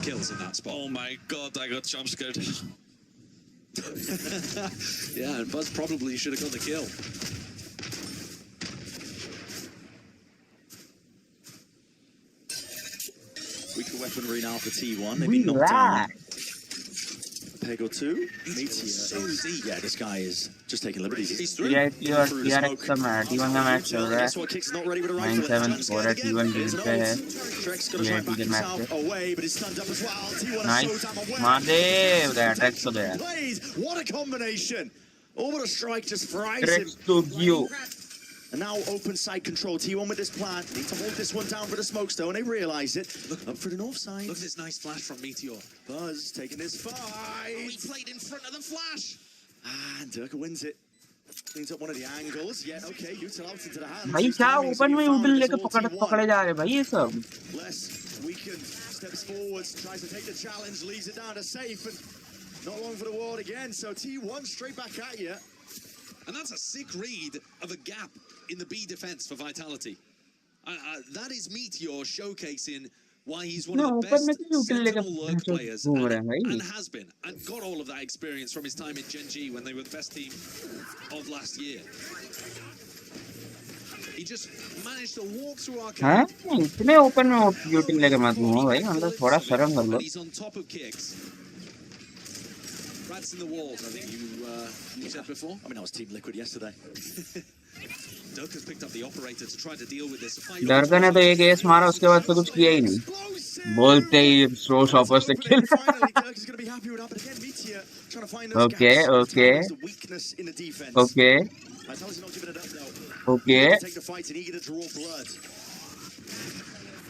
kills in that spot. Oh my god, I got jump scared. Yeah, and Buzz probably should have got the kill. Weaker weaponry now for T1. They've been knocked down. Peg or two. Meteor. Yeah, this guy is just taking liberties. He's through. Yeah, TRX का match T1 का match चल रहा है 9-7 T1 lead पे है ये के match पे नाइस मार दे उधर ट्रैक्स तो गया What a combination! Oh, what a strike just fries him. Tracks तो गियो. And now open side control. T1 with this plan. Need to hold this one down for the smokestone. They realise it. Look up for the north side. Look at this nice flash from Meteor. Buzz taking this fight. Oh, he played in front of the flash. And Durka wins it. Cleans up one of the angles. Yeah, okay. Util out into the hands. भाई क्या open में उधर लेके पकड़े जा रहे भाई ये सब. Less weakened. Steps forwards. Tries to take the challenge. Leaves it down to safe. And not long for the ward again. So T1 straight back at you. And that's a sick read of a gap in the B defense for Vitality. That is Meteor showcasing why he's one of the best sentinel lurk players and has been, and got all of that experience from his time in Gen G when they were the best team of last year. He just managed to walk through our camp. इतने open में Yuting लेके मत घूमो भाई अंदर थोड़ा शर्म कर लो. He's on top of kicks. Rats in the walls, I think you said before. I mean, I was Team Liquid yesterday. Dirk has picked up the operator to try to deal with this. डरका ने तो एक S मारा उसके बाद तो कुछ किया ही नहीं. बोलते ही स्लो शॉपर से किल. Okay, okay. Okay. Okay.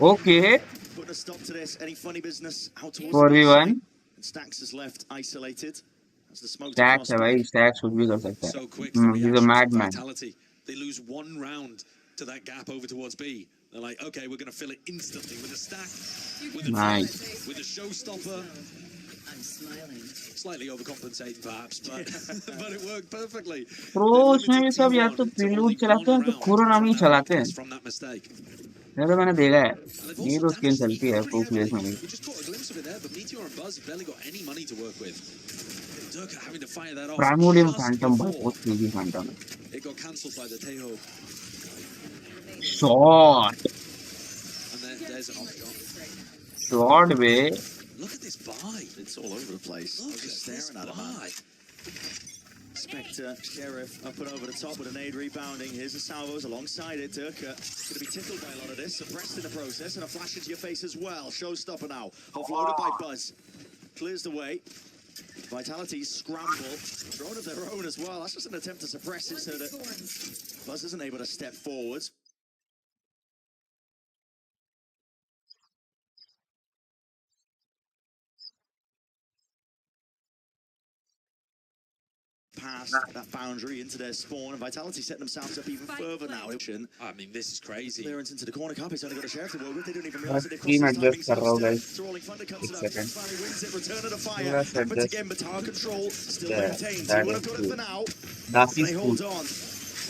Okay. Putting a stop to this. Any funny business out towards 4v1. Stacks is left isolated. As the smoke Stacks है भाई, Stacks कुछ भी कर सकता है. So quick. He's a madman. They lose one round to that gap over towards B. They're like, okay, we're going to fill it instantly with a stack, with a nice. with a showstopper. I'm smiling. Slightly overcompensating, perhaps, but but it worked perfectly. Pros में भी सब या तो prelude चलाते हैं तो Kuronami चलाते हैं. From that mistake. ये तो मैंने देखा है. ये तो स्किल चलती है pro players में भी. We just caught a glimpse of it there, but Meteor and Buzz have barely got any money to work with. Dirk having to fire that off. Primordium Phantom बहुत crazy Phantom है. It got cancelled by the Tejo. Shot. And then there's an off shot. Shot way. Look at this buy. It's all over the place. Look I was just at staring this at it, man. Spectre, Sheriff, up and over the top with a nade rebounding. Here's the salvos alongside it. Durka going to be tickled by a lot of this. Suppressed in the process, and a flash into your face as well. Showstopper now. Offloaded by Buzz. Clears the way. Vitality scramble. Drone of their own as well. That's just an attempt to suppress it so that Buzz isn't able to step forwards. Past that boundary into their spawn, and Vitality setting themselves up even further now. I mean, this is crazy. Clearance into the corner. Carpet's only got a Sheriff to work with. They don't even realize that they've Team crossed the adjust कर रहा हूँ guys. Rolling Thunder comes एक it up. second. Finally wins it. Return of the fire. Yes, Happens adjust. again, but tower control still Yeah, maintained. that T1 is have got it good. for now. That They is hold good. on.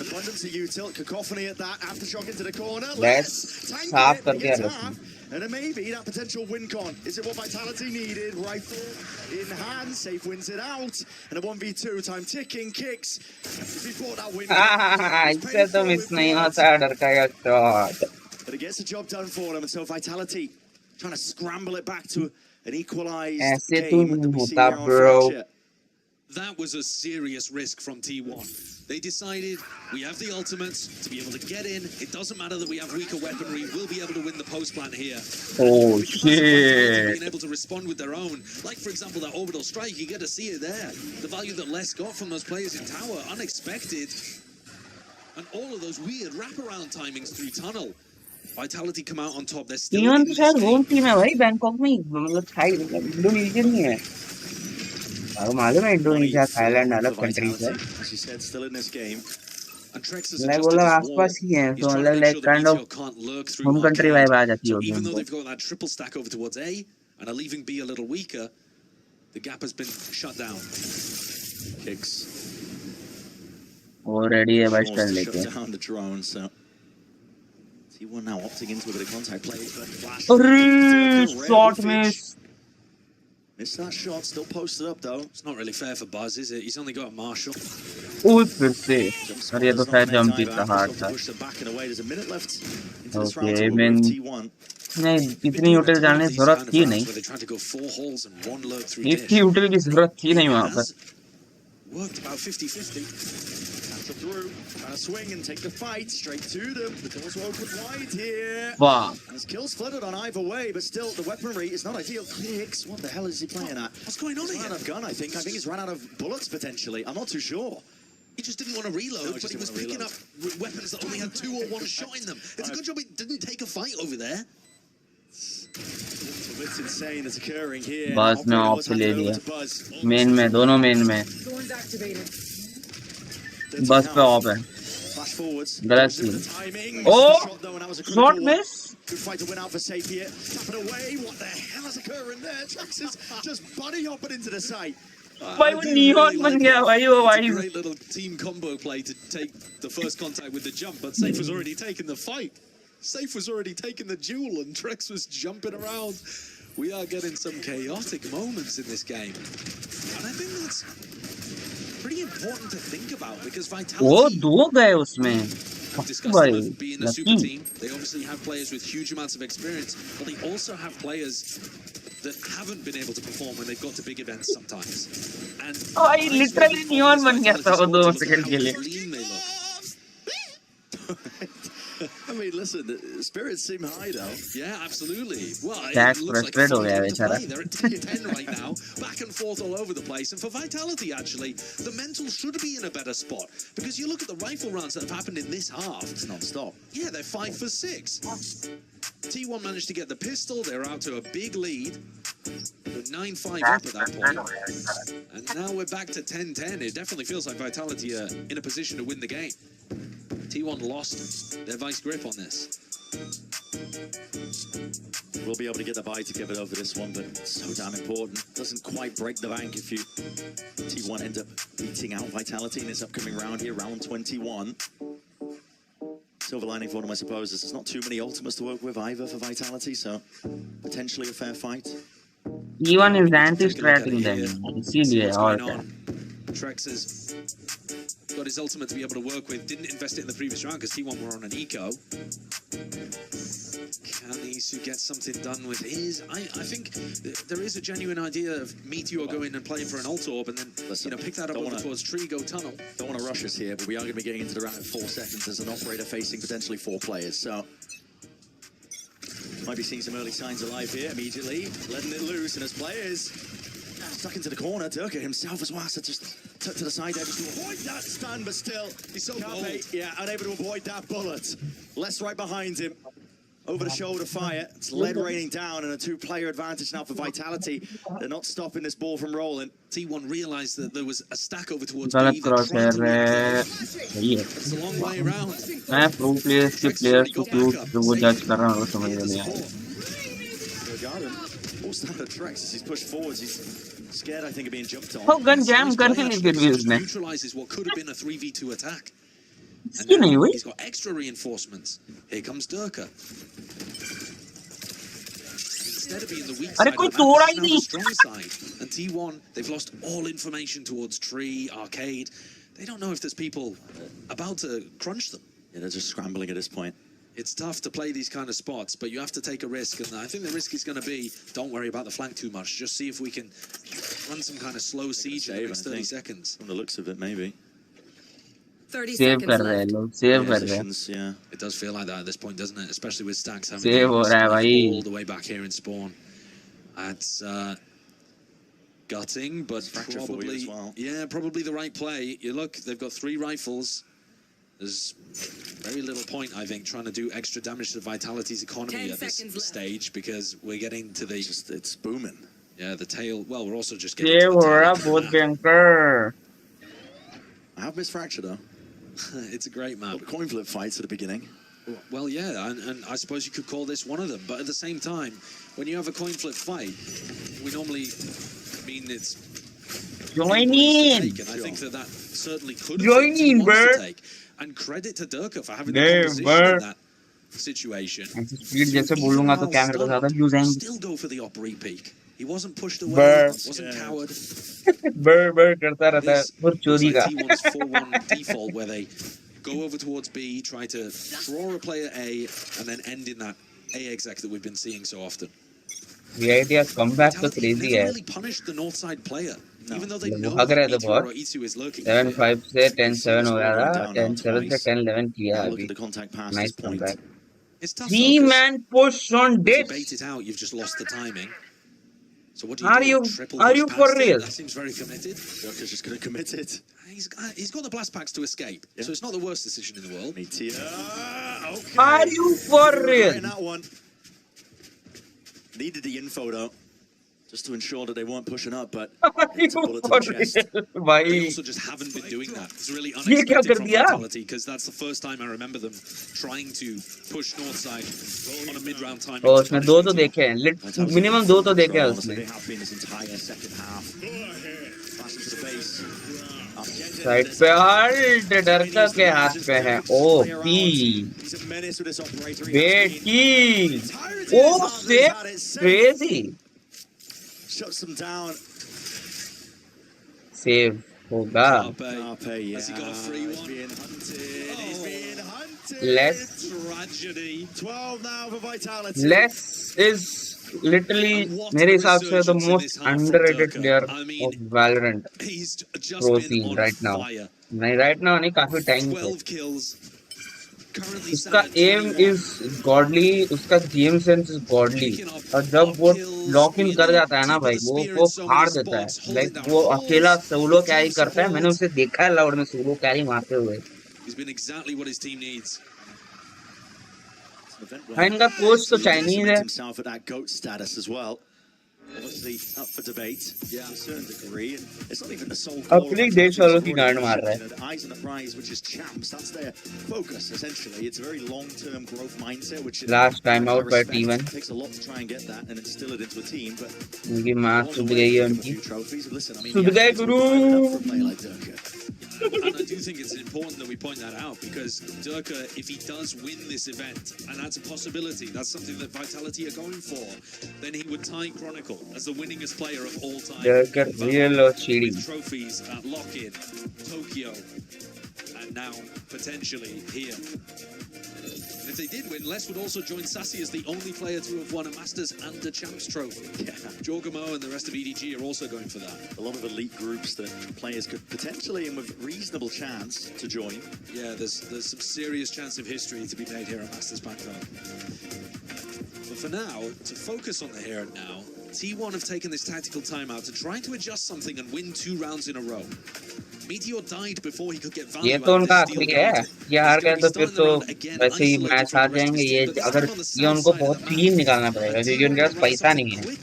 Abundance of util. Cacophony at that. Aftershock into the corner. Let's tank साफ it. करके Gets रखें. half. And then maybe that potential win con. Is it what Vitality needed? Rifle in hand. Safe wins it out. And a 1v2 time ticking. Kicks. If he bought that win. इससे तो miss नहीं होता डर का ये shot. But it gets the job done for them. And so Vitality trying to scramble it back to an equalized ऐसे तो game. नहीं होता bro. That was a serious risk from T1. They decided, we have the ultimates to be able to get in. It doesn't matter that we have weaker weaponry. We'll be able to win the post plant here. Oh Because shit. being able to respond with their own. Like, for example, that orbital strike, you get to see it there. The value that Les got from those players in tower, unexpected. And all of those weird wraparound timings through tunnel. Vitality come out on top. They're still T1 in तो this शायद game. Home team है भाई Bangkok में मतलब Thai Indonesia नहीं है. अब मालूम है इंडोनेशिया थाईलैंड अलग कंट्रीज है. As you said, still in this game. And Trex has मैं adjusted बोला his wall. आसपास ही है He's तो trying to मतलब make like sure that kind Meteor of can't lurk through home country arcade. Vibe आ जाती So होगी even though उनको. they've got that triple stack over towards A and are leaving B a little weaker, the gap has been shut down. Kicks. Already है भाई Forced stand to लेके. shut down the drone, so T1 now opting into a bit of contact play, but flash. अरे shot miss. Missed that shot, still posted up though. It's not really fair for Buzz, is it? He's only got a Marshall. फिर से और ये तो शायद jump जीत रहा था okay मैं नहीं इतनी यूटिल जाने की जरूरत थी नहीं इतनी यूटिल की जरूरत थी नहीं वहां पर Worked about 50-50. Through, trying to swing and take the fight straight to them. The doors will open wide here. Wow. His kills flooded on either way, but still the weaponry is not ideal. Clicks. What the hell is he playing at? What's going on here? He's run out of gun, I think. I think he's run out of bullets potentially. I'm not too sure. He just didn't want to reload, but he was picking up weapons that only had 2 or 1 shot in them. It's a good job he didn't take a fight over there. It's insane that's occurring here. Buzz में of ले लिया main में दोनों main में बस पे off है गलत scene oh shot miss Good fight to win out for safe here. Tap it away. What the hell is occurring there? Trax is just bunny hopping into the site. भाई वो neon बन गया भाई वो भाई Great little team combo play to take the first contact with the jump, but Safe was already taking the fight. Safe was already taking the duel, and Trex was jumping around. We are getting some chaotic moments in this game, and I think that's pretty important to think about because Vitality. वो दो गए उसमें Discussed them being a super team. They obviously have players with huge amounts of experience, but they also have players that haven't been able to perform when they've got to big events sometimes. And I literally neon बन गया था वो 2 second के लिए I mean, listen, the spirits seem high though. Yeah, absolutely. Well, That's it looks like frustrated हो गया बेचारा. they're at 10 right now, back and forth all over the place. And for Vitality, actually, the mental should be in a better spot because you look at the rifle rounds that have happened in this half. It's non-stop. Yeah, they're 5 for 6. T1 managed to get the pistol. They're out to a big lead. They're 9-5 up at that point. And now we're back to 10-10. It definitely feels like Vitality are in a position to win the game. T1 lost their vice grip on this. We'll be able to get the bye together over this one, but it's so damn important. Doesn't quite break the bank if you T1 end up beating out Vitality in this upcoming round here, round 21. Silver lining for them, I suppose, is there's not too many ultimates to work with either for Vitality, so potentially a fair fight. T1 is anti-stratting them. इसीलिए और क्या Trex has got his ultimate to be able to work with. Didn't invest it in the previous round because T1 were on an eco. Can Isu get something done with his? I think there is a genuine idea of Meteor going and playing for an ult orb and then pick that up over towards Tree, go tunnel. Don't want to rush us here, but we are going to be getting into the round in 4 seconds as an operator facing potentially 4 players. So might be seeing some early signs of life here immediately, letting it loose, and as players stuck into the corner, Durka himself as well, so just took to the side edge to avoid that stun, but still, he's so bold. Yeah, unable to avoid that bullet. Less right behind him. Over the shoulder fire. It's lead raining down and a 2-player advantage now for Vitality. They're not stopping this ball from rolling. T1 realized that there was a stack over towards गलत B. Cross है सही है It's a long way around. मैं pro players के players को क्यों जो वो जज कर रहा हूँ वो समझ में नहीं आया Forced out of Trex as he's pushed forwards. He's scared, I think, of being jumped on. वो गन जैम करके नहीं फिर भी उसने Neutralizes what could have been a 3v2 attack. इसकी नहीं हुई He's got extra reinforcements. Here comes Durka. Instead of being the weak अरे side कोई of the तोड़ा map, ही it's now नहीं the strong side. And T1, they've lost all information towards Tree, Arcade. They don't know if there's people about to crunch them. Yeah, they're just scrambling at this point. It's tough to play these kind of spots, but you have to take a risk. And I think the risk is going to be, don't worry about the flank too much. Just see if we can run some kind of slow siege in the next 30 seconds. From the looks of it, maybe. 30 save seconds कर रहे हैं left. लोग save कर रहे हैं Yeah. It does feel like that at this point, doesn't it? Especially with Stacks having save हो रहा है भाई all the way back here in spawn. That's gutting, but Fracture for you probably as well. yeah, probably the right play. You look, they've got 3 rifles. There's very little point, I think, trying to do extra damage to Vitality's economy 10 at this seconds left. stage because we're getting to the It's booming. yeah, the tail. Well, we're also just getting save to हो the tail रहा end of the बहुत map. भयंकर I have missed Fracture though. It's a great map. Coin flip fights at the beginning. Well, yeah, and I suppose you could call this one of them. But at the same time, when you have a coin flip fight, we normally mean it's join in take, and I think that certainly could have Join been in, T1's to Bert. take. And credit to Durka for having the Damn, composition Bert. in that. situation. ऐसे speed जैसे बोलूंगा तो क्या मेरे को ज्यादा views आएंगे. Still go for the op repeat. He wasn't pushed away, Burr. wasn't coward. बर करता रहता है This और looks चोरी like का. T1's 4-1 default where they go over towards B, try to draw a player A, and then end in that A exec that we've been seeing so often. VIT has come back तो Vitality crazy never है. really punished the north side player, even though they वो know भाग that रहे थे Meteor or बहुत. E2 is lurking. 7-5 से 10-7 हो गया था. Down now 10-7 से twice. 10-11 किया Now look अभी. at the contact past Nice this point. comeback. It's tough though, 'cause 3-man push on if you this. bait it out, you've just lost the timing. So what do Are do? you Triple are push you past for it? real? That seems very committed. Joker's just going to commit it. He's got the blast packs to escape, Yeah. so it's not the worst decision in the world. Meteor. Okay. Are you for real? In that one. Needed the info though, just to ensure that they weren't pushing up, but Are you it's a bullet to for the chest. real? They भाई also just haven't been doing that. It's really ये क्या unexpected कर from दिया? Vitality, because that's the first time I remember them trying to push north side on a mid-round time. और उसने दो तो देखे हैं. मिनिमम दो तो देखे हैं Honestly, उसने. they have been this entire second half. Flashing to the base. Side पे हल्ट डरका के हाथ पे है. OP He's a menace with this operator. बेटी. ओ से crazy. Shuts them down. Save होगा. Carpe, yeah. Has he got a free He's one? being hunted. He's being hunted. Less Tragedy. 12 now for Vitality. Less is literally मेरे हिसाब से the most underrated player of Valorant He's just pro been seen on right now. fire. नहीं right now नहीं, काफी time से. 12 kills. Currently उसका sat at एम 21. Is godly. उसका गेम सेंस इज गॉडली. और जब वो लॉक इन कर जाता है ना भाई, वो फाड़ देता है. लाइक वो अकेला सोलो कैरी करता है. मैंने उसे देखा है लाउड में सोलो कैरी मारते हुए. He's been exactly what his team needs. हाँ, इनका कोच तो चाइनीज है. Himself at that GOAT status as well. Obviously up for debate, yeah, to a certain degree, and it's not even the sole goal. अपने देश वालों की गांड मार रहा है. The eyes on the prize, which is champs. That's their focus essentially. It's a very long-term growth mindset, which is Last time out by respect. T1. It takes a lot to try and get that and instill it into a team. But उनकी माँ सुध गई है उनकी. trophies. Listen, I mean, सुध गए गुरु. like Durka. And I do think it's important that we point that out, because Durka, if he does win this event, and that's a possibility, that's something that Vitality are going for, then he would tie Chronicle as the winningest player of all time. Durka real or cheating. With trophies at Lock-In, Tokyo, and now potentially here. And if they did win, Les would also join Sassy as the only player to have won a Masters and a Champs trophy. Yeah. Jorgamo and the rest of EDG are also going for that. A lot of elite groups that players could potentially and with reasonable chance to join. Yeah, there's some serious chance of history to be made here at Masters Bangkok. But for now, to focus on the here and now, T1 have taken this tactical timeout to try to adjust something and win 2 rounds in a row. Meteor died before he could get value ये out तो of उनका this आखिरी steal है. advantage. ये हार He's गए gonna तो be फिर starting तो the round again वैसे ही isolated मैच from हार the rest of जाएंगे. his ये team, but this अगर time on the ये south उनको side of बहुत the क्लीन map. निकालना पड़ेगा, And क्योंकि उनके पास T1 पैसा नहीं है. quick.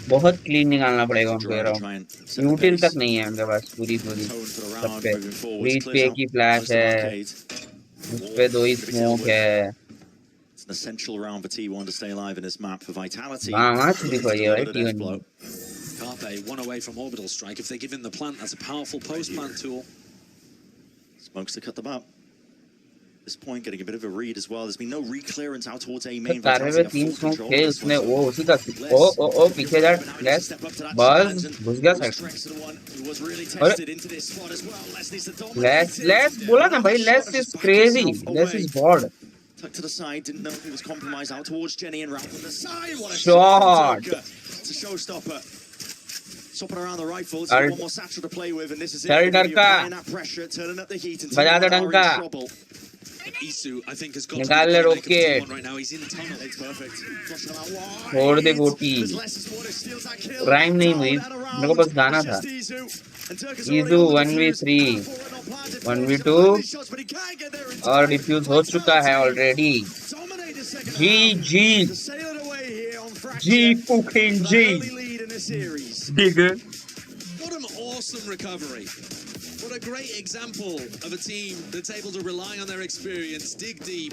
बहुत क्लीन निकालना पड़ेगा उनको. Try and set the यूटिल pace. तक नहीं है उनके पास पूरी Tone for the सब round पे. moving forward. रीच पे Clears एक out he flash most of है. arcade. उस पे 2 ही स्मोक है. It's an essential round for T1 to stay alive in this map for Vitality. वहाँ छुट्टी पड़ी है भाई T1 की. Carpe, 1 away from orbital strike. If they give him the plant, that's a powerful post-plant tool. Smokes to cut them up. This point getting a bit of a read as well. There's been no re-clearance out towards A main. तारे पे Vitality 3 have full smoke control थे of this उसने. one, so वो उसी का ओ पीछे जा. Less बस घुस गया साइड. लेस बोला ना भाई. Less is crazy. Less is God. Tucked to the side, didn't know if he was compromised out towards Jenny and Ralph on the side. What a Shot. It's a showstopper. Swapping around the rifles, Chal- one more satchel to play with, and this is it. Chal You're Darka. applying that pressure, turning up the heat, and Baja de T1 are in Danka. trouble. Isu, I think, has got निकाल to ले be the playmaker rocket. for T1 right now. He's in tunnel. It's perfect. Flushing them out wide. छोड़ दे गोटी. There's less as water steals that kill. Rhyme नहीं हुई. Down and around. मेरे को बस गाना It's था. just Isu. And Turk's Isu already on the 1v3. defuse. Not planned it for. 1v2. He's got shots, but he can't get there in और time. Defuse हो चुका है ऑलरेडी. Dominate the second जी half. जी To sail it away here on Fracture. जी fucking That जी. early lead in this series. Dig. What an awesome recovery. What a great example of a team that's able to rely on their experience, dig deep,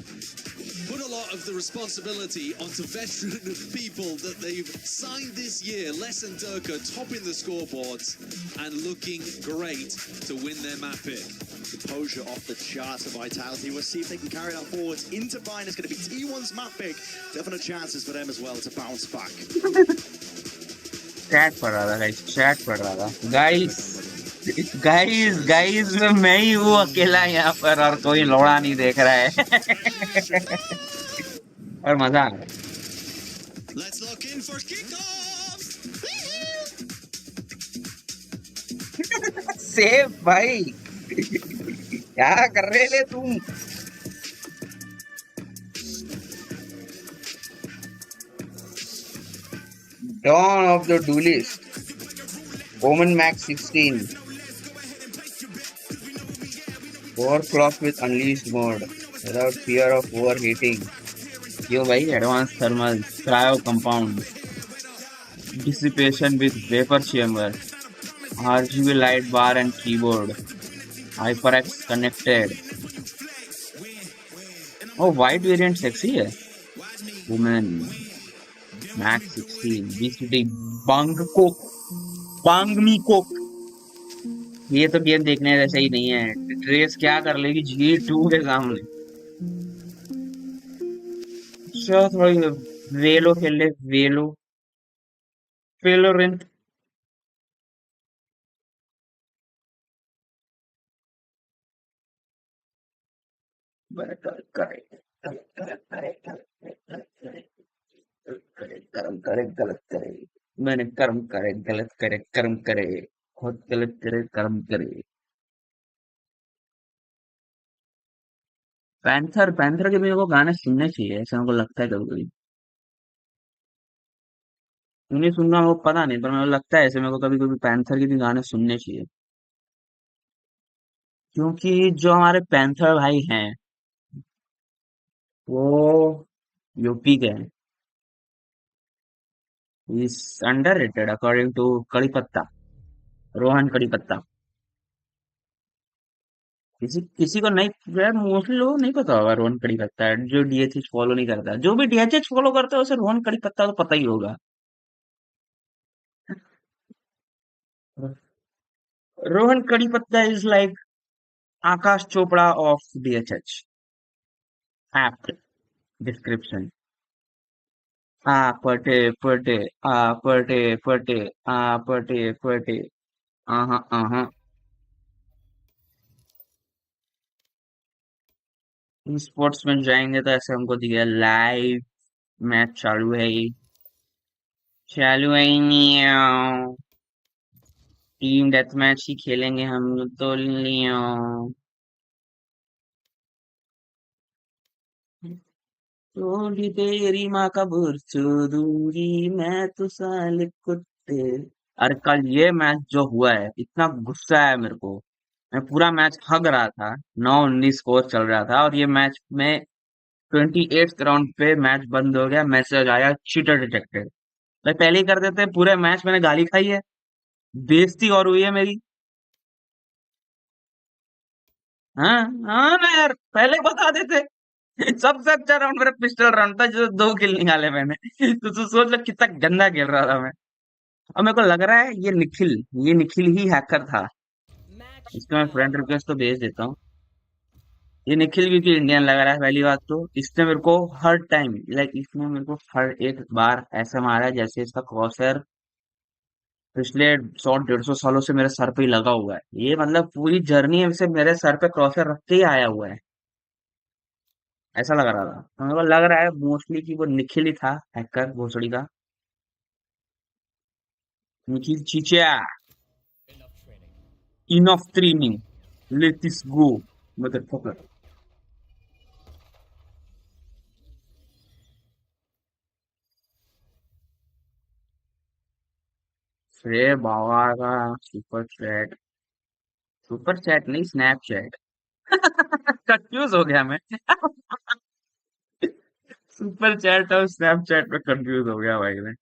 put a lot of the responsibility onto veteran people that they've signed this year. Les and Durka topping the scoreboards and looking great to win their map pick. The composure off the charts of Vitality. We'll see if they can carry that forwards into Vine. It's going to be T1's map pick. Definite chances for them as well to bounce back. Chat पढ़ रहा था guys, chat पढ़ रहा था guys. Guys मैं ही हूँ अकेला यहाँ पर और कोई लौड़ा नहीं देख रहा है। और मजा आ रहा है। Let's lock in for kickoff. Safe भाई, क्या कर रहे थे तुम? Dawn of the Duelist, Omen Max 16, Overclock with Unleashed mode, without fear of overheating. Yo भाई, Advanced Thermal, Cryo Compound, Dissipation with Vapor Chamber, RGB light bar and keyboard, HyperX connected. Oh, white variant sexy है. Woman Max 16, BCD Bangkok, Bangkok. ये तो game देखने जैसा ही नहीं है। Trace क्या कर लेगी G2 के सामने? चलो थोड़ी वेलो खेल ले, वेलोरेंट। कर्म करे गलत करे, मैंने कर्म करे गलत करे, कर्म करे खुद गलत करे, कर्म करे। पैंथर के मेरे को गाने सुनने चाहिए, ऐसा मेरे को लगता है कभी कभी। क्यों नहीं सुनना वो पता नहीं, पर मेरे को लगता है ऐसे मेरे को कभी कभी पैंथर के भी गाने सुनने चाहिए। क्योंकि जो हमारे पैंथर भाई हैं वो यूपी के हैं। इज अंडररेटेड अकॉर्डिंग टू कड़ी पत्ता, रोहन कड़ी पत्ता। किसी किसी को नहीं, यार मोस्टली लोगों को नहीं पता होगा रोहन कड़ी पत्ता है, जो डीएचएच फॉलो नहीं करता। जो भी डीएचएच फॉलो करता है उसे रोहन कड़ी पत्ता तो पता ही होगा। रोहन कड़ी पत्ता is like Aakash Chopra of DHH. Apt description. आ पटे पटे, आ पटे पटे, आ पटे पटे, आहा आहा। स्पोर्ट्स में जाएंगे तो ऐसे हमको दिया लाइव मैच चालू है, ये चालू है ही नहीं है। टीम डेथ मैच ही खेलेंगे हम तो लियो। थोड़ी तेरी माँ का बुर्च दूंगी मैं तो साले कुत्ते। अरे कल ये मैच जो हुआ है, इतना गुस्सा है मेरे को। मैं पूरा मैच हग रहा था, 9-19 स्कोर चल रहा था और ये मैच में 28th राउंड पे मैच बंद हो गया। मैसेज आया चीटर डिटेक्टेड। भाई पहले ही कर देते, पूरे मैच मैंने गाली खाई है, बेइज्जती और हुई है मेरी। हाँ हाँ ना यार, पहले बता देते। सबसे अच्छा राउंड मेरा पिस्टल राउंड था, जो 2 किल निकाले मैंने। तो सोच लो कितना गंदा खेल रहा था मैं। अब मेरे को लग रहा है ये निखिल ही हैकर था। इसको मैं फ्रेंड रिक्वेस्ट तो भेज देता हूँ। ये निखिल क्योंकि इंडियन लग रहा है पहली बात तो। इसने मेरे को हर टाइम इसने मेरे को हर एक बार ऐसा मारा है जैसे इसका क्रॉसर पिछले 100-150 सालों से मेरे सर पे ही लगा हुआ है। ये मतलब पूरी जर्नी से मेरे सर पे क्रॉसर रख के ही आया हुआ है, ऐसा लग रहा था। तो मेरे को लग रहा है मोस्टली कि वो निखिल ही था हैकर भोसड़ी का। निखिल चीचा, enough training, let's go motherfucker. अरे बाबा का सुपर चैट नहीं स्नैपचैट। कंफ्यूज हो गया मैं। सुपर चैट और स्नैपचैट में कंफ्यूज हो गया भाई मैं।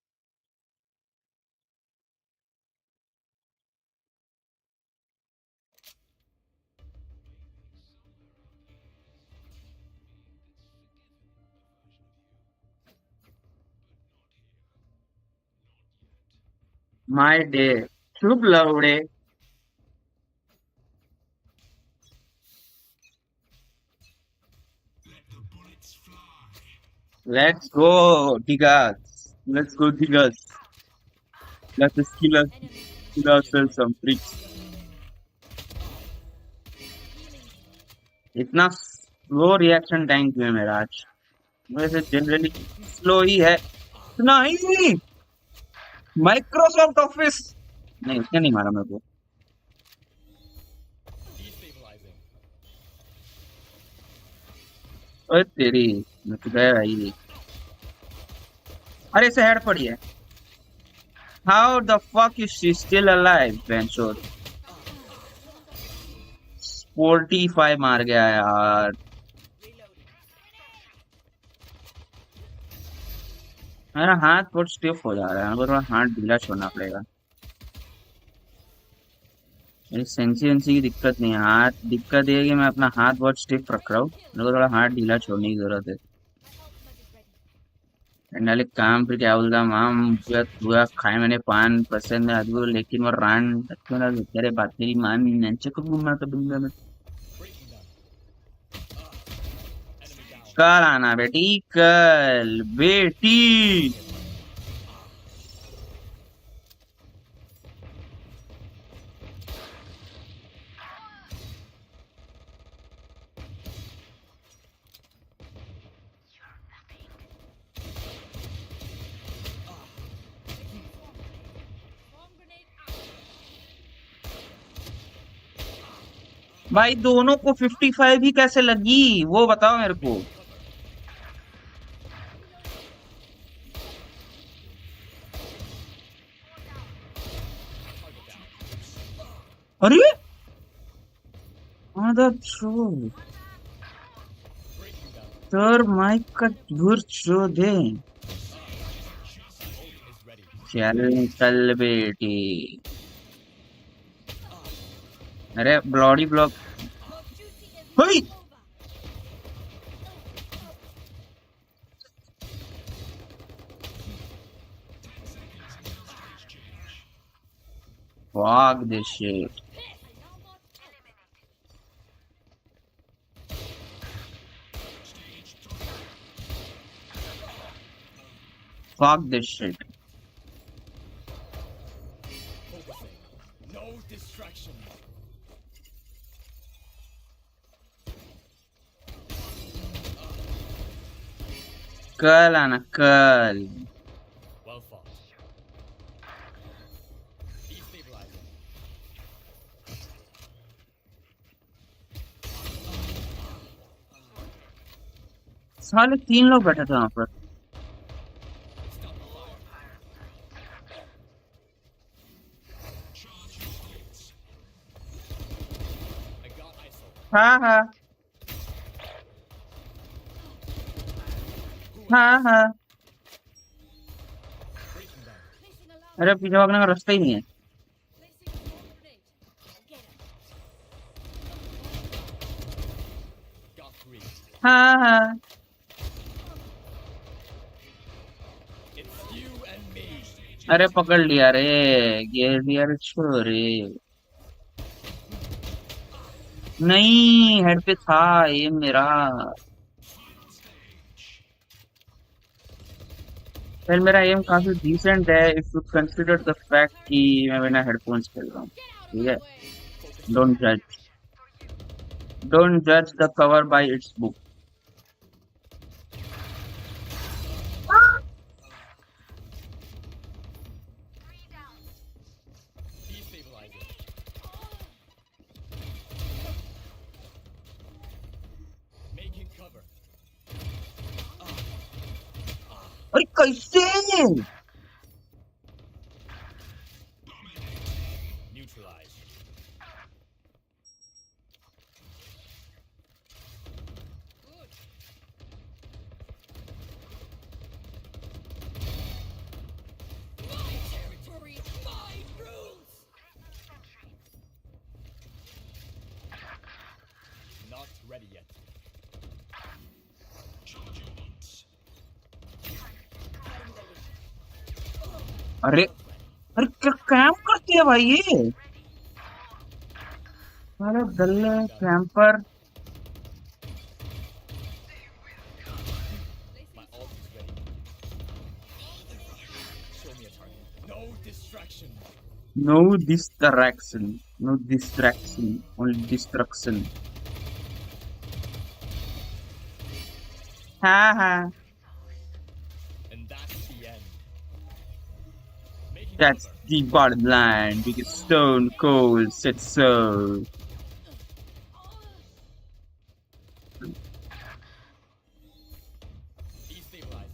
माय डे, शुभ लवड़े। Let's go, Digas. Let's go, Digas. Let's kill ourselves some freaks. इतना स्लो रिएक्शन टाइम क्यों है मेरा आज? वैसे जनरली स्लो ही है. नहीं, माइक्रोसॉफ्ट ऑफिस नहीं, उसने नहीं मारा मेरे को. ओए तेरी, मैं तो गया भाई. अरे इसे हेड पड़ी है. How the fuck is she still alive, Benchor? 45 मार गया यार. मेरा हाथ बहुत स्टिफ हो जा रहा है. मेरे को थोड़ा हाथ ढीला छोड़ना पड़ेगा. मेरी सेंसी की दिक्कत नहीं है. हाथ दिक्कत ये है कि मैं अपना हाथ बहुत स्टिफ रख रहा हूँ. मेरे को थोड़ा हाथ ढीला छोड़ने की जरूरत है. नाले काम फिर क्या बोलता माम पूरा खाए मैंने पान पसंद है अदू लेकिन वो रान तेरे बात तेरी मान नंचे को घूमना तो बंदा में. कल आना बेटी, कल बेटी. भाई दोनों को 55 ही कैसे लगी वो बताओ मेरे को. अरे सर माइक का दूर छो दे. चल बेटी. अरे bloody block. Fuck this shit. Fuck this shit. No distraction. कल आना कल. Well fought. Destabilizing. साले 3 लोग बैठे थे वहां पर. हाँ हाँ हाँ हाँ. अरे पीछे भागने का रास्ता ही नहीं है. हाँ हाँ. अरे पकड़ लिया रे, घेर लिया रे. छोरे नहीं, हेड पे था ये मेरा. फिर मेरा एम काफी डिसेंट है if you consider the fact कि मैं बिना हेडफोन्स खेल रहा हूँ. ठीक है, डोंट जज the cover by it's book. अरे कैसे Neutralized. Not ready yet. अरे अरे क्या कैंप करती है भाई ये. अरे गल्ले camper. My ult No distraction. No distraction. Only destruction. Ha ha. And that's the end. Making That's cover. the bottom line. Because Stone Cold said so. Destabilizing.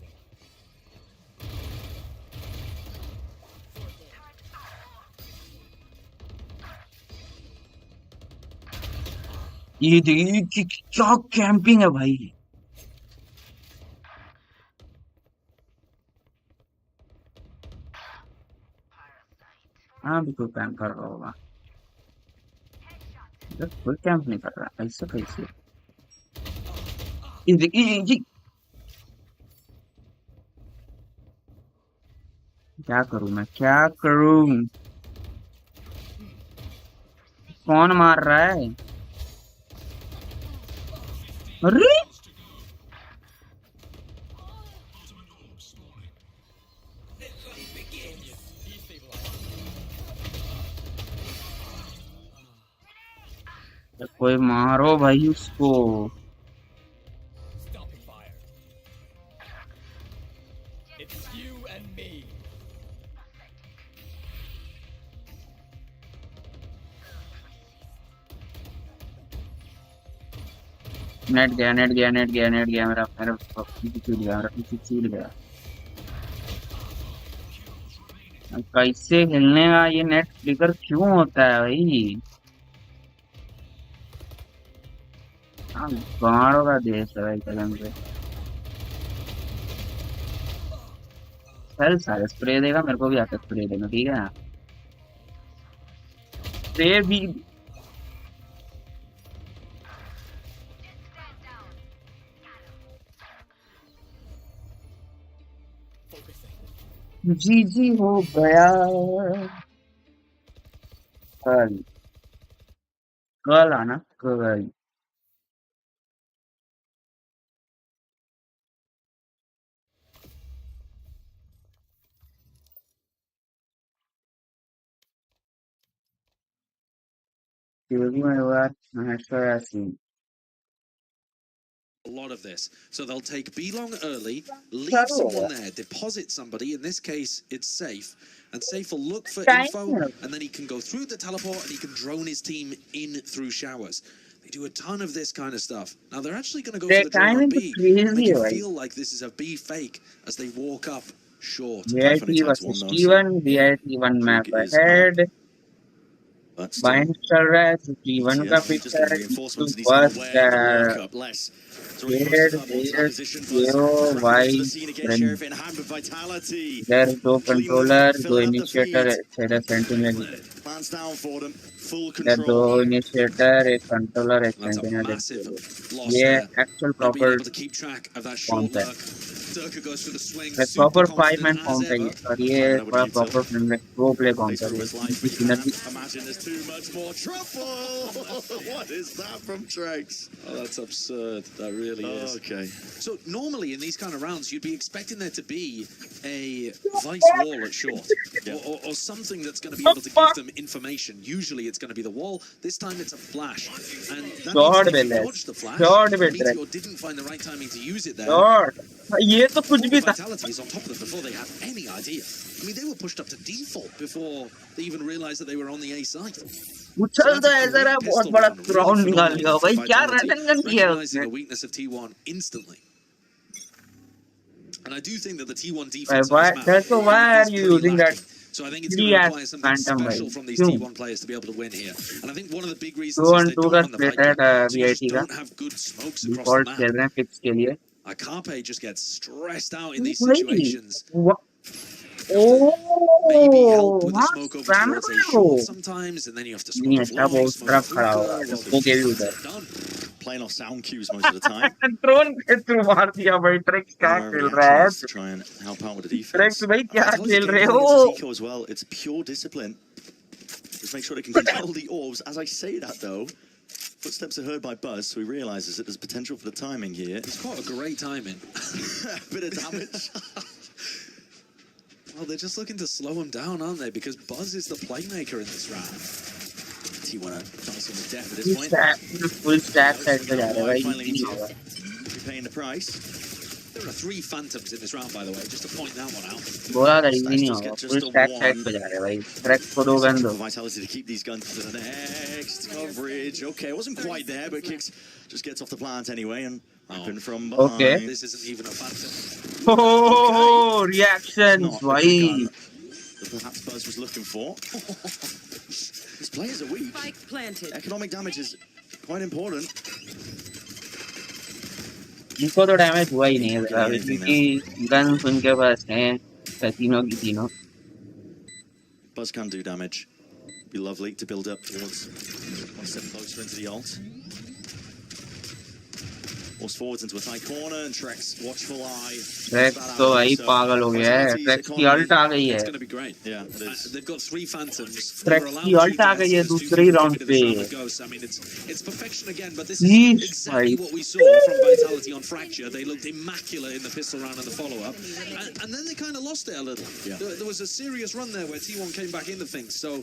ये क्या कैंपिंग है भाई. हाँ भी कोई कैंप कर रहा होगा. कोई कैंप नहीं कर रहा. ऐसा कैसे. ये क्या करूं मैं. क्या करूं. कौन मार रहा है. अरे कोई मारो भाई उसको. Stopping fire. It's you and me. Net गया मेरा पीछे छूट गया. कैसे खेलने का. ये नेट फ्लिकर क्यों होता है भाई. गाड़ों का देश है भाई कदम से. चल सारे स्प्रे देगा. मेरे को भी आता स्प्रे देना. ठीक है. स्प्रे भी. जी हो गया. कल कल आना कल. A lot of this. So they'll take B long early, leave someone there, deposit somebody. In this case, it's Safe. And Safe will look for info, and then he can go through the teleport and he can drone his team in through showers. They do a ton of this kind of stuff. Now they're actually going to go for the drone on B. Make you feel like this is a B fake as they walk up short. VIP versus T1. VIP 1 map ahead. Bind चल रहा है. T1 का pick है. बस there's no controller, no initiator, a sentinel. There's no initiator, a controller, a sentinel. Yeah, actual proper concept. The proper 5-man counter है. और ये थोड़ा proper pro play counter है. Imagine there's too much more trouble. What is that from Trex? Oh, that's absurd. That really is. Okay. So normally in these kind of rounds, you'd be expecting there to be a vice wall at short, or something that's going to be able to give them information. Usually it's going to be the wall. This time it's a flash, and that means they dodged the flash. Meteor didn't find the right timing to use it there. ये तो कुछ भी था. Vitality is on top of them before they had any idea. I mean, they were pushed up to default before they even realized that they were on the A side. उछल तो ऐसा रहा. बहुत बड़ा राउंड निकाल लिया भाई. क्या रन किया उसने. The weakness of T1 instantly. And I do think that the T1 defense why are you using that? So I think it's going to require something special from these T1 players to be able to win here. And I think one of the big reasons is they don't run the fight. They don't have good smokes across the map. Carpe just gets stressed out in these situations. Maybe help with a smoke over towards a short sometimes, and then you have to smoke Playing off sound cues most of the time. Drone के through मार दिया भाई. Trex क्या खेल रहा है. To try and help out with the defense. Trex भाई क्या खेल रहे हो. As well, it's pure discipline. Just make sure they can control the orbs. As I say that though, footsteps are heard by Buzz, so he realizes that there's potential for the timing here. It's quite a great timing. Bit of damage. Well, they're just looking to slow him down, aren't they? Because Buzz is the playmaker in this round. T1 chance on the death at this Full point. stack, full stack side पे जा रहा है भाई, Finally easy needs नहीं होगा. to be paying the price. There are 3 Phantoms in this round, by the way, just to point that one out. बोला था easy नहीं होगा, full stack side पे जा रहा है भाई. Rex को 2 गन दो. Vitality to keep these guns to the next coverage. Okay, it wasn't quite there, but Kicks just gets off the plant anyway and open from behind. Okay. This isn't even a Phantom. Oh, reactions, Not the भाई. gun that perhaps Buzz was looking for. His players are weak. Spike planted. Economic damage is quite important. इनको तो damage हुआ ही नहीं है ज़रा, क्योंकि guns उनके पास हैं, तीनों की तीनों. Buzz can do damage. Be lovely to build up towards one step closer into the ult. Force forwards into a tight corner and Trex watchful eye. Trex तो भाई पागल हो गया है. Trex की ult आ गई है. It's going to be great. Yeah, it is. They've got 3 Phantoms. Trex की ult आ गई है दूसरे राउंड पे. I mean, it's perfection again, but this is exactly what we saw from Vitality on Fracture. They looked immaculate in the pistol round and the follow-up. And then they kind of lost it a little. Yeah. There was a serious run there where T1 came back into things, so...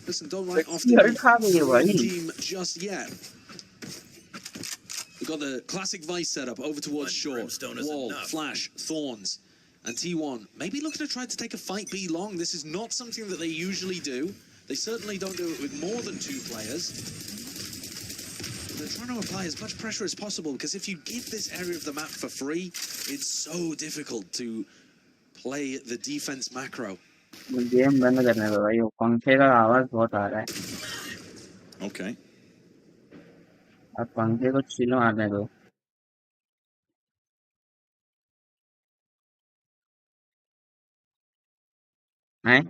Listen, don't write off the team just yet. We've got the classic Vice setup over towards short, wall, flash, thorns, and T1 maybe looking to try to take a fight B long. This is not something that they usually do. They certainly don't do it with more than 2 players. They're trying to apply as much pressure as possible, because if you give this area of the map for free, it's so difficult to play the defense macro. Game बंद करने दो भाई, वो पंखे का आवाज बहुत आ रहा है. Okay. अब पंखे को चिलो आने दो. हैं?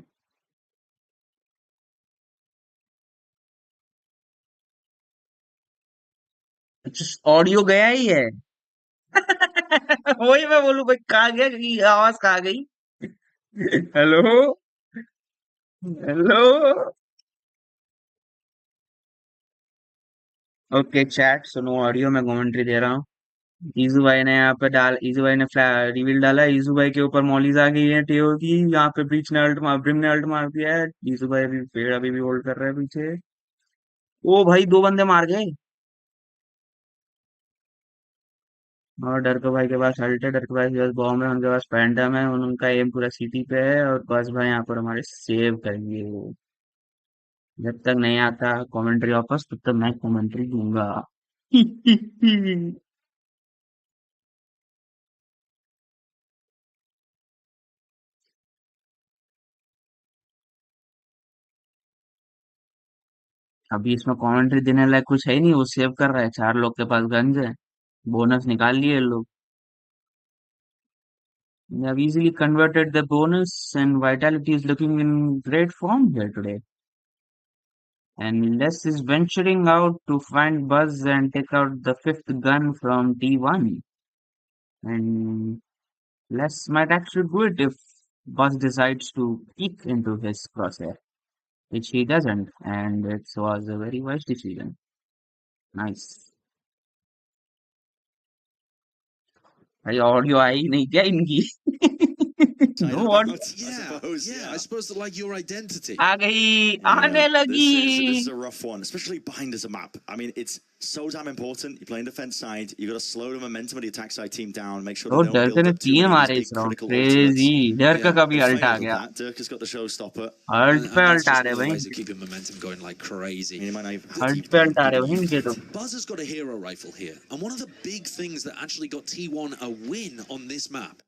अच्छा, ऑडियो गया ही है. वही मैं बोलूं भाई, कहाँ गया कि आवाज कहाँ गई. Hello hello. ओके चैट सुनो, ऑडियो में कमेंट्री दे रहा हूँ. ईजू भाई ने यहाँ पे ईजू भाई ने रिवील डाला. ईजू भाई के ऊपर मॉलीज आ गई है टीओ की. यहाँ पे ब्रीच ने ब्रिम ने अल्ट मार दिया है. ईजू भाई अभी पेड़ अभी भी होल्ड कर रहे हैं पीछे. ओ भाई 2 बंदे मार गए. और डरको भाई के पास अल्ट है, डरको भाई के पास बॉम्ब है, उनके पास पैंटम है, उनका एम पूरा सीटी पे है. और बस भाई यहाँ पर हमारे सेव करेंगे वो. जब तक नहीं आता कमेंट्री वापस, तब तक मैं कमेंट्री दूंगा. अभी इसमें कमेंट्री देने लायक कुछ है ही नहीं. वो सेव कर रहा है. 4 लोग के पास गन्स है. बोनस निकाल लिए लोग. They have easily converted the bonus, and Vitality is looking in great form here today. And Les is venturing out to find Buzz and take out the 5th gun from T1. And Les might actually do it if Buzz decides to peek into his crosshair, which he doesn't, and it was a very wise decision. Nice. भाई audio आई नहीं क्या इनकी? No audio. I suppose that, like, your identity. आ गई, आने लगी. This is a rough one, especially behind as a map. I mean, it's so damn important. You're playing defense side. You got to slow the momentum of the attack side team down. Make sure. तो डर ने 3 मारे इस round. Crazy. डर का कभी alt आ गया. Dirk has got the showstopper. Ult पे अल्ट आ रहे भाई. Keeping momentum going like crazy. Ult पे अल्ट आ रहे भाई इनके तो. Buzz has got a hero rifle here, and one of the big things that actually got T1 a win on this map.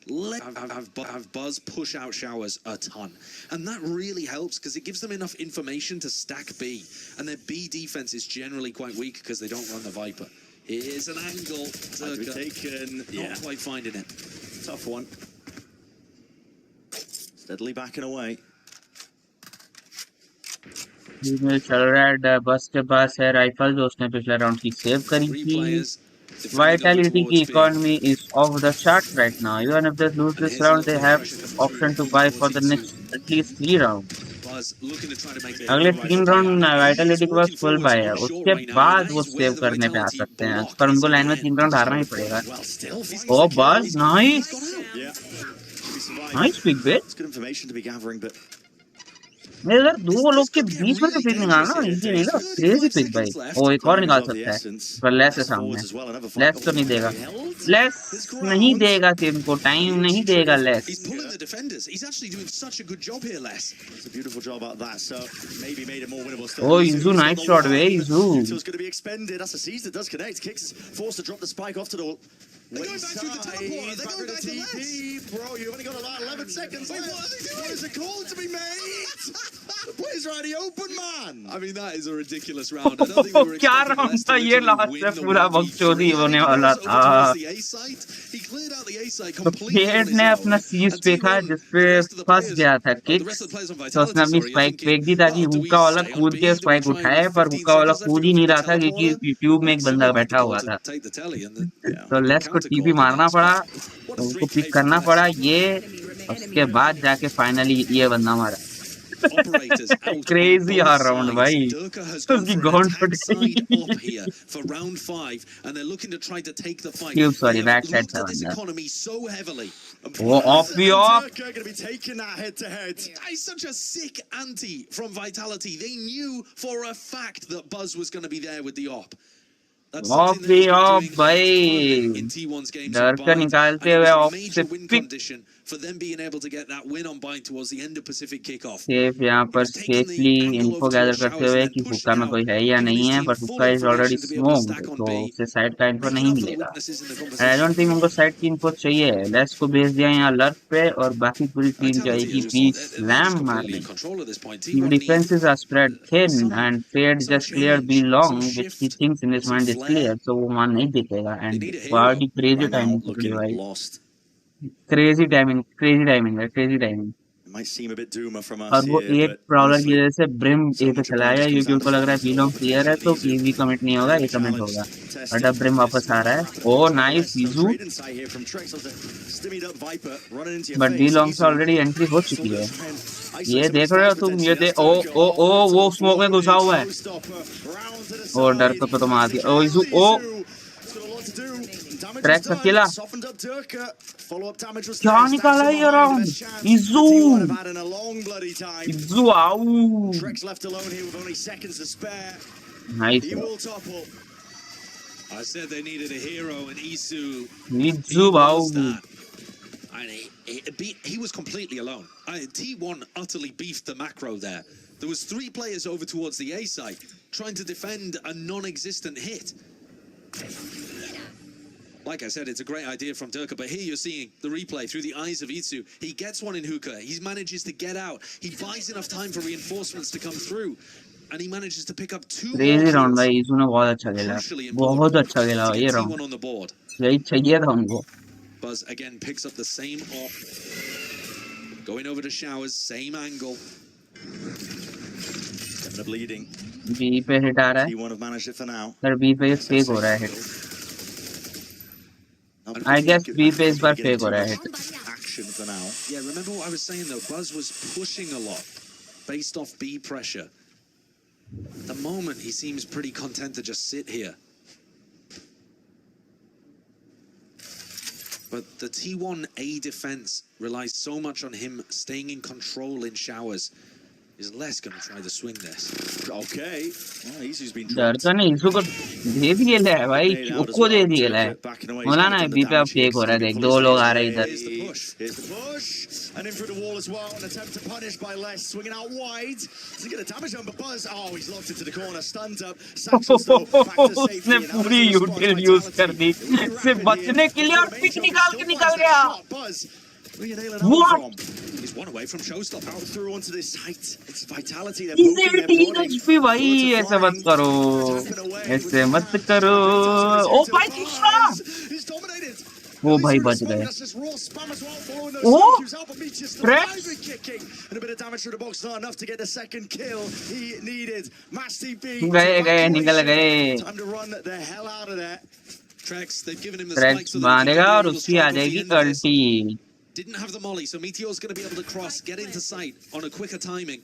Have Buzz push out showers a ton, and that really helps because it gives them enough information to stack B, and their B defense is generally quite weak because they don't run the Viper. Here's an angle. Taken. Not quite finding it. Tough one. Steadily backing away. इसमें चल रहा है. बस के पास है rifle जो उसने पिछले राउंड की सेव करी थी. Vitality की economy is off the chart right now. Even if they lose this round, they have option to buy for the next at least 3 rounds. Buzz looking to try to make अगले 3 round Vitality के पास full bye है, उसके बाद वो save करने पे आ सकते हैं, पर उनको लाइन में 3 राउंड हारना ही पड़ेगा। ओ बस नाइस नाइस पिक बे। इधर दो लोग के बीच में तो पिक निकालना इजी नहीं ना, क्रेजी पिक भाई। ओ एक और निकाल सकता है पर लेस है सामने, लेस तो नहीं देगा, लेस नहीं देगा, टीम को टाइम नहीं देगा less. O इजू nice shot way इजू। They're going back through the teleporter. They're going back to Les. Bro, you've only got about 11 seconds left. What are they doing? What is a call to be made? The players are already open, man. I mean, that is a ridiculous round. I don't think we were क्या expecting round था Leicester ये, to last win में the पूरा 1v3. बकचोदी होने वाला Over था। towards the A site. He cleared out the A site तो completely on पेट his ने own. अपना सीज And फेंका T1, जिसपे the rest of the फंस players, गया था the kick, rest of the players on तो उसने Vitality, अपनी sorry, are स्पाइक thinking, फेंक दी ताकि well, do we हुक्का वाला stay on कूद B? के Do we spike try and उठाए, leave पर 15 हुक्का वाला seconds left कूद to ही go नहीं for रहा the था क्योंकि teleporter? ट्यूब में एक बंदा Someone had बैठा to हुआ call था। to take the telly and the तो लेस को टीपी मारना पड़ा, तो उनको पिक करना पड़ा ये, उसके बाद जाके फाइनली ये बंदा मारा। Operators out on crazy both her round sides. भाई, Durka has gone उसकी for an गॉन attack फट side up गई। here for round 5, and they're looking to try to take the fight. Cube, sorry, They back have side looked at this बंदा। economy so heavily. वो of भी of. Durka going to be taking that head to head. That is such a sick ante from Vitality. They knew for a fact that Buzz was going to be there with the op. That's of something that भी he's been of doing a भाई, ton in T1's games डर on का Bind, and निकालते it हुए was a off से major win pick. condition for them being able to get that win on Bind towards the end of Pacific kickoff. Safe यहाँ He पर was taking the safely angle info over gather towards करते Showers हुए and then कि pushed हुक्का में out, कोई है या giving नहीं his है, team पर full हुक्का is already information to be able to smoked, stack on तो B, उसे साइड का इन्फो making नहीं up for the मिलेगा। weaknesses in the आई composition. डोंट थिंक उनको साइड की इन्फो चाहिए, लेस को भेज दिया यहाँ लर्फ पे और बाकी पूरी टीम Vitality जाएगी is B just, they're just slam completely मारने। in control at this point. T1 need Defenses are spread thin and Fade some just cleared B change, long, some which he shift, thinks in his some mind is flair. clear, so वो वहाँ नहीं दिखेगा। They And need a बहुत hero. ही crazy Right now, timing पकड़ी looking भाई, lost. crazy timing है, crazy timing। It might seem a bit doomer from us और वो here, एक but प्रॉब्लम की honestly, वजह से ब्रिम so ए पे much चला गया advantage comes क्योंकि down उनको to लग रहा है बी लॉन्ग क्लियर है तो Izu. ईवी कमिट नहीं होगा, ये कमिट Challenge होगा। tested. और ब्रिम वापस आ रहा है। ओ nice ईजू, Trade insight here from Trex of the stimmied up Viper running into your but B face. Long से Izu ऑलरेडी एंट्री हो still चुकी है। gonna try and isolate ये some देख रहे हो space तुम, ये potentially. They That's O Durka. ओ ओ वो स्मोक में घुसा हुआ है। Showstopper. Round to the और side. डर को तो मार दिया। ओ ईजू, ओ It's got a lot to do. Damage Trex was done. अकेला। Softened up Durka. Follow-up damage was क्या there. निकाला Stacks ये behind, round, best chance ईजू the T1 have had in a long bloody time. ईजू आऊ Trex left alone here with only seconds to spare. Nice He will topple. I said they needed a hero, and Isu, ईजू he आऊ। was that. And he was completely alone. T1 utterly beefed the macro there. There was 3 players over towards the A side trying to defend a non-existent hit. Like I said, it's a great idea from Durka, but here you're seeing the replay through the eyes of Itsu. He gets one in hookah. He manages to get out. He buys enough time for reinforcements to come through. And he manages to pick up 2 more crazy round kills. भाई, ईजू ने बहुत अच्छा खेला, Crucially बहुत important अच्छा खेला to ये get round, T1 on the board. यही चाहिए था उनको। Buzz again picks up the same op. Going over to Showers, same angle. Getting the bleeding. B पे हिट आ रहा है, T1 have managed it for now. पर बी पे फेक हो रहा है हिट। I guess B पे इस बार फेक हो रहा है hit. Action for now. Yeah, remember what I was saying though? Buzz was pushing a lot based off B pressure. At the moment, he seems pretty content to just sit here. But the T1A defense relies so much on him staying in control in Showers. Is Les going to try to swing this? Okay. Well, Izu's been डर dropped. का नहीं, ईजू को दे दिए है भाई, उसको दे दिए है। बोला ना बी पे अब फेक हो रहा है, देख 2 लोग आ रहे हैं इधर। Here's the push. And in through the wall as well. An attempt to punish by Les. Swinging out wide. Doesn't get a damage on, but Buzz. Oh, he's locked into the corner. Stunned up. Sanchez though. Back to safety. उसने पूरी यूटिल use कर दी सिर्फ बचने के लिए और pick निकाल के निकल गया। Buzz. Where you nailing What? home from? He's one away from Showstopper. Out through onto this site. It's Vitality. They're इसे poking, they're टीच prodding. भी भाई, ऐसे मत करो, ऐसे मत करो। ओ भाई तीसरा, He's dominated. वो भाई बच गए। That's just raw spam as well, following those Oh! circuits out, but Meech is still Trex? alive and kicking. And a bit of damage through the box, not enough to get the second kill he needed. Mass TP. गए निकल गए। Time to run the hell out of there. Trex, they've given him the tracks spike so that he मारेगा can और be able to उसकी आ strike off the जाएगी end of this. अल्टी। Didn't have the molly, so Meteor's going to be able to cross, get into sight on a quicker timing.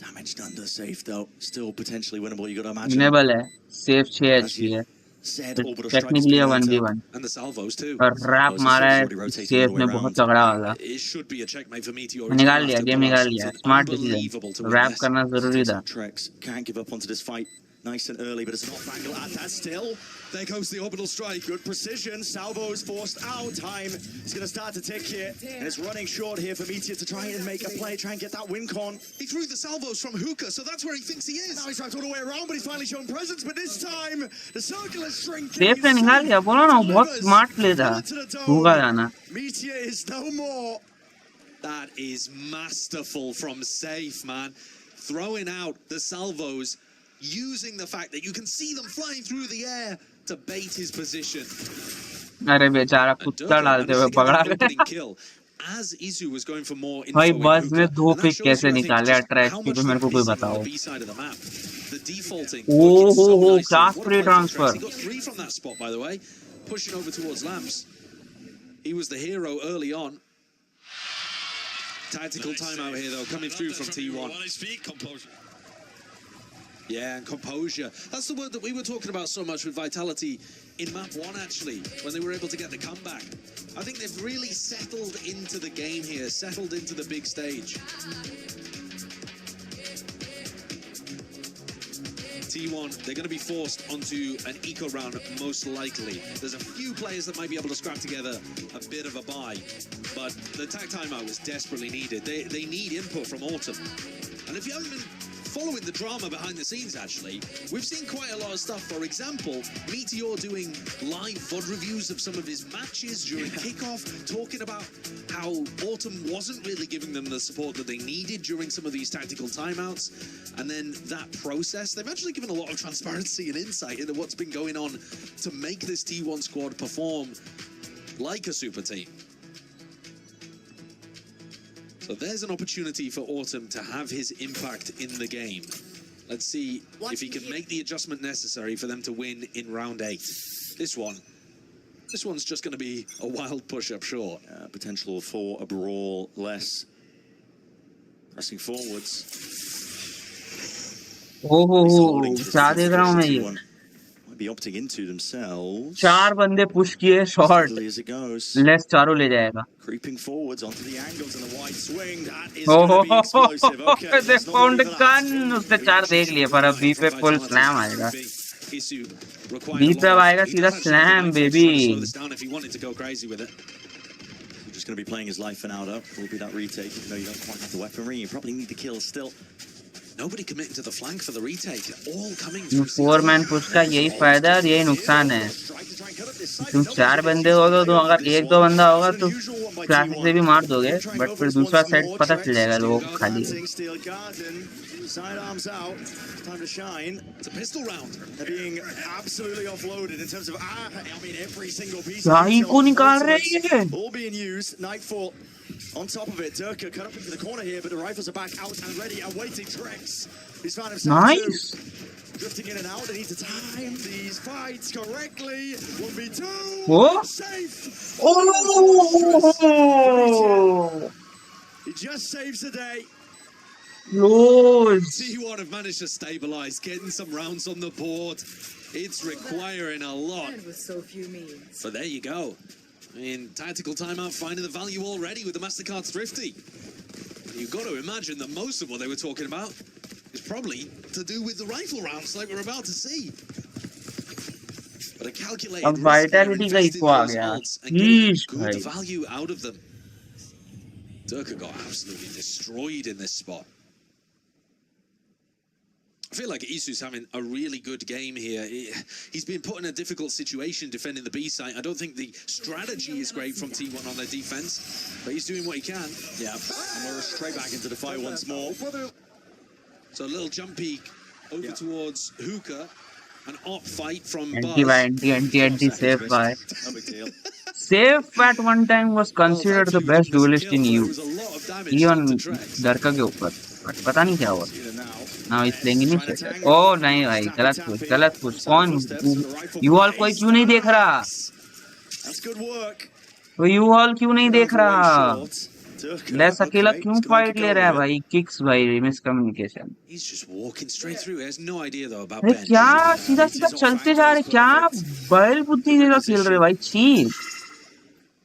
Damage done to safe though. Still potentially winnable. You got to imagine. Winnable है. Safe 6 HP है. Said तो orbital strikes technically being a lined 1v1. And the salvos too. और rap मारा है. already rotating Safe all the way में बहुत around. तगड़ा वाला. It should be a checkmate for Meteor. निकाल लिया. Game निकाल लिया. Smart Unbelievable decision. to win wrap this. करना जरूरी था. Trex can't give up onto this fight nice and early, but it's not angle at that still. There goes the orbital strike. Good precision. Salvo is forced out. Time is going to start to tick here. And it's running short here for Meteor to try and make a play, try and get that win con. He threw the salvos from hookah, so that's where he thinks he is. Now he's trapped all the way around, but he's finally shown presence. But this time, the circle is shrinking. Safe ने निकाल लिया. बोला ना बहुत smart play था. होगा जाना. Meteor is no more. That is masterful from Safe, man. Throwing out the salvos, using the fact that you can see them flying through the air to bait his position. अरे बेचारा कुत्ता डालते हुए पकड़ा गया. Kill. As Isu was going for more info भाई in बस hookah, में 2 and that पिक shows कैसे you, I think, निकाले just ट्रैक how की much तो मेरे को they're कोई missing on बताओ. the B side of the map. The defaulting. Oh, working so oh, nicely. class What a free play from transfer. Trex. He got 3 from that spot, by the way, pushing over towards Lamps. He was the hero early on. Tactical timeout here, though, coming through from T1. When I speak, composure. Yeah, and composure. That's the word that we were talking about so much with Vitality in map 1, actually, when they were able to get the comeback. I think they've really settled into the game here, settled into the big stage. T1, they're going to be forced onto an eco round, most likely. There's a few players that might be able to scrap together a bit of a buy, but the tag timeout was desperately needed. They need input from Autumn. And if you haven't been following the drama behind the scenes, actually, we've seen quite a lot of stuff. For example, Meteor doing live VOD reviews of some of his matches during kickoff, talking about how Autumn wasn't really giving them the support that they needed during some of these tactical timeouts. And then that process, they've actually given a lot of transparency and insight into what's been going on to make this T1 squad perform like a super team. So there's an opportunity for Autumn to have his impact in the game. Let's see if he can make the adjustment necessary for them to win in round 8. This one's just going to be a wild push-up short. Potential for a brawl less. Pressing forwards. ओहो क्या देख रहा हूँ मैं ये. Might be opting into themselves. 4 बंदे push किए shot. As it goes. Less चारों ले जाएगा. Creeping forwards onto the angles and the wide swing. That is going to be explosive. Okay, they found a gun. उसने 4 देख लिए पर अब बी पे फुल स्लैम आएगा. बी पे आएगा सीधा slam baby. He's just going to be playing his life for now though. Will be that retake even though you don't quite have the weaponry. You probably need the kills still. Nobody committing to the flank for the retake. All coming You through. 4-man push का यही फायदा और यही नुकसान है. तुम 4 बंदे हो तो अगर 1-2 बंदा होगा तो क्लासिक से भी मार दोगे, बट फिर दूसरा सेट पता चल जाएगा लोग खाली. Sidearms out. Time to shine. It's a pistol round. They're being absolutely offloaded in terms of every single piece. भाई को निकाल रहे हैं. All being used. Nightfall. On top of it, Durka cut up into the corner here, but the rifles are back out and ready, awaiting Trex. He's found himself Nice. drifting in and out. They need to time these fights correctly. 1v2. Oh. Safe. Oh. He just saves the day. Close. T1 have managed to stabilize, getting some rounds on the board. It's requiring a lot. And with so few means. But there you go. I mean, tactical timeout finding the value already with the MasterCard Thrifty. You've got to imagine that most of what they were talking about is probably to do with the rifle rounds like we're about to see. But a calculated अब vitality का eco आ गया. Sheesh good भाई. value out of them. Durka got absolutely destroyed in this spot. I feel like Isu's having a really good game here. He's been put in a difficult situation defending the B site. I don't think the strategy is great from T1 on their defense, but he's doing what he can. Yeah, and we're straight back into the fight once more. So a little jump peek over towards Hookah. An op fight from Buzz. Anti safe by. No big deal. Safe at one time was considered the best duelist in EU. Even Durka के ऊपर. But पता नहीं क्या हुआ. Now he's playing initiative. Oh नहीं भाई, गलत push. कौन? You all कोई क्यों नहीं देख रहा? That's good work. तो you all क्यों नहीं देख रहा? लेस अकेला क्यों फाइट ले रहा है भाई? किक्स भाई, miscommunication. He's just walking straight through. He has no idea though about अरे bench. क्या सीधा सीधा चलते जा रहे, क्या बैल बुद्धि जैसा खेल रहे भाई. छी.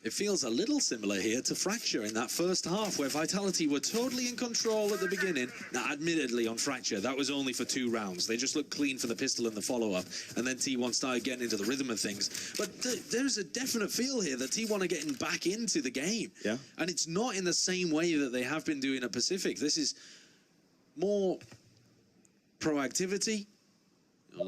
It feels a little similar here to Fracture in that first half where Vitality were totally in control at the beginning. Now, admittedly, on Fracture, that was only for 2 rounds. They just looked clean for the pistol and the follow-up, and then T1 started getting into the rhythm of things. But there's a definite feel here that T1 are getting back into the game. Yeah. And it's not in the same way that they have been doing at Pacific. This is more proactivity.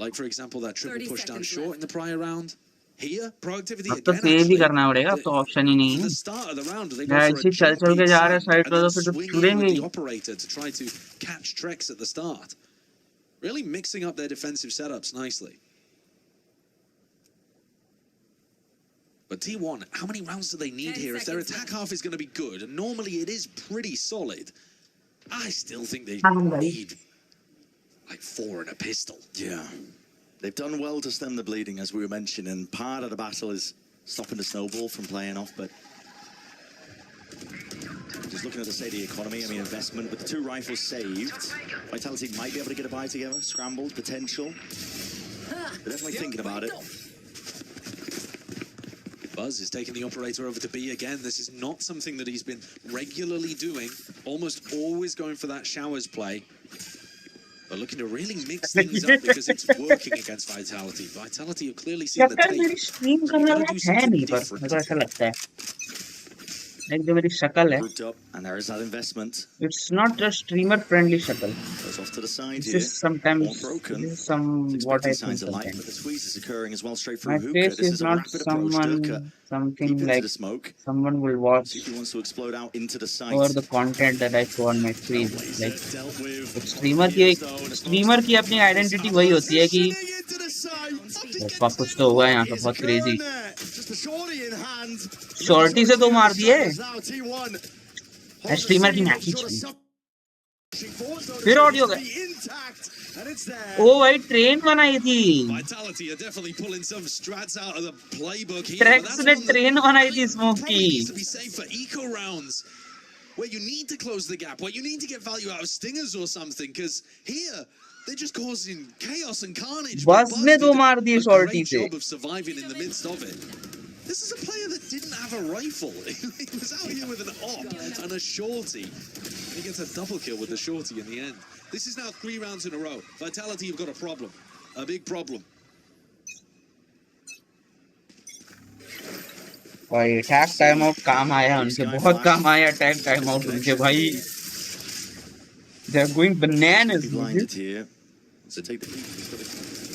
Like, for example, that triple push down short in the prior round. Here, proactivity अब तो again. Save ही करना पड़ेगा, अब तो option ही नहीं For है. the start of the round, they यार go for ऐसे a चल jump चल के peek जा रहे हैं side साइड and पर, then तो फिर तो swing in छुड़ेंगे with he. the operator to try to catch Trex at the start. Really mixing up their defensive setups nicely. But T1, how many rounds do they need 10 here? If their seconds attack half is going to be good, and normally it is pretty solid, I still think they need like 4 and a pistol. Yeah. They've done well to stem the bleeding, as we were mentioning, and part of the battle is stopping the snowball from playing off, but just looking at the state of the economy, I mean, investment, with the 2 rifles saved, Vitality might be able to get a buy together, scrambled, potential. They're definitely thinking about it. Buzz is taking the operator over to B again. This is not something that he's been regularly doing, almost always going for that showers play. But looking to really mix things up because it's working against Vitality. Vitality have clearly seen the शक्ल मेरी tape. Stream करने वाला है नहीं, पर मेरे को ऐसा लगता है. एक जो मेरी शक्ल है, Grouped up, and there is that investment. it's not just streamer friendly शक्ल. Goes off to the side This here. is sometimes, More broken. this is some It's what I expecting think signs of life, but sometimes. the squeeze is occurring as well straight My through Hookah. face This is is a not rapid approach. someone, Hookah something deep into like the smoke. someone will watch See if he wants to explode out into the sight. over the content that I show on my screen. Like Dealt with. streamer की अपनी identity वही होती है कि Into the sight. उसका कुछ तो हुआ है यहाँ पे बहुत crazy. Just a shorty in hand. Shorty से तो मार दिए. Now T1. स्ट्रीमर की मैच फिर ऑडियो गए. ओ भाई ट्रेन बनाई थी. Vitality are definitely pulling some strats out of the playbook here. Tracks ने ट्रेन बनाई थी स्मोक की. To be safe for eco rounds, where you need to close the gap, where you need to get value out of stingers or something, because here they're just causing chaos and carnage. बस ने दो मार दिए shorty से. Job of surviving in the midst of it. This is a player that didn't have a rifle. He was out here with an op and a shorty. He gets a double kill with the shorty in the end. This is now 3 rounds in a row. Vitality have got a problem. A big problem. भाई attack time out काम आया उनके, बहुत काम आया attack time out उनके भाई. They are going bananas. Blinded here. So take the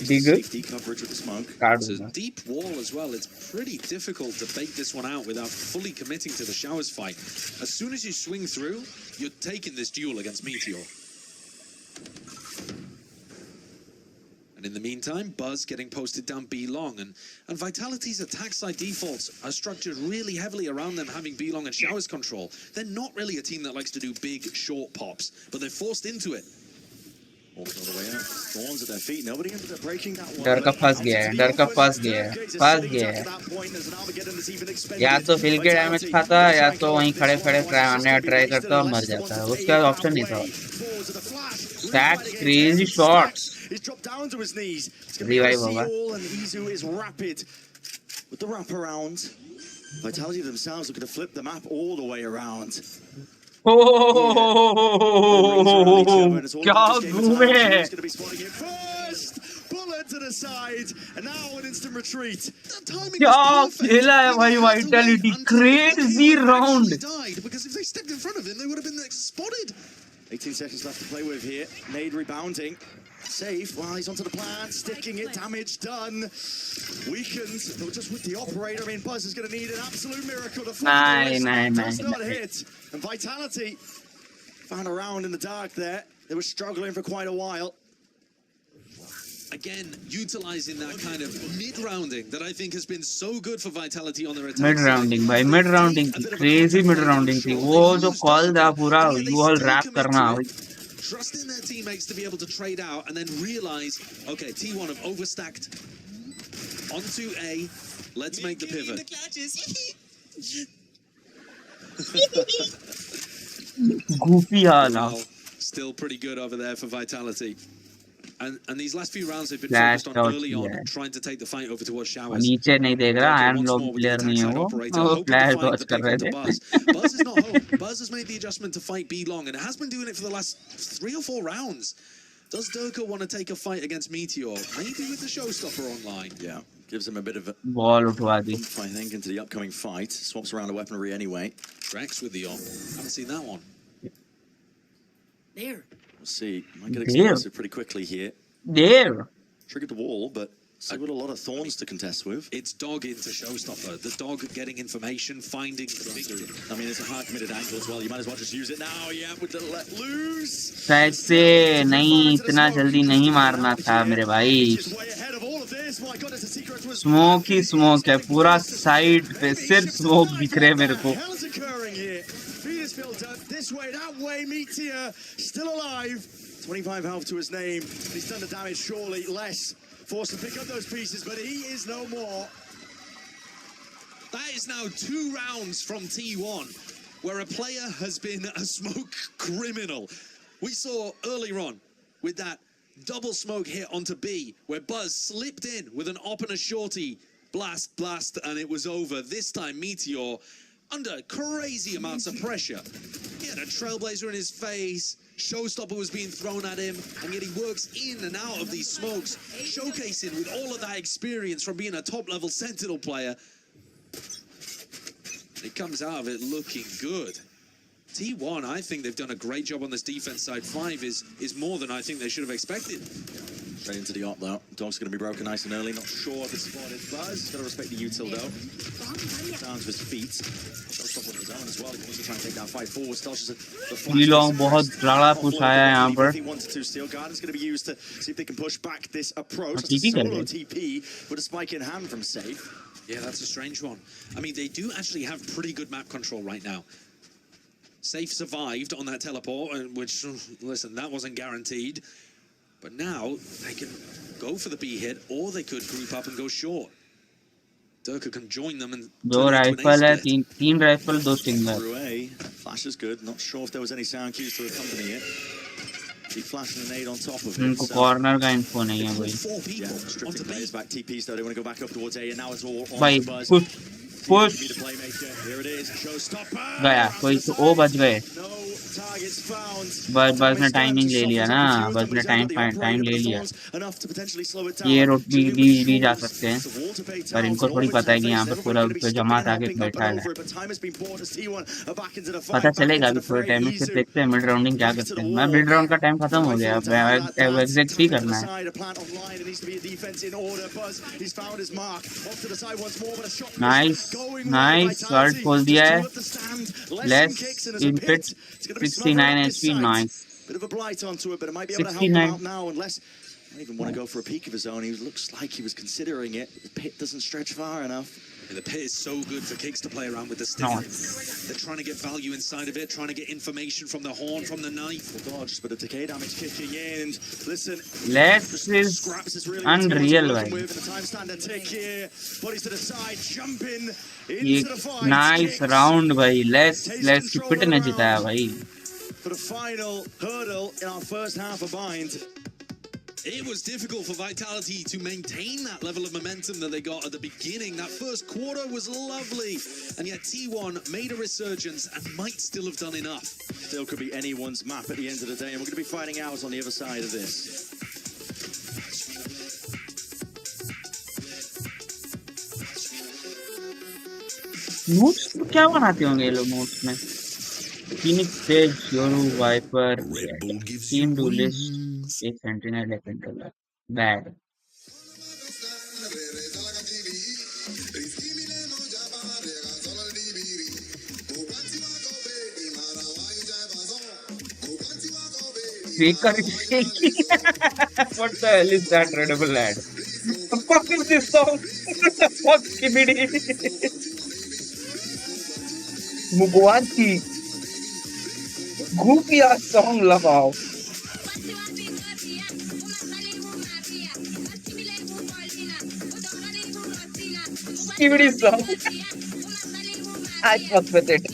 Digger. safety coverage with the smoke. It's a deep wall as well. It's pretty difficult to bake this one out without fully committing to the showers fight. As soon as you swing through, you're taking this duel against Meteor. And in the meantime, Buzz getting posted down B long, and Vitality's attack side defaults are structured really heavily around them having B long and showers control. They're not really a team that likes to do big, short pops, but they're forced into it. Walking all the way out. Thorns at their feet. Nobody ended up breaking that one. डर का फंस गया है, डर का फंस गया है, फंस गया है. या तो हिल के डैमेज खाता है, या तो वहीं खड़े खड़े ट्राई करता और मर जाता है. उसका ऑप्शन नहीं था. That's crazy shots. He's dropped down to his knees. Revive होगा. And Izu is rapid with the wrap around. Vitality themselves looking to flip the map all the way around. क्या घूमे. Bullet to the side, and now an instant retreat. क्या खेला है भाई Vitality. Crazy round. Because if they stepped in front of him, they would have been spotted. 18 seconds left to play with here. Nade rebounding. Safe while he's onto the plant, sticking it, damage done. Weakened, just with the operator. I mean, Buzz is going to need an absolute miracle to find does not hit. And Vitality found a round in the dark there. They were struggling for quite a while. Again, utilizing that kind of mid-rounding that I think has been so good for Vitality on their attack. Mid-rounding भाई, mid-rounding थी, crazy mid-rounding थी. वो जो call था पूरा, you all rap करना. Trusting their teammates to be able to trade out and then realize, okay, T1 have overstacked onto A. Let's make the pivot. goofy hala. Well, still pretty good over there for Vitality. And these last few rounds they've been Flashed focused on out early on, किया है. trying to take the fight over towards और Showers. नीचे नहीं देख रहा, Durka iron once lobby more with the player attack नहीं है side वो. operator, वो hoping to flash find dodge the कर pick रहे onto थे. Buzz. Buzz is not home. Buzz has made the adjustment to fight B long, and it has been doing it for the last 3 or 4 rounds. Does Durka want to take a fight against Meteor? Maybe with the showstopper online. Yeah, gives him a bit of a ball उठवा दी. bump, I think, into the upcoming fight. Swaps around the weaponry anyway. Drex with the op. Haven't seen that one. There. We'll see. Might get Damn. explosive pretty quickly here. There. Triggered the wall, but still got a lot of thorns to contest with. It's dog into showstopper. The dog getting information, finding the victim. I mean, it's a hard committed angle as well. You might as well just use it now. Yeah, with the let loose. कैसे नहीं, इतना जल्दी नहीं मारना था मेरे भाई. Just way ahead of all of this. My goodness, the secret was smoke he smoke है पूरा साइड पे, सिर्फ स्मोक दिख रहे हैं मेरे को. What the hell is occurring here? Feed is filled up this way, that way. Meteor still alive. 25 health to his name. He's done the damage, surely less. Forced to pick up those pieces, but he is no more. That is now 2 rounds from T1, where a player has been a smoke criminal. We saw earlier on with that double smoke hit onto B, where Buzz slipped in with an op and a shorty. Blast, and it was over. This time, Meteor, under crazy amounts of pressure. He had a trailblazer in his face. Showstopper was being thrown at him, and yet he works in and out of these smokes, showcasing with all of that experience from being a top-level Sentinel player. He comes out of it looking good. T1, I think they've done a great job on this defense side. 5 is more than I think they should have expected. Straight into the op though. Dog's going to be broken nice and early. Not sure the spot is Buzz. Got to respect the util though. Down to his feet. Showstopper on his own as well. He wants to try and take that fight forward. Still just the flash. Long बहुत बड़ा push आया यहाँ पर. If he wanted to, Steel Garden's going to be used to see if they can push back this approach. TP That's a कर solo रहे. TP with a spike in hand from Safe. Yeah, that's a strange one. I mean, they do actually have pretty good map control right now. Safe survived on that teleport, which, listen, that wasn't guaranteed. But now they can go for the B hit, or they could group up and go short. Durka can join them and दो rifle है, तीन rifle, 2 stinger. Flash is good. Not sure if there was any sound cues to accompany it. He flashed an nade on top of it. उनको corner का info नहीं है भाई. 4 people Yeah, stripping onto players B. back. TPs though, they want to go back up towards A, and now it's all on भाई Buzz. push Be the playmaker. Here it is. Showstopper. गया कोई तो वो बच गए. No targets found. बस ने timing ले लिया ना, बस ने टाइम ले लिया. Enough to potentially slow it down. ये रोड भी जा सकते हैं, पर इनको थोड़ी पता है कि यहाँ पर पूरा जमात आके बैठा है. पता चलेगा अभी थोड़े टाइम में, फिर देखते हैं मिड राउंडिंग क्या करते हैं. मैं मिड राउंड का टाइम खत्म हो गया, अब एग्जैक्ट ही करना है. नाइस शॉट खोल दिया है. Less in pit 69 HP. Nice. Bit of a blight onto it, but it might be able to help him out now unless I don't even want to go for a peek of his own. He looks like he was considering it. The pit doesn't stretch far enough. The pit is so good for Kicks to play around with the stick. They're trying to get value inside of it, trying to get information from the horn, from the knife. Oh God, just a bit of decay damage kicking in. Listen, Less is unreal, right? the time standard tick here. Bodies to the side, jumping ये into the fight. Nice round भाई. Less की पिट ने जिताया भाई. For the final hurdle in our first half of Bind. It was difficult for Vitality to maintain that level of momentum that they got at the beginning. That first quarter was lovely, and yet T1 made a resurgence and might still have done enough. Still could be anyone's map at the end of the day, and we're going to be fighting ours on the other side of this. Notes क्या बनाते होंगे ये लोग notes में? Phoenix Sage, Yoru, Viper, Team Duelist, एक Sentinel, एक Controller. Bad. Faker. What the hell is that readable ad? What the fuck is this song? What the fuck, KBD? Mugwati. Goofy ass song लगाओ. KBD song. I fuck with it.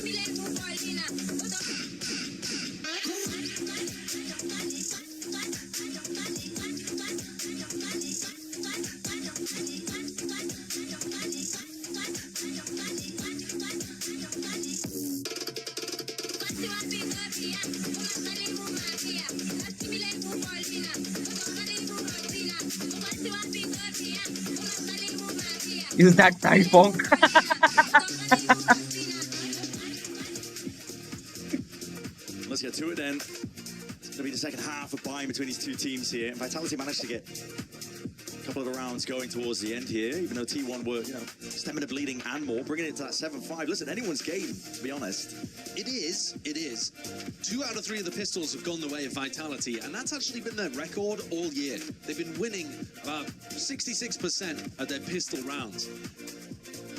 Is that Thai funk? Let's get to it then. It's going to be the second half of buying between these two teams here. And Vitality managed to get a couple of the rounds going towards the end here, even though T1 were, stemming the bleeding and more, bringing it to that 7-5. Listen, anyone's game, to be honest. It is. 2 out of 3 of the pistols have gone the way of Vitality, and that's actually been their record all year. They've been winning about 66% of their pistol rounds.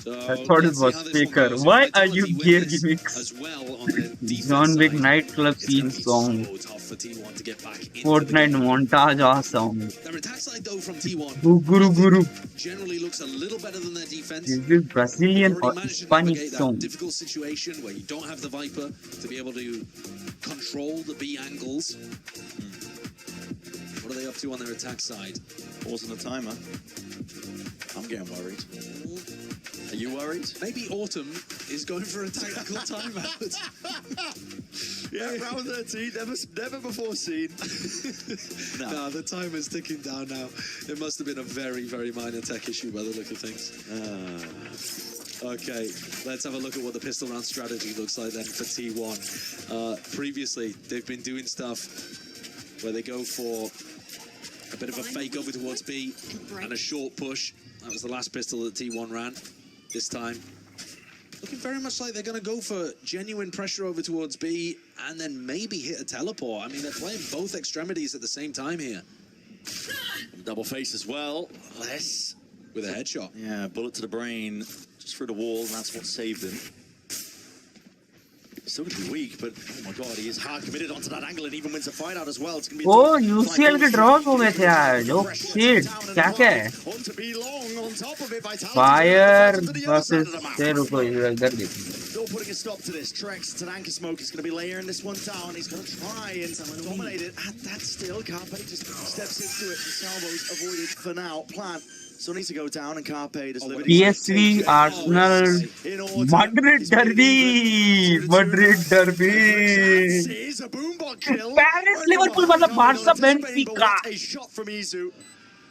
So I thought it was Faker. Why are you gear gimmicks? As well on the John Wick side. nightclub scene song. So tough for T1 to get back into Fortnite montage awesome. their attack side though from T1 Guru. generally looks a little better than their defense. Is this Brazilian They've or already managed to Spanish navigate that song? difficult situation where you don't have the Viper to be able to control the B angles. What are they up to on their attack side? Pausing the timer. I'm getting worried. Are you worried? Maybe Autumn is going for a tactical timeout. Yeah, round 13, never before seen. No, the timer's ticking down now. It must have been a very, very minor tech issue by the look of things. Okay, let's have a look at what the pistol round strategy looks like then for T1. Previously, they've been doing stuff where they go for a bit of a fake over towards B and a short push. That was the last pistol that T1 ran. This time, looking very much like they're going to go for genuine pressure over towards B and then maybe hit a teleport. I mean, they're playing both extremities at the same time here. Double face as well. Less. With a headshot. Yeah, bullet to the brain, just through the wall, and that's what saved him. Still going to be weak, but oh my god, he is hard committed onto that angle and even wins a fight out as well. It's going to be Oh, UCL के draws हो गए थे यार. Oh shit, क्या है? Fire versus से रुको इधर देखिए. Still putting a stop to this. Trex, Tananka Smoke is going to be layering this one down. He's going to try and dominate it. And that's still Carpe just steps into it. The salvo's avoided for now. Plant still needs to go down, and Carpe does liberty. PSV Arsenal Madrid derby. Is a boombot kill. Paris Liverpool मतलब Barca Benfica. A shot from Izu.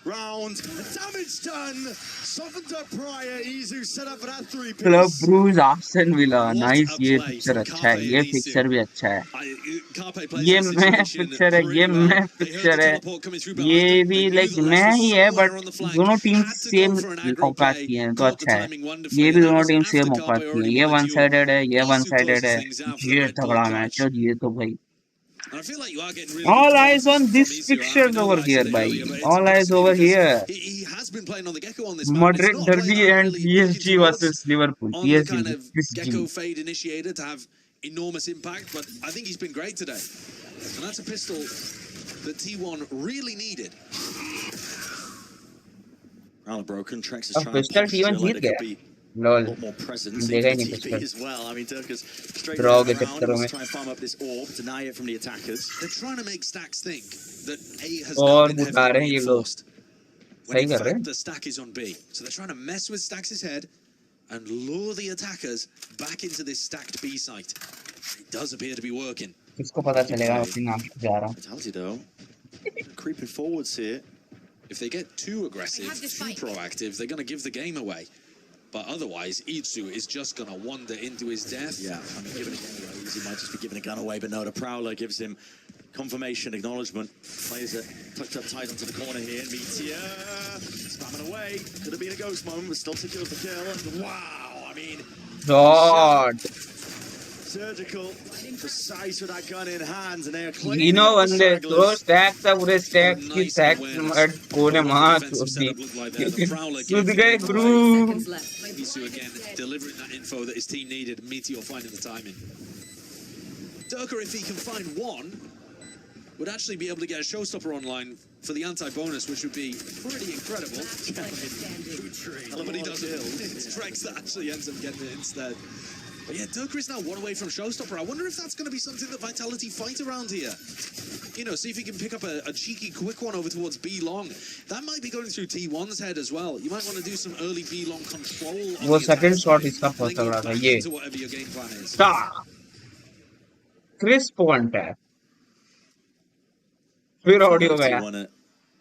Round. Damage done. Softened up prior. Izu set up for that 3 piece. Club Brugge Aston Villa. Nice. ये picture अच्छा है. ये picture भी अच्छा है. ये मैं पिक्चर है. ये मैं पिक्चर है. ये भी लाइक मैं ही है बट दोनों टीम सेम औकात की हैं तो अच्छा है. ये भी दोनों टीम सेम औकात की हैं. ये वन साइडेड है. ये वन साइडेड है. ये तगड़ा मैच है. ये तो भाई. All eyes on this picture over here, bhai. All eyes over here. He has been playing on the Gecko on this Madrid derby and PSG versus Liverpool. On the PSG. kind of Gecko fade initiator to have enormous impact, but I think he's been great today. And that's a pistol that T1 really needed. Round broken. Trex is अब trying to pistol T1 जीत गया. Lol. more presence देगा ही in नहीं TP pistol. as well. I mean, Turkers straight Draw around, के चक्करों में. try and farm up this orb, deny it from the attackers. They're trying to make Stacks think that A has और now been बुला रहे हैं heavily ये लोग. reinforced. When सही in कर रहे fact हैं. the stack is on B. So they're trying to mess with Stacks' head and lure the attackers back into this stacked B site. It does appear to be working. किसको पता चलेगा अपनी नाम से जा रहा. Vitality though, creeping forwards here. If they get too aggressive, too proactive, they're going to give the game away. But otherwise, Itsu is just going to wander into his death. Yeah, I mean, giving a gun away, he might just be giving a gun away, but no, the Prowler gives him confirmation, acknowledgement. Plays it, tucked up tight onto the corner here. Meteor spamming away. Could have been a ghost moment, but still secures the kill. And wow, I mean, God. surgical, precise with that gun in hand, and they are clean. You know when they throw stacks up with stacks की stacks मत कोने मार उसकी. सुध गए गुरु. Seconds left. Itsu again delivering that info that his team needed. Meteor finding the timing. Durka, if he can find one, would actually be able to get a showstopper online for the anti-bonus, which would be pretty incredible. But he doesn't. It's Trex that actually ends up getting it instead. But yeah, Durka is now one away from showstopper. I wonder if that's going to be something that Vitality fight around here. You know, see if he can pick up a cheeky quick one over towards B long. That might be going through T1's head as well. You might want to do some early B long control. वो second shot इसका बहुत तगड़ा था ये. To whatever your game plan is. Stop. Crisp point है फिर audio गया T1,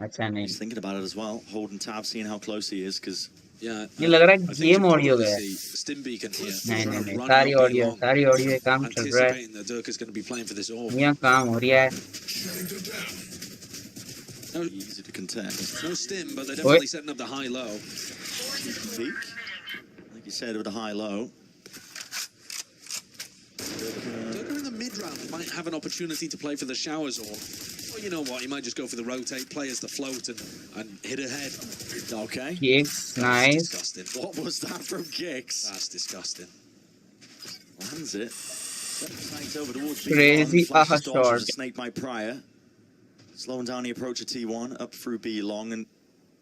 अच्छा नहीं he's thinking about it as well, holding tab, seeing how close he is, because Yeah, ये लग रहा I है think game you audio probably गया see Stim Beacon here, नहीं trying नहीं to नहीं run सारी out ऑडियो B long, सारी ऑडियो ये काम चल रहा है anticipating that Dirk is going to be playing for this orb. यहाँ काम हो रहा है easy to contest. No Stim, but they're definitely setting up the high-low. Peak, like you said, with a high-low. Dirk in the mid-round might have an opportunity to play for the showers orb. Well, you know what, he might just go for the rotate, play as the float and hit ahead. Okay. Kicks That's nice disgusting. What was that from Giggs? That's disgusting. Lands it. Sights over towards Crazy B1, flashes dodge shot. as a snake by Pryor. Slowing down the approach of T1, up through B long, and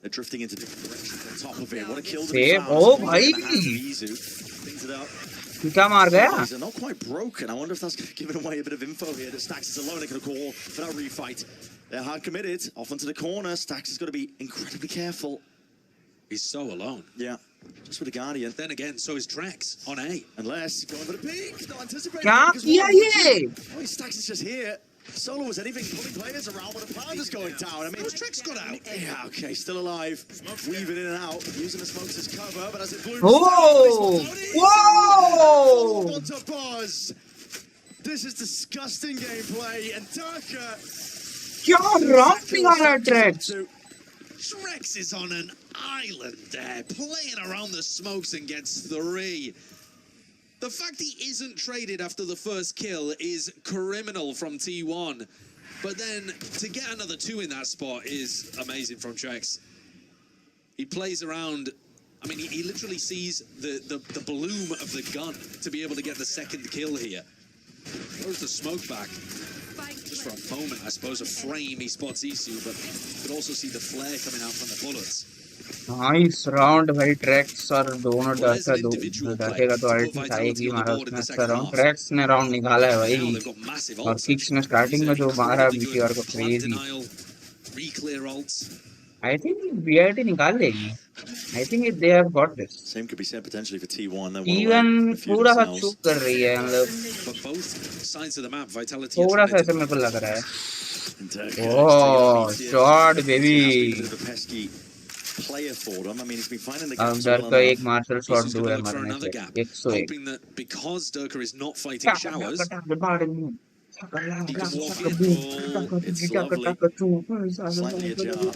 they're drifting into different directions on top of it. What a kill to be Save. found. Oh, One bhai. in the hands of Izu. Cleans it up. क्या मार गया They're not quite broken. I wonder if that's giving away a bit of info here that Stax is alone. They can call for that refight. They're hard committed. Off into the corner. Stax has got to be incredibly careful. He's so alone. Yeah. Just with the Guardian. Then again, so is Trex on A. Unless going for the peak. Not anticipating. क्या because किया one- ये Oh, Stax is just here. Solo was anything, pulling players around, but the pound is going down. I mean, How's Trex got out? yeah, okay, still alive. Weaving in and out, using the smokes as cover, but as it blooms, Whoa! Whoa! What a buzz! This is disgusting gameplay, and Durka. क्या rock निकाला है tracks Trex is on an island there, playing around the smokes and gets 3. The fact he isn't traded after the first kill is criminal from T1. But then to get another 2 in that spot is amazing from Trex. He plays around. I mean, he literally sees the bloom of the gun to be able to get the second kill here. Throws the smoke back. Just for a moment, I suppose, a frame, he spots Isu, but you could also see the flare coming out from the bullets. Nice round भाई tracks और दोनों डरके का तो IT आएगी मारा उसने अच्छा round tracks ने राउंड निकाला है भाई और किक्स ने स्टार्टिंग में जो मारा बीटीआर को क्रेजी आई थिंक बीआईटी निकाल लेगी I think they have got this Same could be said potentially for T1. Even पूरा सा चूक कर रही है मतलब थोड़ा सा ऐसे मेरे को लग रहा है oh shot baby Player for them. I mean, he's been finding the अब gaps डर well का enough. एक मार्शल शॉट He's just दूर है gonna look for मरने another से gap, 101 hoping that because Durka is not fighting showers, he can walk in. It's lovely. Slightly ajar.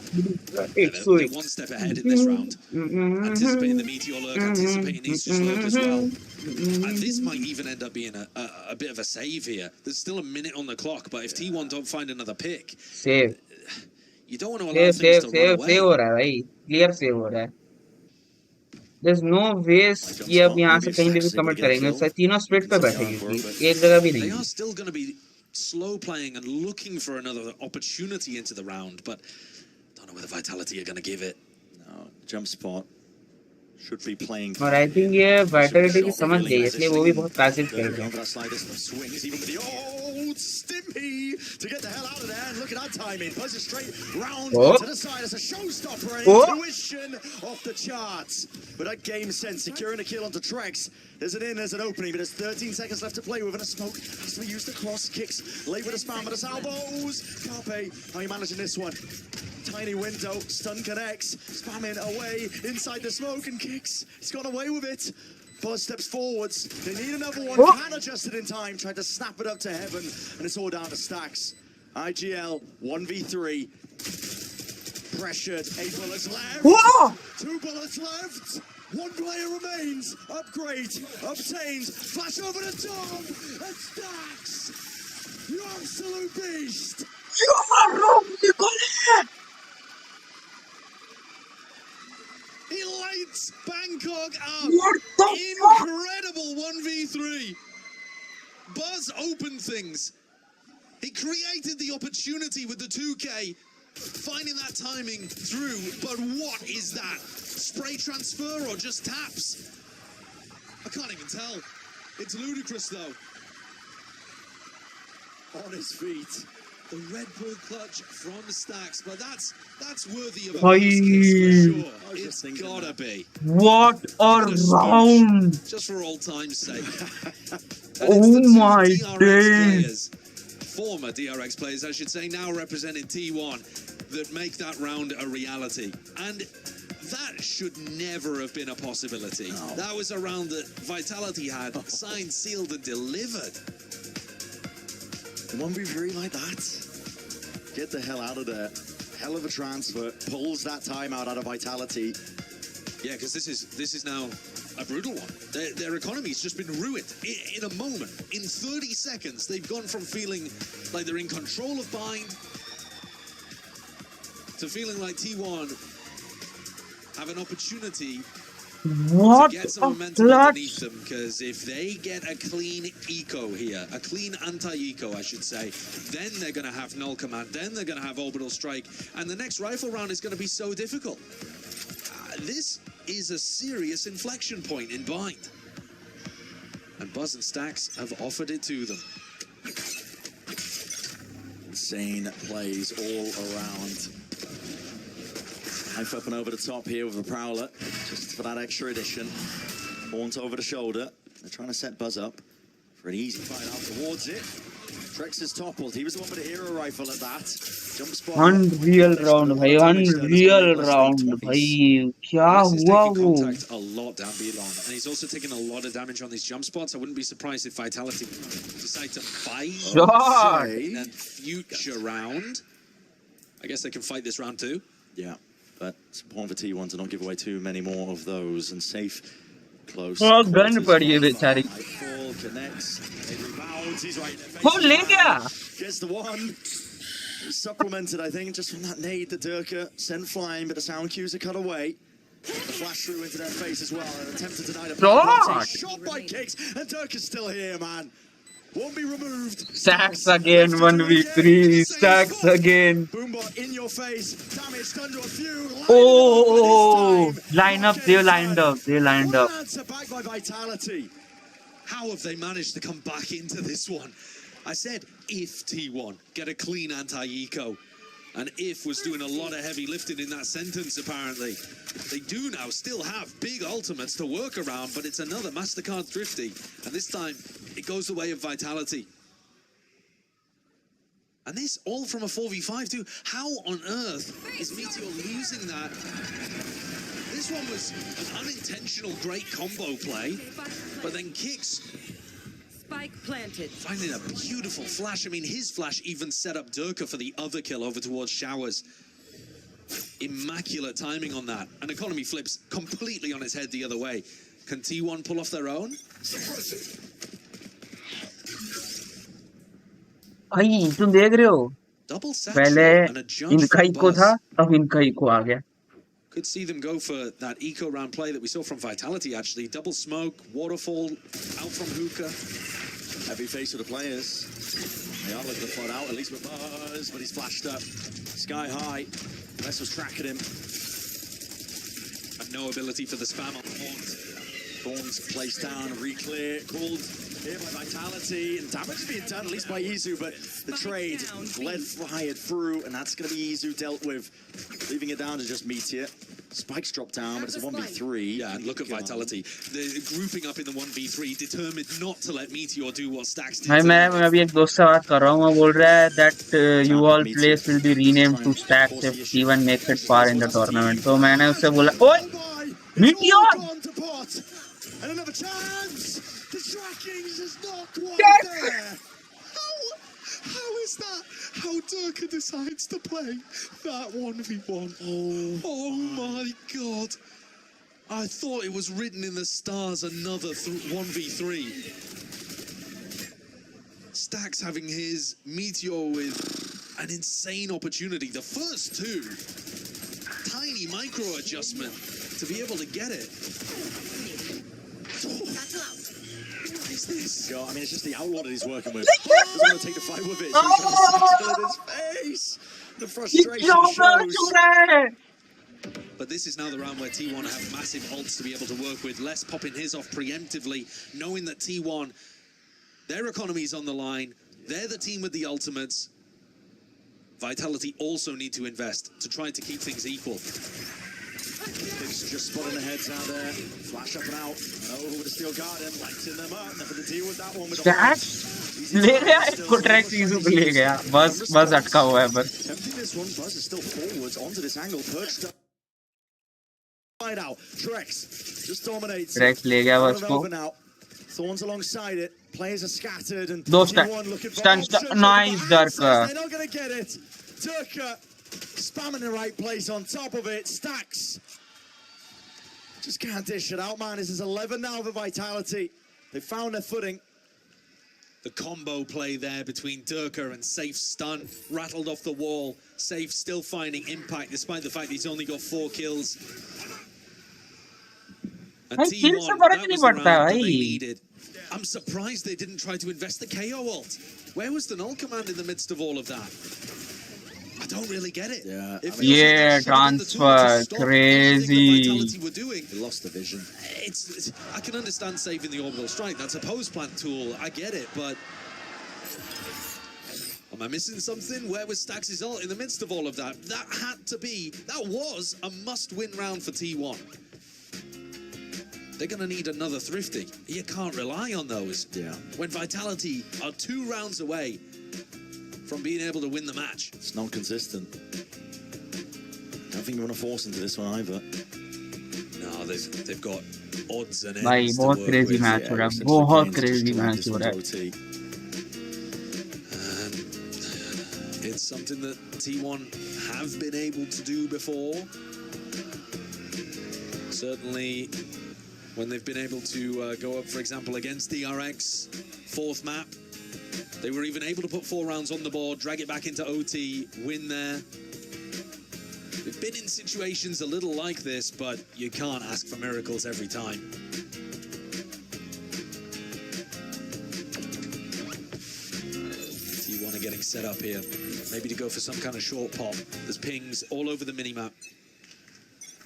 They're one step ahead in this round. Anticipating the meteor lurk, anticipating Isu's lurk as well. And this might even end up being a bit of a save here. There's still a minute on the clock, but if T1 don't find another pick, save you don't want to allow save things save to run save away. Save हो रहा है भाई clear save हो रहा है There's no ways ये अब यहाँ से कहीं भी कमिट करेंगे सर तीनों स्प्लिट पे बैठेगी एक जगह भी They नहीं are still going to be slow playing and looking for another opportunity into the round, but don't know whether Vitality are going to give it. No, jump spot. Should be playing. और I think ये Vitality की समझ गई इसलिए वो भी बहुत passive खेल रहे हैं Swings even with the old Stimpy to get the hell out of there. And look at that timing. Buzz it straight round to the side as a showstopper. And intuition off the charts. But that game sense securing a kill onto Trex. There's an in, there's an opening, but there's 13 seconds left to play with. And a smoke has to be used across. Kicks late with a spam, but it's elbows. Carpe, how are you managing this one? Tiny window, stun connects, spamming away inside the smoke and kicks. He's gone away with it. Buzz steps forwards. They need another one. Can adjust it in time. Tried to snap it up to heaven, and it's all down to Stacks. IGL 1v3. Pressured. 8 bullets left. 2 bullets left. 1 player remains. Upgrade obtained. Flash over the top. And Stacks, you absolute beast. He lights Bangkok up. What the Incredible 1v3. Buzz opened things. He created the opportunity with the 2K, finding that timing through. But what is that? Spray transfer or just taps? I can't even tell. It's ludicrous though. On his feet. The Red Bull clutch from Stacks, but that's worthy of a Bhai. buzz kiss for sure. It's gotta be. What a round Just for old time's sake. Oh my days. Former DRX players, I should say, now representing T1, that make that round a reality. And that should never have been a possibility. No. That was a round that Vitality had signed, sealed, and delivered. 1v3 like that. Get the hell out of there. Hell of a transfer. Pulls that timeout out of Vitality. Yeah, because this is now a brutal one. Their economy's just been ruined in a moment. In 30 seconds, they've gone from feeling like they're in control of Bind to feeling like T1 have an opportunity to get some momentum underneath them. Because if they get a clean eco here, a clean anti-eco, I should say, then they're going to have null command, then they're going to have orbital strike, and the next rifle round is going to be so difficult. This is a serious inflection point in Bind. And Buzz and Stacks have offered it to them. Insane plays all around. Knife up and over the top here with a Prowler, just for that extra addition. Haunt over the shoulder. They're trying to set Buzz up for an easy fight out towards it. Trex is toppled. He was the one with a hero rifle at that. Jump spot. Unreal round, bhai. Unreal round, bhai. Kya He's hua taking wo? contact a lot down B-long, and he's also taking a lot of damage on these jump spots. I wouldn't be surprised if Vitality decide to fight Shot. in a future round. I guess they can fight this round too. Yeah, but it's important for T1 to not give away too many more of those and safe, close. Oh, gun padi hai bechari. Nightfall connects. He rebounds. He's right in their face. Oh, le gaya. Gets the one. Supplemented, I think, just from that nade that Durka sent flying, but the sound cues are cut away. The flash through into their face as well. An attempt to deny the Shot. shot by Kicks, and Durka's still here, man. Won't be removed. Stacks again, 1v3. Stacks again. Boombot in your face. Damage done to a few. Oh, line up. They lined up. They lined up. Answer back by Vitality. How have they managed to come back into this one? I said if T1 get a clean anti-eco, and if was doing a lot of heavy lifting in that sentence apparently. They do now still have big ultimates to work around, but it's another MasterCard Thrifty, and this time it goes the way of Vitality. And this all from a 4v5 too. How on earth is Meteor losing that? This one was an unintentional great combo play, but then Kicks Spike planted. finding a beautiful flash. I mean, his flash even set up Durka for the other kill over towards Showers. Immaculate timing on that. And economy flips completely on its head the other way. Can T1 pull off their own? भाई तुम देख रहे हो Double पहले satchel and a jump इनका from eco Buzz. था अब इनका इको आ गया Could see them go for that eco round play that we saw from Vitality actually. Double smoke, waterfall, out from hookah. Heavy face of the players. They are looking to float out, at least with Buzz, but he's flashed up. Sky high. Les was tracking him. And no ability for the spam on Horns. Thorns placed down, re-clear, called here by Vitality, and damage being done, at least by Izu, but the trade led fired through, and that's going to be Izu dealt with, leaving it down to just Meteor. Spikes drop down, but it's a 1v3. Yeah, and look at Vitality. They're grouping up in the 1v3, determined not to let Meteor do what Stacks did. भाई मैं अभी एक दोस्त से बात कर रहा हूँ वो बोल रहा है that you all place will be renamed to Stacks if T1 makes it far in the tournament तो मैंने उससे बोला ओए Meteor And another chance! The tracking is just not quite there! How is that? How Durka decides to play that 1v1. Oh my god. I thought it was written in the stars, another 1v3. Stacks having his Meteor with an insane opportunity. The first two, tiny micro adjustment to be able to get it. What is this? I mean, it's just the outlaw that he's working with. Doesn't want to take the fight with it. So he's trying to settle in his face. The frustration shows. But this is now the round where T1 have massive ults to be able to work with. Les popping his off preemptively, knowing that T1, their economy is on the line. They're the team with the ultimates. Vitality also need to invest to try to keep things equal. It's just spotting the heads out there. Flash up and out. And over with the steel garden, lighting them up. Nothing to deal with that one. With Stacks ले गया इसको tracks issue को ले गया बस अटका हुआ है बस Tempting this one. Buzz is still forwards onto this angle. Perched up. Right out. Trex just dominates. Tracks ले गया बस को Thorns alongside it. Players are scattered and दो stun नाइस दरका they're not going to get it. Durka spamming the right place on top of it. Stacks just can't dish it out, man. This is 11 now for Vitality. They found their footing. The combo play there between Durka and Safe's stun, rattled off the wall. Safe still finding impact despite the fact that he's only got 4 kills. And T1, that was the round that they needed. I'm surprised they didn't try to invest the KO ult. Where was the null command in the midst of all of that? I don't really get it. Yeah, transfer, crazy. They lost the vision. I can understand saving the orbital strike. That's a post-plant tool. I get it, but am I missing something? Where was Stax' ult in the midst of all of that? That was a must-win round for T1. They're going to need another Thrifty. You can't rely on those. Yeah. When Vitality are 2 rounds away from being able to win the match. It's not consistent. I don't think you want to force into this one either. No, they've got odds and ends. भाई बहुत crazy match हो रहा है बहुत crazy match हो रहा है It's something that T1 have been able to do before. Certainly when they've been able to go up, for example, against DRX, 4th map. They were even able to put 4 rounds on the board, drag it back into OT, win there. We've been in situations a little like this, but you can't ask for miracles every time. T1 are getting set up here. Maybe to go for some kind of short pop. There's pings all over the minimap.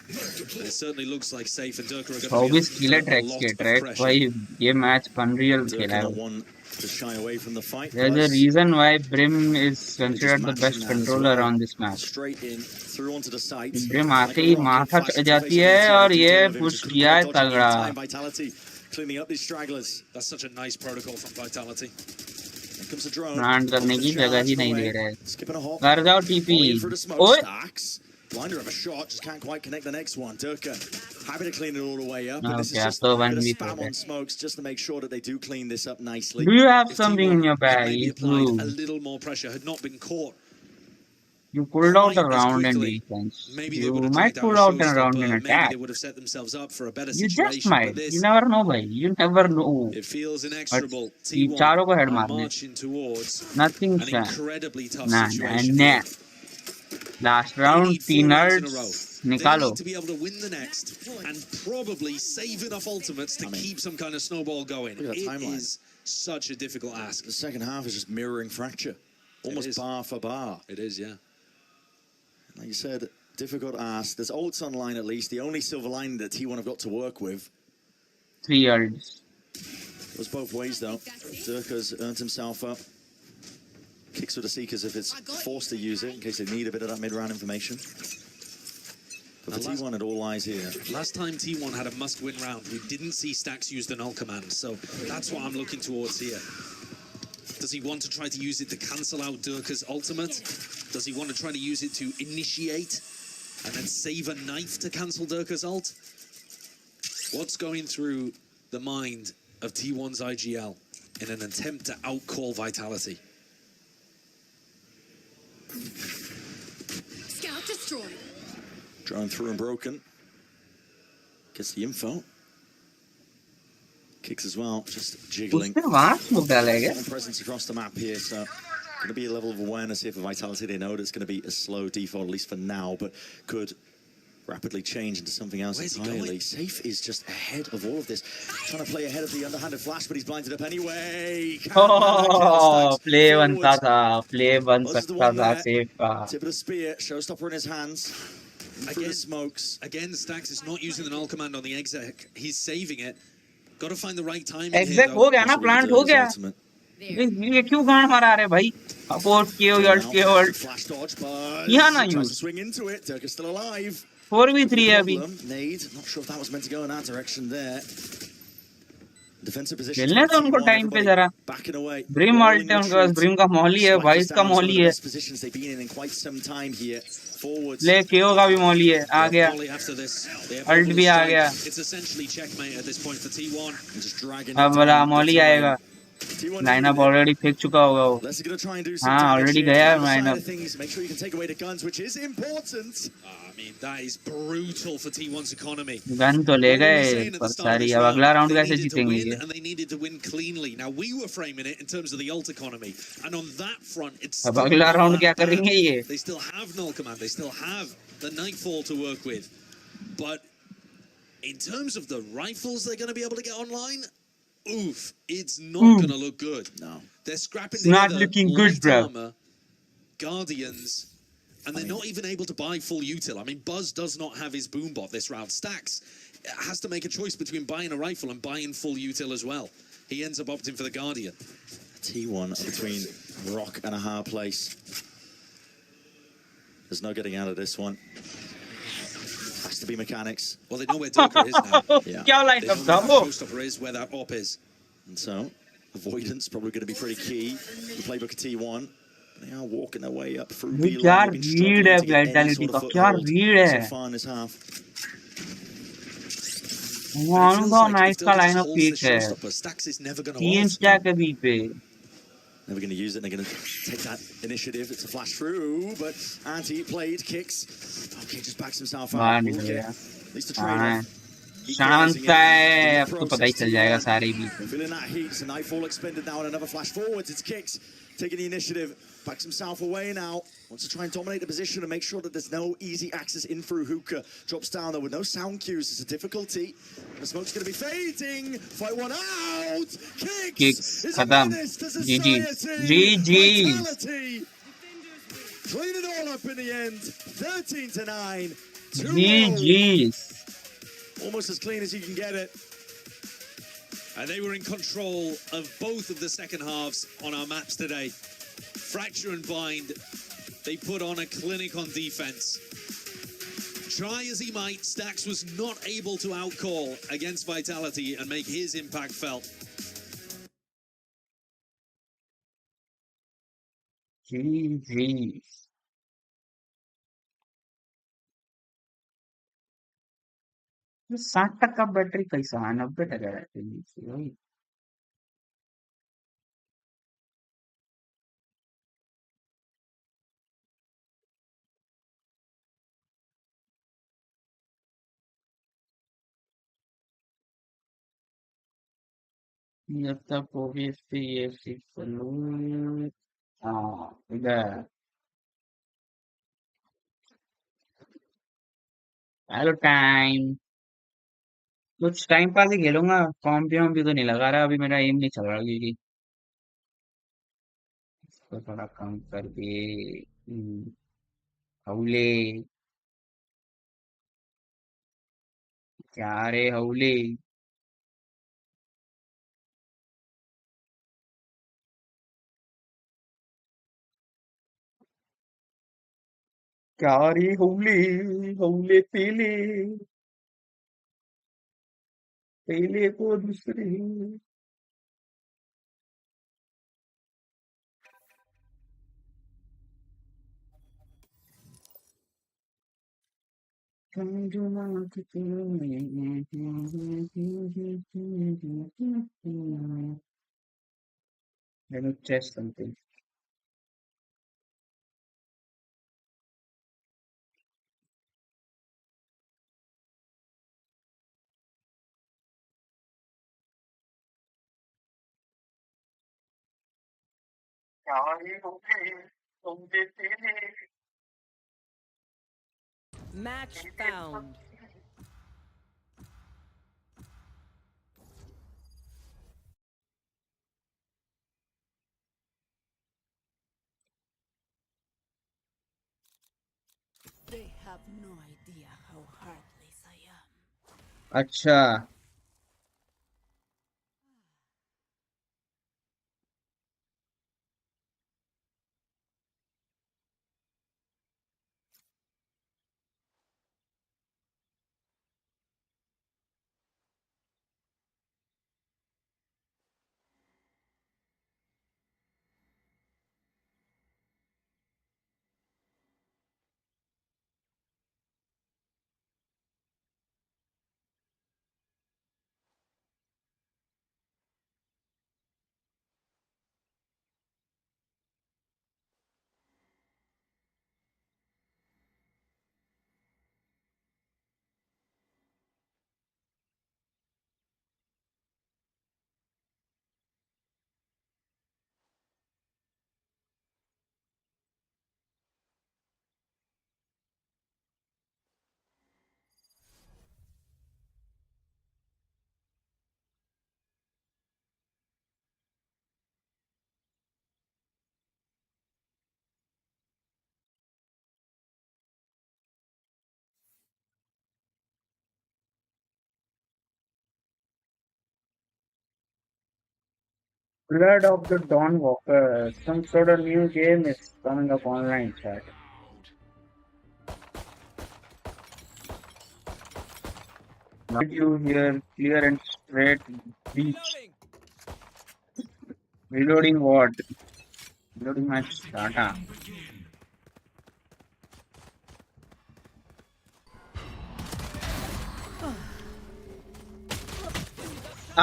It certainly looks like Safe and Durka are going to be under a lot of pressure. भाई ये match unreal खेला है one to shy away from the fight. There's a reason why Brim is considered the best controller on this match. Straight in, through onto the site. Brim आते ही माथा चढ़ जाती है और ये push किया है तगड़ा. Vitality cleaning up these stragglers. That's such a nice protocol from Vitality. Here comes a drone. Plant करने की जगह ही नहीं दे रहे. Skipping a hop. कर जाओ TP. ओए. Blinder of a shot, just can't quite connect the next one. Durka happy to clean it all the way up. Okay, But this is just so a bit of 1v4 spam on smokes just to make sure that they do clean this up nicely. Do you have If something T1 in your had bag? maybe applied a little more pressure, had not been caught. You pulled out a quite as round in quickly, defense. Maybe they You would have might dragged pull out out a a round in showstopper. Maybe attack. they would have set themselves up for a better You situation. just might. But this, You never know, bhai. You never know. it feels inexorable. ये T1 चारों को head are मारने. marching towards Nothing an chance. incredibly tough Nah, situation. nah. Last They round, need 4 rounds in a row. peanuts. They Nikalo. need to be able to win the next and probably save enough ultimates to keep some kind of snowball going. Look at that It timeline. is such a difficult ask. The second half is just mirroring Fracture. Almost is. bar for bar. It is, yeah. Like you said, difficult ask. There's ults online at least. The only silver lining that T1 have got to work with. 3 yards. It was both ways though. Durka's earned himself up. Kicks with the Seekers if it's forced to use it in case they need a bit of that mid-round information. But for T1 it all lies here. Last time T1 had a must-win round, we didn't see Stax use the null command, so that's what I'm looking towards here. Does he want to try to use it to cancel out Durka's ultimate? Does he want to try to use it to initiate and then save a knife to cancel Durka's ult? What's going through the mind of T1's IGL in an attempt to outcall Vitality? Scout destroyed. Drone through and broken. Gets the info. Kicks as well, just jiggling. उसने वहाँ smoke डाला है क्या? Presence across the map here, so going to be a level of awareness here for Vitality. They know that it's going to be a slow default, at least for now, but could rapidly change into something else entirely. Safe is just ahead of all of this. Trying to play ahead of the underhanded flash, but he's blinded up anyway. Oh, play बनता था, play बन सकता था Safe का. Tip of the spear, showstopper in his hands. Again, smokes. Again, Stax is not using the null command on the exec. He's saving it. Got to find the right timing Exec here, हो गया ना, plant हो गया. ये क्यों गांड मारा रहे भाई? Abort के ult. Flash dodge, but यहाँ ना tries use. to swing into it. Durka's still alive. 4v3 है अभी. Nade, not sure if that was meant to go in that direction there. Defensive position. खेलने तो उनको टाइम पे जरा. Backing away. Brim अल्ट है उनके पास. Brim का मौली है. Wise का मौली है. Positions they've been in quite some time here. Forwards. ले KO का भी मौली है. आ गया. अल्ट भी आ गया. अब वाला मौली आएगा. लाइनअप ऑलरेडी फेंक चुका होगा वो. हाँ ऑलरेडी गया है लाइनअप. गन तो ले गए पर सारी. अब अगला राउंड कैसे जीतेंगे ये? अब अगला राउंड क्या करेंगे ये? In terms of the rifles they're going to be able to get online, oof, it's not going to look good. No. They're scrapping It's not looking good, bro. armor, Guardians, and they're not even able to buy full util. I mean, Buzz does not have his boombot this round. Stax has to make a choice between buying a rifle and buying full util as well. He ends up opting for the Guardian. T1 between rock and a hard place. There's no getting out of this one. Has to be mechanics. Well, they know where Doka is now. Yeah. क्या line up था वो? Showstopper is where that op is. And so, avoidance probably going to be pretty key. The playbook of T1. They are walking their way up through B line. क्या They've been read है struggling to get any vitality sort का? of क्या foothold read है? so far in this half. उनका nice का line up peak है. Stax is never going to 3 stack है B पे. Never going to use it. They're going to take that initiative. It's a flash through, but Anti played kicks. Okay, just backs himself बाहर out. निकल गया. At least the trade-off. शांत है. अब तो पता ही चल जाएगा सारे भी. Feeling that heat. It's a nightfall expended now, and another flash forwards. It's kicks taking the initiative. Backs himself away now. Wants to try and dominate the position and make sure that there's no easy access in through hookah. Drops down though with no sound cues. It's a difficulty. The smoke's going to be fading. Fight one out. Kicks. खत्म. GG. GG. Clean it all up in the end. 13-9. GG. Almost as clean as you can get it. And they were in control of both of the second halves on our maps today. Fracture and Bind, they put on a clinic on defense. Try as he might, Stax was not able to outcall against Vitality and make his impact felt. GG. ये 60% battery कैसा है? 90% है. जब तक ओबीएसपी ये चलू. हाँ इधर. Hello time. कुछ टाइम पास ही खेलूंगा. कॉम्प भी तो नहीं लगा रहा. अभी मेरा एम नहीं चल रहा क्योंकि इसको थोड़ा कम करके. हौले क्या रे हौले. क्या रे हौले. हौले पीले. पहले को दूसरे. Let me test something. Match found. They have no idea how heartless I am. अच्छा. Blood of the Dawn Walker. Some sort of new game is coming up online, chat. Did you hear clear and straight beach? Reloading what? Reloading my data.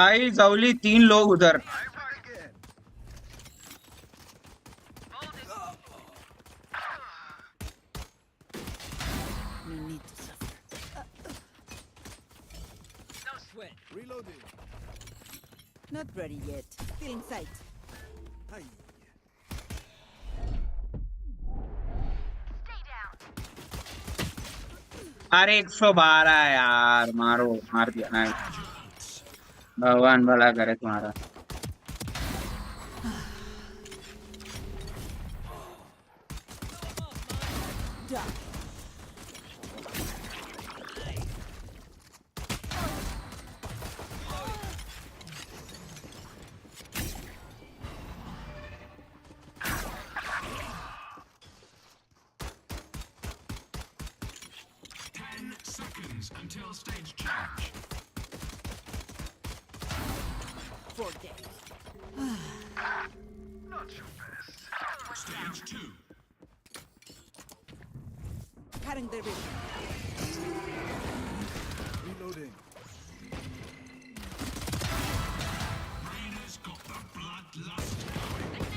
आई जावली 3 लोग उधर We need to suffer. Reloading. Not ready yet. Still in sight. Hi. अरे 112 यार मारो मार दिया ना भगवान भला करे तुम्हारा Done. Until stage change. Forget. Not your best. Stage 2. Cutting the river. Reloading. Rainer's got the bloodlust going.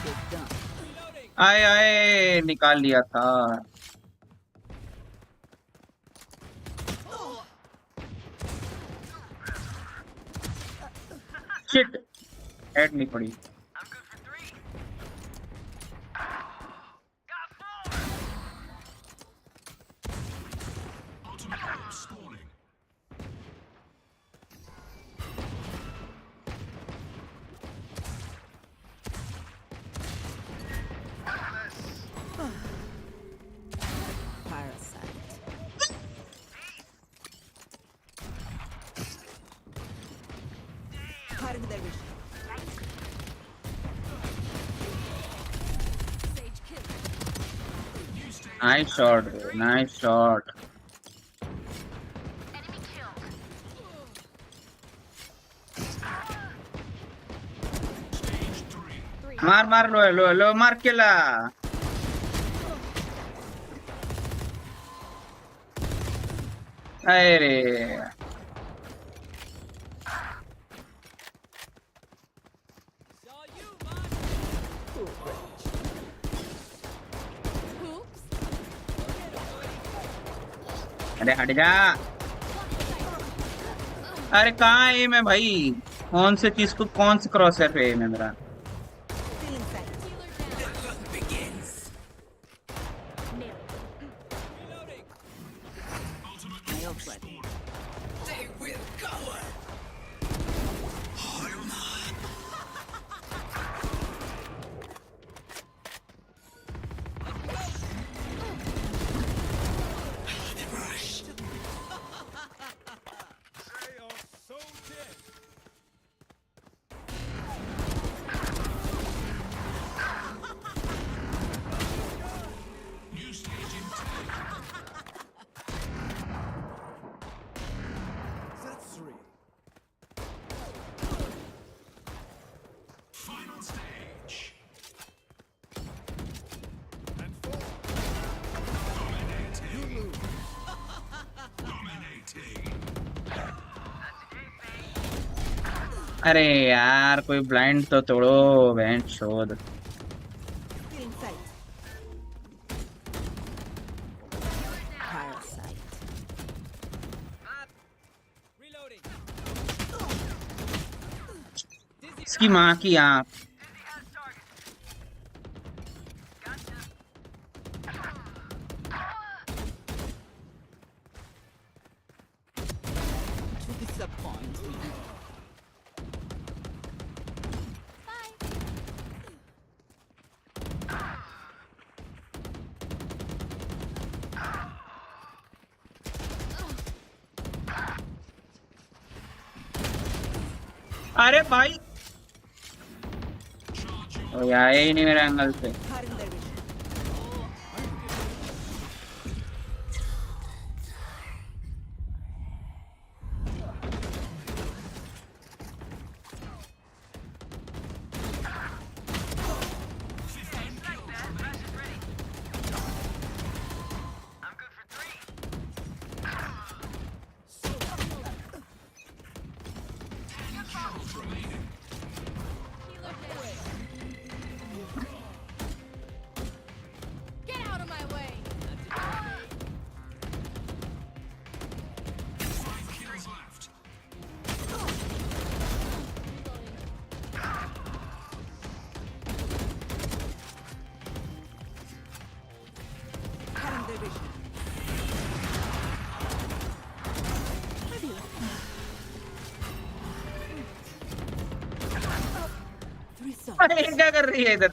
Good done. आए आए निकाल लिया था शिट हेड नहीं पड़ी Ultimate orb spawning. Parasite. Cutting the river. Sage kill. Nice shot Stage 3. मार लो मार केला अरे Saw you, man. Oops. अरे हट जा अरे कहाँ है मैं भाई कौन से चीज को कौन से क्रॉस है में मेरा Still in sight. Ultimate My orb ult ready. spawning. They are so dead. New stage in 10. That's 3. Final stage. And 4. Dominating. You lose. Dominating. अरे यार कोई ब्लाइंड तो तोड़ो बैंड शोध Still in sight. Parasite. Reloading. इसकी माँ की आँख To disappoint me. अरे भाई ओ यार ही नहीं मेरे एंगल से Cutting their vision. Get out of my way. Kills left. Cutting their vision. How do you like that? Three souls. अरे क्या कर रही है इधर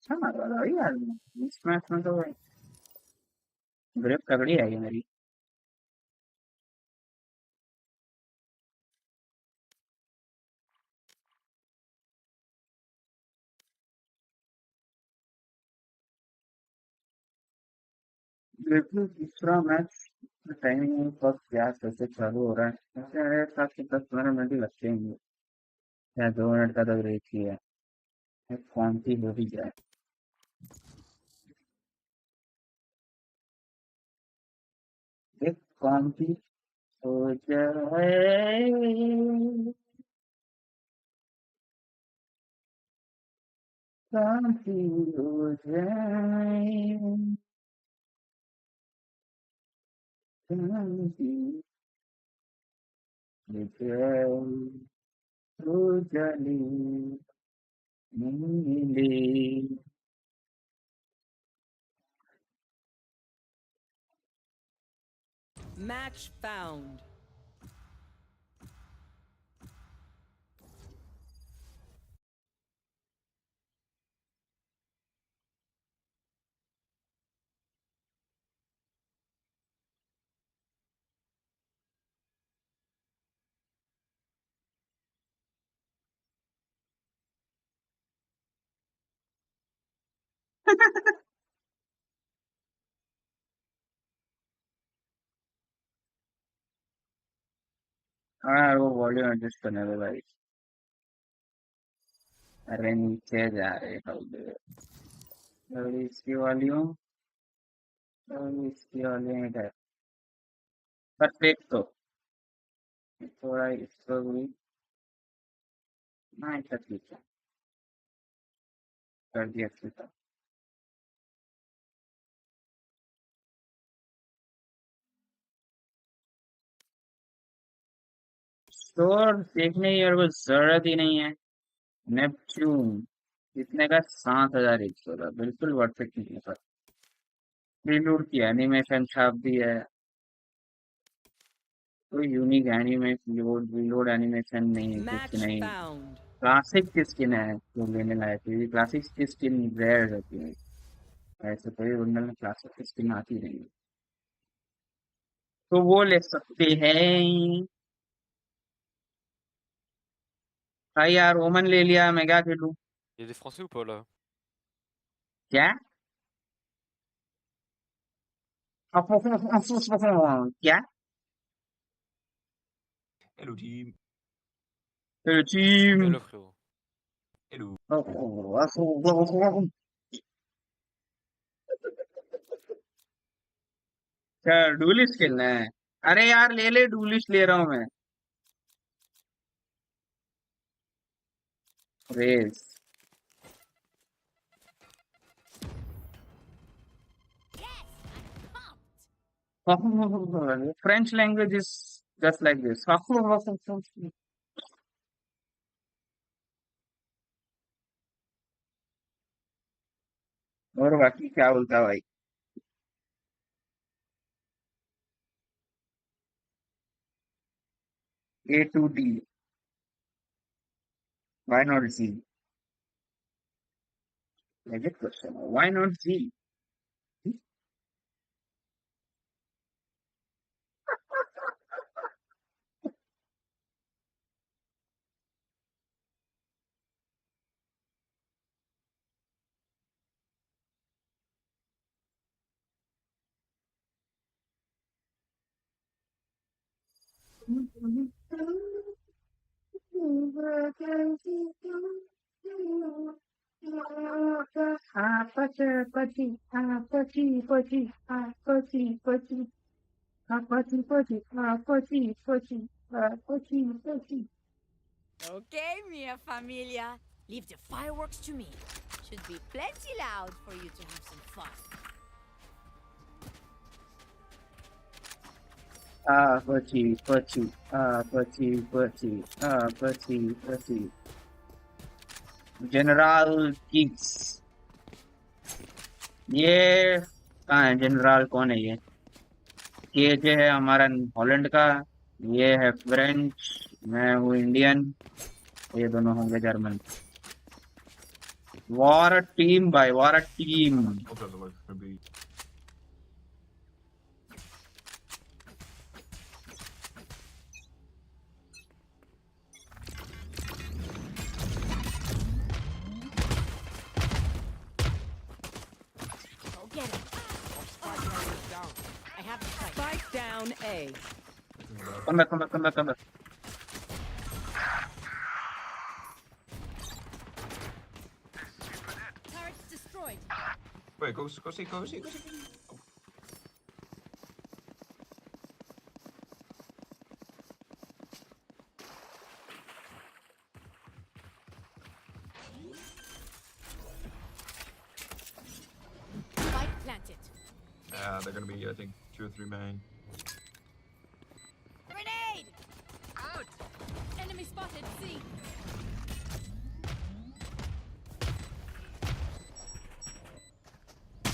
अच्छा मार रहा है यार इस मैच में तो ग्रिप तगड़ी है ये मेरी लेकिन दूसरा मैच टाइमिंग बहुत क्या कैसे चालू हो रहा है ऐसे मेरे साथ 10-15 मिनट ही लगते हैं या 2 मिनट का तो ब्रेक ही है कौन सी हो भी जाए एक कौन सी हो जाए कौन सी हो जाए कौन सी हो जाए हो जाने नीले Match found. हाँ वो वॉल्यूम एडजस्ट करने दो भाई अरे नीचे जा रहे हो थोड़ी इसकी वॉल्यूम थोड़ी इसकी वॉल्यूम इधर परफेक्ट तो थोड़ा इसको भी हाँ अच्छा ठीक है कर दिया अच्छे से स्टोर देखने की मेरे को जरूरत ही नहीं है नेपच्यून इतने का 7,100 का बिल्कुल वर्थ इट नहीं है पर रिलूड की एनिमेशन छाप दी है कोई यूनिक एनिमेशन रिलोड एनिमेशन नहीं है कुछ Match नहीं found. क्लासिक की स्किन है जो लेने लायक है क्लासिक की स्किन रेयर होती है ऐसे कोई ओरिजिनल में क्लासिक की स्किन आती नहीं है तो वो ले सकते हैं भाई यार ओमन ले लिया मैं क्या खेलूं Il y a des Français ou pas là? क्या क्या Hello team. Team Hello frérot. Hello. क्या डुलिश खेलना है अरे यार ले ले डुलिश ले रहा हूँ मैं race French language is just like this. और बाकी क्या बोलता भाई A to D. Why not Z? Legit question. Why not Z? Okay, mia familia. Leave the fireworks to me. Should be plenty loud for you to have some fun. General kids ये कहाँ है? General कौन है ये? Cage है हमारा Holland का, ये है फ्रेंच, मैं हूँ इंडियन, ये दोनों होंगे जर्मन। वॉर टीम भाई, war team. Go get it. I have the fight. Spike down A. Come back, come back, come back, come back. Turret's destroyed. Wait, go see, go see, go see. Spike planted. They're gonna be, I think, 2 or 3 main. Grenade! Out! Enemy spotted. C.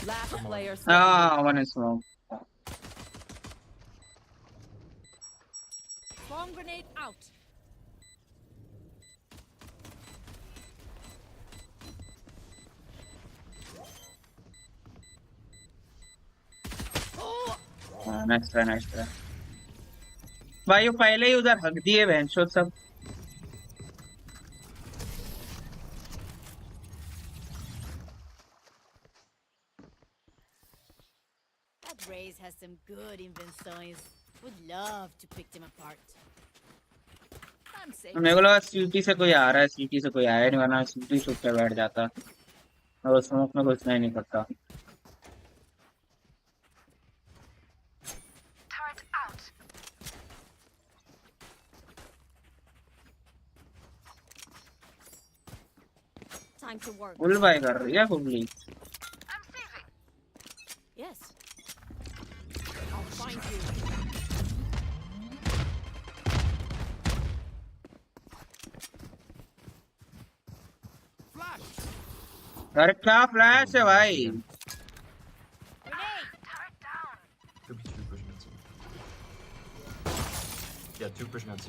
Last player standing. One is wrong. Bomb grenade out. Nice try, nice try. भाई वो पहले ही उधर हक दिए बहनचोद सब। That Raze has some good inventories. Would love to pick them apart. I'm safe. मेरे को लगा सीटी से कोई आ रहा है, सीटी से कोई आया नहीं, वरना सीटी छुप के बैठ जाता और स्मोक में घुसना ही नहीं पड़ता। Time to work. Full buy कर रही है fully. Yes. I'll find you. अरे क्या फ्लैश है भाई? Grenade! Could be 2 pushing at C. Yeah, 2 pushing at C.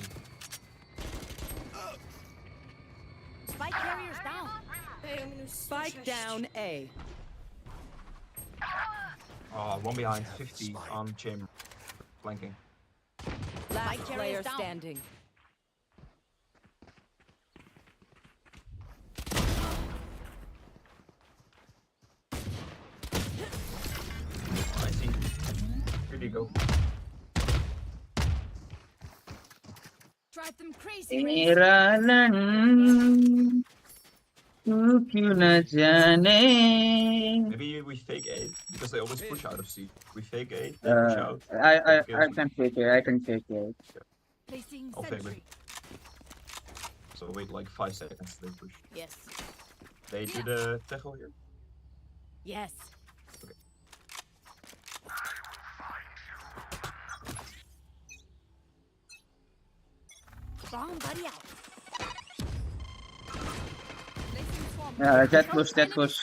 Spike carriers down. Spike down A. One behind, 50 on chamber, flanking. Last player standing. I see. Here you go. Drive them crazy. मेरा लन तू क्यों न जाने। Maybe we fake A, because they always push out of C. We fake A, they push out. I can fake it. I can fake it. Placing I'll fake sentry. it. So wait like 5 seconds, they push. Yes. They do the Techo here. Yes. Bomb buddy out. Placing swarm. Jet push, jet push,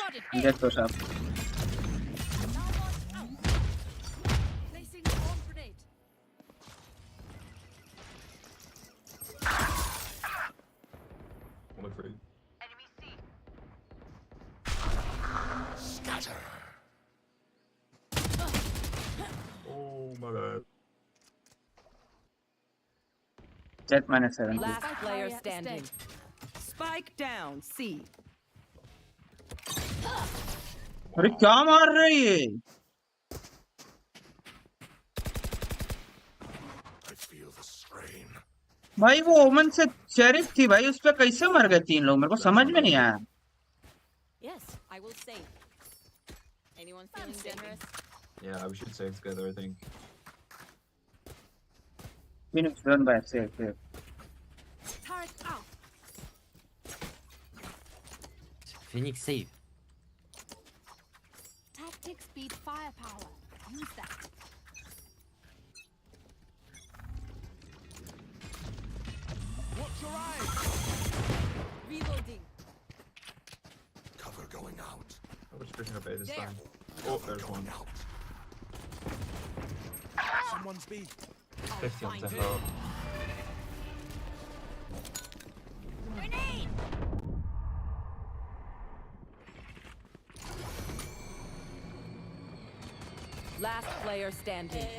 jet push up. Placing swarm grenade. Feel free. Scatter. Oh my bad. Jet -70. Last player Stay. standing. Spike down. C. अरे क्या मार रही है I feel the strain. भाई? वो ओमन से sheriff थी भाई, उस पे कैसे मर गए 3 लोग? मेरे को समझ में नहीं आया। Yes, I will save. Anyone feeling generous? Yeah, we should save together, I think. Phoenix run by safe. Turret out. Phoenix save. Tactics beat firepower. Use that. Watch your eyes. Reloading. Cover going out. I was pushing up A this There. time. Oh, there's one. Out. Someone's B. 50 on find tempo. Grenade. Last player standing.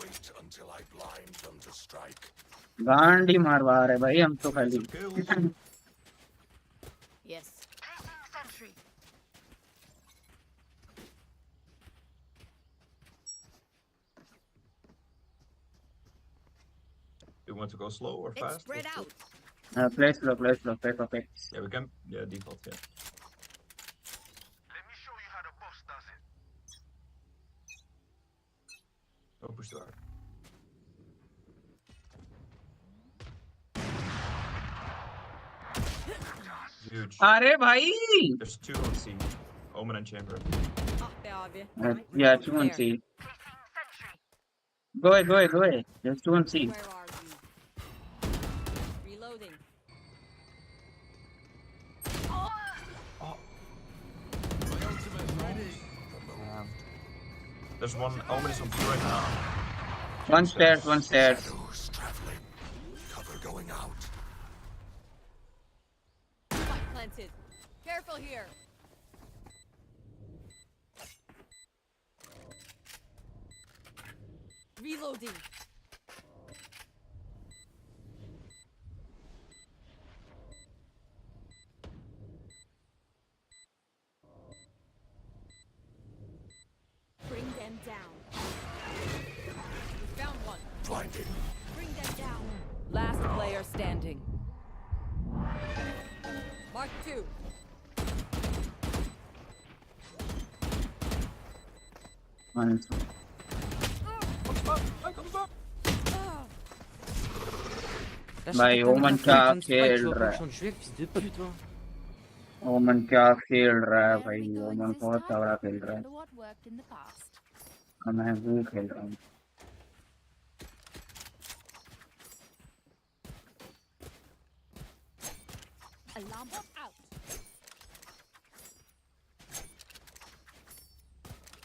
Wait until I blind them to strike. गांडी मारवा रहे भाई हम तो खाली। Kill. Yes. Sentry. Do you want to go slow or Let's fast? spread out. Play slow, play slow, play perfect. Yeah, we can. Yeah, default. Yeah. Let me show you how the boss does it. Don't push too hard. Huge. अरे भाई There's 2 on C. Omen and Chamber. Ah be abi. yeah, 2 on C. Go ahead. There's 2 on C. Where are you? Reloading. There's one. Omen is on C right now. One stairs. Shadows traveling. Cover going out. Spike planted. Careful here. Reloading. Bring them down. We found one. Blinding. Bring them down. Last player standing. Mark 2. One. भाई ओमन क्या खेल रहा है? fils de pute, toi. ओमन क्या खेल रहा है भाई? ओमन बहुत तगड़ा खेल रहा है। Wonder what worked in the past. मैं वो खेल रहा हूँ। Alarm bot out.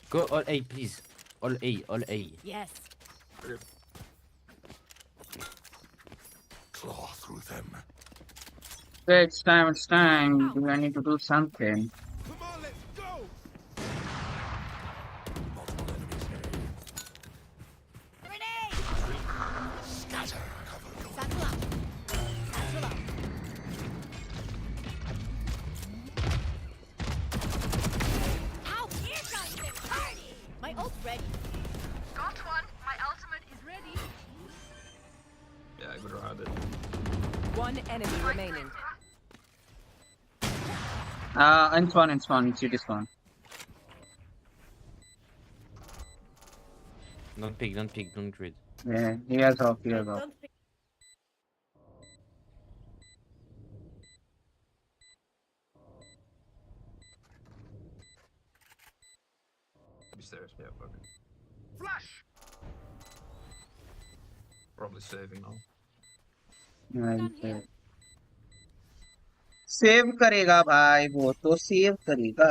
Go all A, please. All A, all A. Yes. Claw through them. Okay, it's time. Do I need to do something? Come on, let's go. Multiple enemies A. Grenade. Scatter. Cover going. Satchel up. Satchel up. Ow! Here comes the party. My ult's ready. Got one. My ultimate is ready. Yeah, I could have had it. One enemy remaining. In spawn. City spawn. Don't pick, don't grid. Yeah, he has off. Stairs. Yeah, okay. Flash. Probably saving now. Save करेगा भाई, वो तो save करेगा।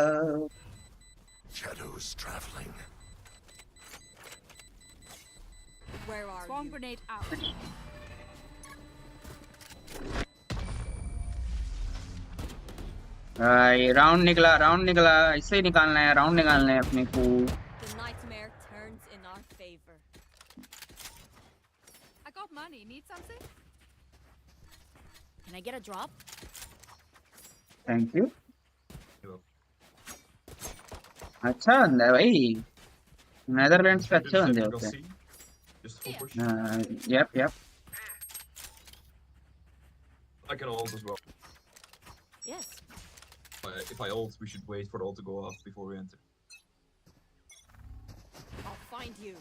Shadows traveling. Bomb grenade out. Round निकला ऐसे ही निकालना है round निकालना है अपने को The nightmare turns in our favor. I got money. Need something? Can I get a drop? Thank you अच्छा बंदा है भाई नेदरलैंड्स पे अच्छे बंदे होते हैं Just full push. yep I can ult as well. Yes. If I ult, we should wait for the ult to go off before we enter. I'll find you.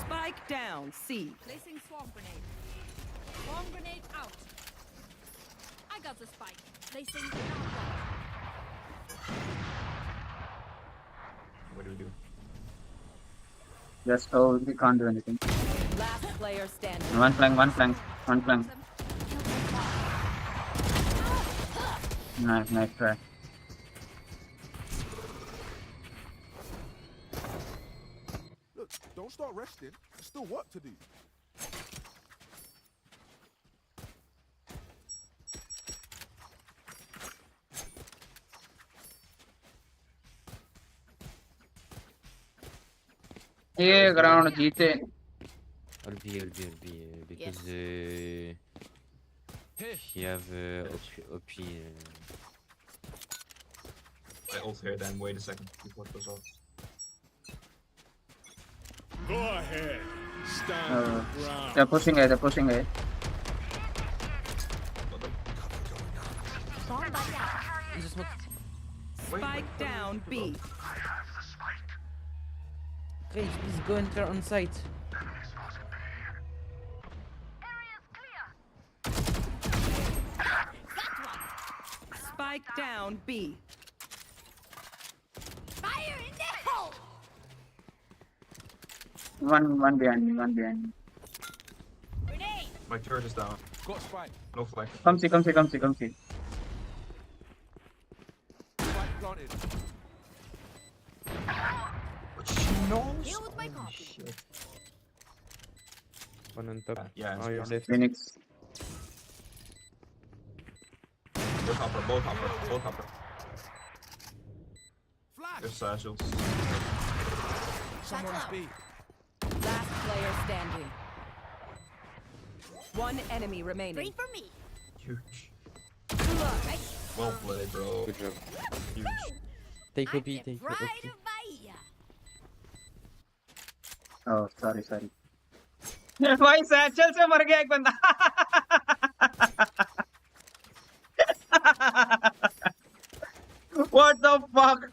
Spike down. C. Placing swarm grenade. Swarm grenade out. I got the spike. Placing knockback. What do we do? just oh we can't do anything Last player standing. one flank nice try Look, don't start resting. There's still work to do. ये ground जीते I'll be because he have OP. I ult here, then wait a second before it goes off. Go ahead. Stand your ground. they're pushing it Got them. Bomb buddy out. Spike down. B. Rage, please go enter on site. Spike down. B. Fire in the hole. one behind me Grenade. My turret is down. Got spike. No flag. come see Spike planted. But she knows. Deal with my copy. Shit. One on top. Yeah, Oh, you're left. Phoenix Both upper. Flash. There's shields. Someone's B. Last player standing. One enemy remaining. Three for me. Huge. Right. Well played, bro. Good job. Huge. Take I'm OP, the take pride OP. of Bahia. oh sorry भाई satchel से मर गया एक बंदा what the fuck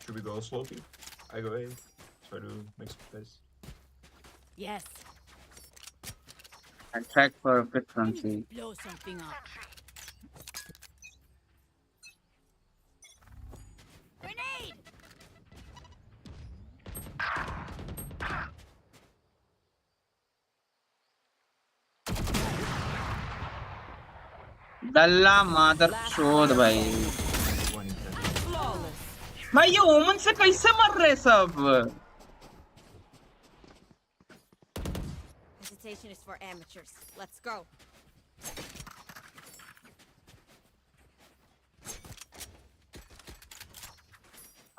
Should we go slowly? I go A. Try to make some space. Yes. I track for a bit I from need C to blow something up. Grenade. दल्ला मादर चोद भाई भाई ये ओमन से कैसे मर रहे सब Hesitation is for amateurs. Let's go.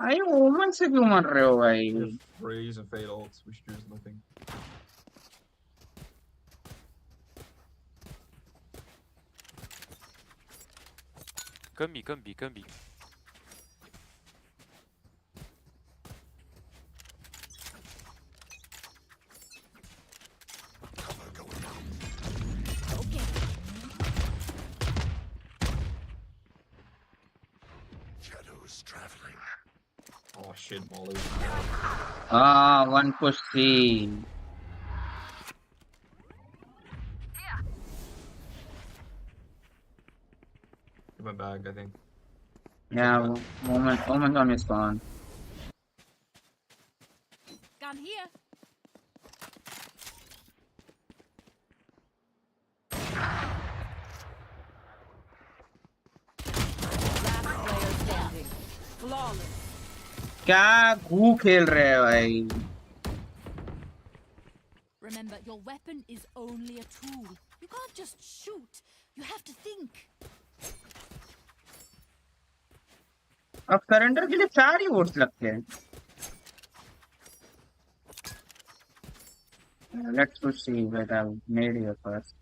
भाई ओमन से क्यों मर रहे हो भाई Freeze and fade ult. We should use nothing. Come B. Cover going out. Okay. Shadows traveling. Oh shit, Molly. one push C Get my bag, I think. yeah omen's on his spawn Gun here. Flawless. क्या गू खेल रहे हैं भाई? Remember, your weapon is only a tool. You can't just shoot. You have to think. अब surrender के लिए 4 ही votes लगते हैं. Let's see what I've made here first.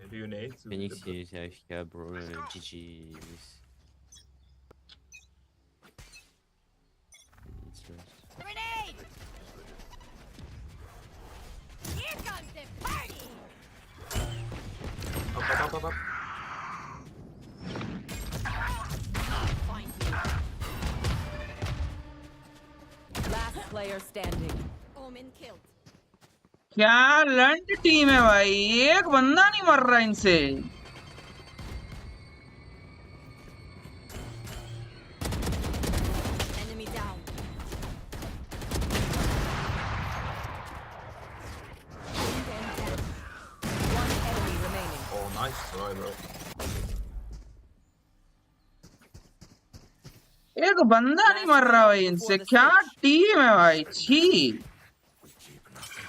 Do you need to Phoenix is AFK, bro. GG. Grenade! Here comes the party! Up. Find you. Last player standing. Omen killed. क्या लंड team है भाई? एक बंदा नहीं मर रहा इनसे. Enemy down. One enemy remaining. Oh, nice try, bro. एक बंदा नहीं मर रहा भाई इनसे. क्या टीम है भाई? छी. We keep nothing.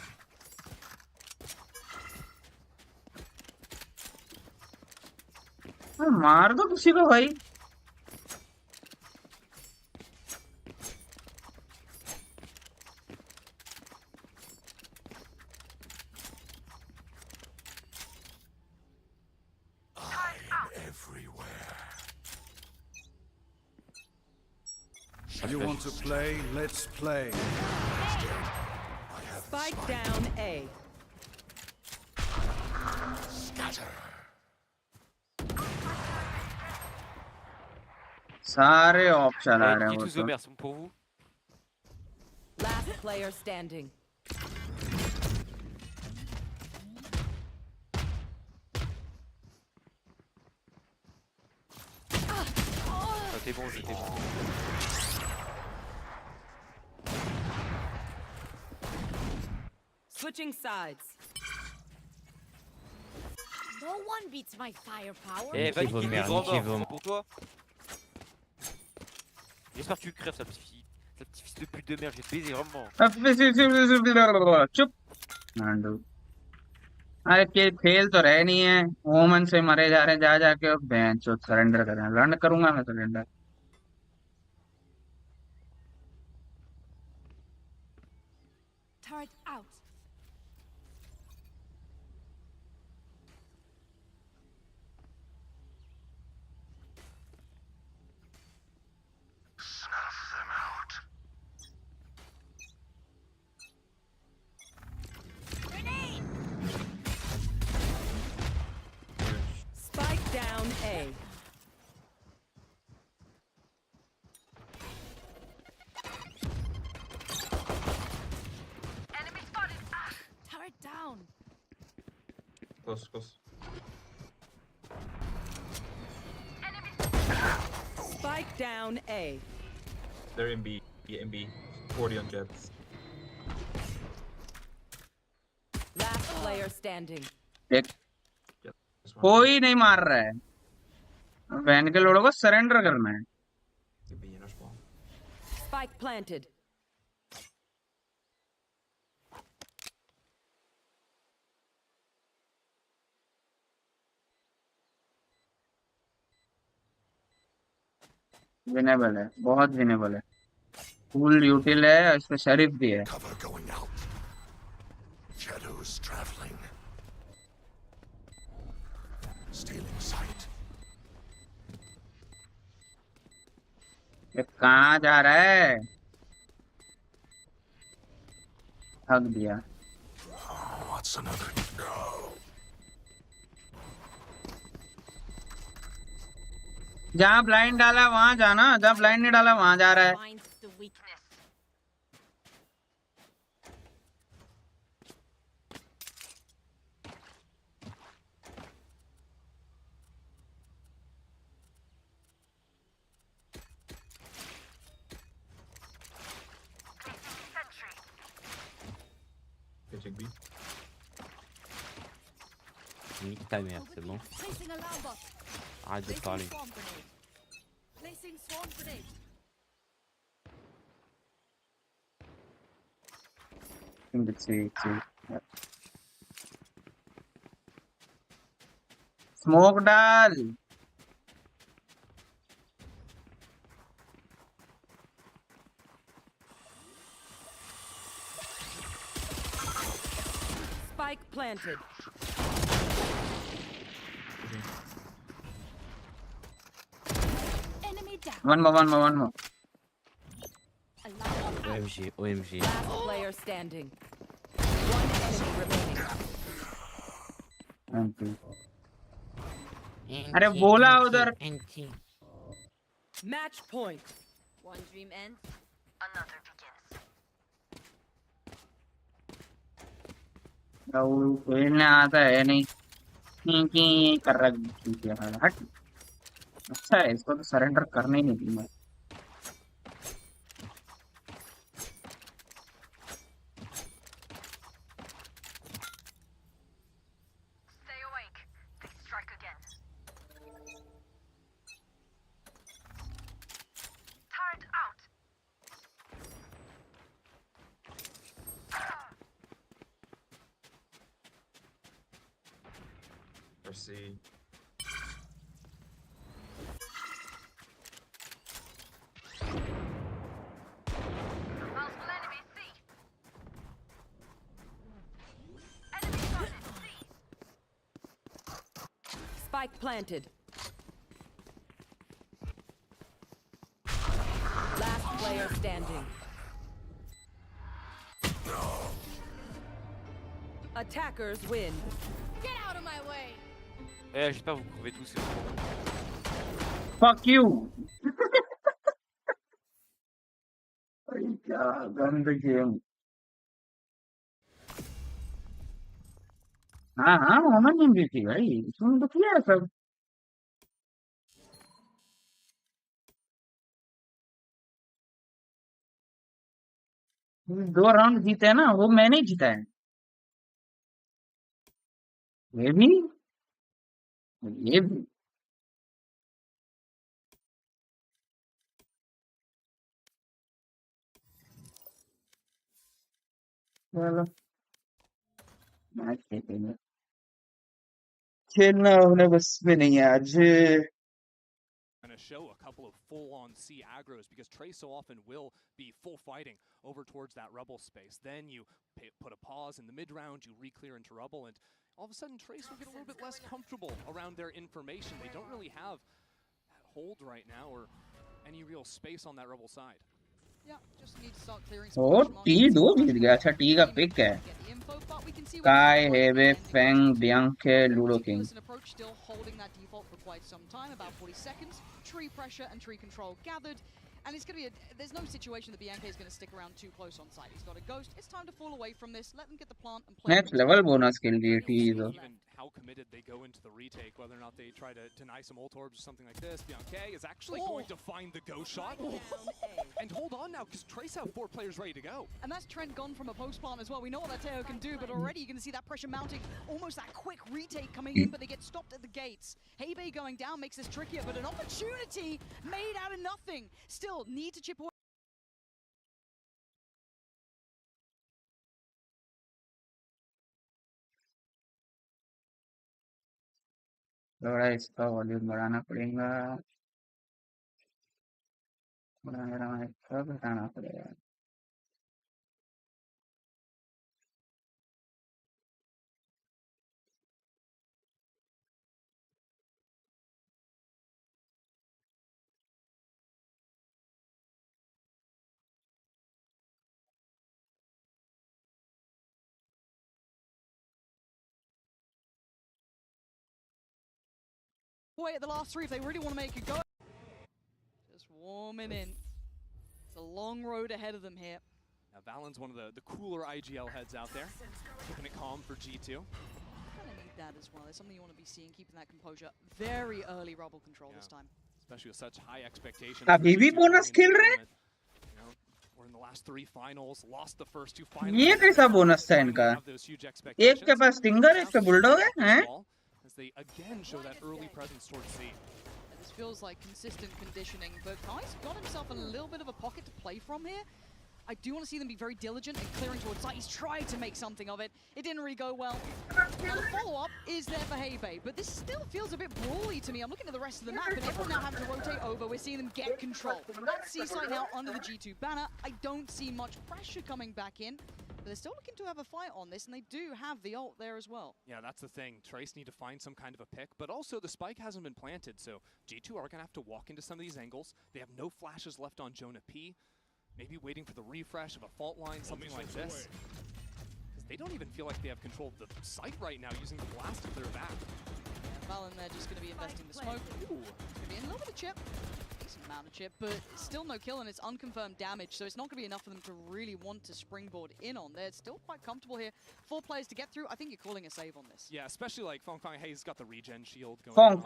मार दो किसी को भाई. I'm everywhere. You want to play? Let's play. Spike down A. Scatter. सारे ऑफ चला रहे हैं Qui वो tous तो. Omer sont pour vous. Last player standing. T'es bon, j'étais bon. Switching sides. No one beats my firepower. Eh, va Qui vaut niquer mieux, tes grands qui morts, vaut- pour toi. J'espère que tu crèves, sa petite fille. Sa petite fils de pute de merde, je vais te baiser vraiment. चुप. नांडू. अरे के fail तो रहे नहीं है. ओमन से मरे जा रहे हैं जा जाके. बेंच सरेंडर कर रहे हैं. लर्न करूंगा मैं surrender. Turret out. Snuff them out. Grenade! Spike down A. Turret down. Close. Spike down A. They're in B. In B. 40 on jets. Last player standing. देख Just one. कोई नहीं मार रहा है. बहन के लोगों को सरेंडर करना है. Could be in our spawn. Spike planted. Winnable है. बहुत विनेबल है. फुल यूटिल है. इस पे शरीफ भी है. Cover going out. Shadows traveling. Stealing sight. ये कहाँ जा रहा है? थक दिया. What's another? No. जहाँ ब्लाइंड डाला वहां जाना. जहाँ ब्लाइंड नहीं डाला वहां जा रहा है. Finds the weakness. Pitching B. Nique ta mère, c'est bon. Placing alarm bot. Arrête de parler. Placing swarm grenade. Placing swarm grenade. Smoke डाल Spike planted. Enemy down. one more Alarm bot. OMG, OMG. Last player standing. One enemy remaining. अरे बोला उधर Match point. One dream ends. Another begins. खेलने आता है नहीं कर रहा है हट अच्छा है इसको तो सरेंडर करने ही नहीं दी मैं Stay awake. They strike again. Turret out. Mercy. Multiple enemies C. Enemy spotted C. Spike planted. Last player standing. Attackers win. Get out of my way. Eh, j'espère que vous pouvez tous. fuck you क्या गंद game हाँ हाँ मोहम्मद ने भी थी भाई इसमें तो किया है सब 2 राउंड जीते हैं ना वो मैंने ही जीता है ये भी ये भी चलो मैच खेलेंगे खेलना होने बस में नहीं है आज To show a couple of full-on C aggros because Trey so often will be full fighting over towards that Rebel space. Then you put a pause in the mid-round, you re-clear into Rebel, and all of a sudden Trace will get a little bit less comfortable around their information. They don't really have that hold right now or any real space on that Rebel side. Yeah, just need to start clearing ओ some T दो जीत गया अच्छा T का pick है get the info, but we can see काय हेवे फेंग बियांके Ludo King Listen approach, still holding that default for quite some time, about 40 seconds. Tree pressure and tree control gathered. And it's going to be there's no situation that Bianca is going to stick around too close on site. He's got a ghost. It's time to fall away from this. Let them get the plant and play. Next level bonus के लिए T दो Even how committed they go into the retake, whether or not they try to deny some ult orbs or something like this. Bianca is actually going to find the ghost shot. And hold on now, because Trace have 4 players ready to go. And that's Trent gone from a post plant as well. We know what that Teo can do, but already you're going to see that pressure mounting. Almost that quick retake coming in, but they get stopped at the gates. Hebe going down makes this trickier, but an opportunity made out of nothing. Still need to chip away. थोड़ा इसका volume बढ़ाना पड़ेगा घटाना पड़ेगा Away at the last 3 if they really want to make it go. Just warming in. It's a long road ahead of them here. Now Valen's one of the cooler IGL heads out there. Keeping it calm for G2. Kind of need that as well. There's something you want to be seeing, keeping that composure. Very early rubble control this time. Especially with such high expectations. अभी भी bonus खेल रहे हैं We're in the last 3 finals, lost the first 2 finals. ये कैसा bonus था इनका एक के पास स्टिंगर एक पे बुलडॉग है हैं they again show that early presence towards C. This feels like consistent conditioning, but Kai's got himself a little bit of a pocket to play from here. I do want to see them be very diligent and clearing towards site. He's tried to make something of it. It didn't really go well. Now the follow-up is there for Hebe, but this still feels a bit brawly to me. I'm looking at the rest of the map, and everyone now having to rotate over. We're seeing them get control. That C site now under the G2 banner. I don't see much pressure coming back in, but they're still looking to have a fight on this, and they do have the ult there as well. Yeah, that's the thing. Trace need to find some kind of a pick, but also the spike hasn't been planted, so G2 are going to have to walk into some of these angles. They have no flashes left on Jonah P. Maybe waiting for the refresh of a fault line, something like this. Because they don't even feel like they have control of the site right now using the blast to clear back. Yeah, Valen there just going to be investing the smoke. Ooh, it's going to be in a little bit of chip. Decent amount of chip, but still no kill, and it's unconfirmed damage, so it's not going to be enough for them to really want to springboard in on there. It's still quite comfortable here. 4 players to get through. I think you're calling a save on this. Yeah, especially like Fong Fong Hayes got the regen shield going. 睡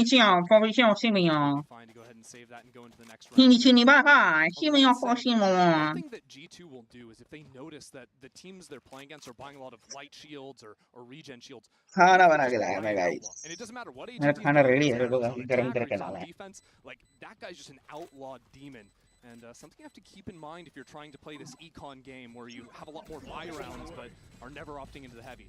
觉，睡觉，睡眠。 Fine to go ahead and save that and go into the next round. 听你去你爸爸，睡眠好睡眠。 One thing that G2 will do is if they notice that the teams they're playing against are buying a lot of light shields or regen shields, and it doesn't matter what agent defense, like that guy's just an outlawed demon. And something you have to keep in mind if you're trying to play this econ game where you have a lot more buy rounds but are never opting into the heavy.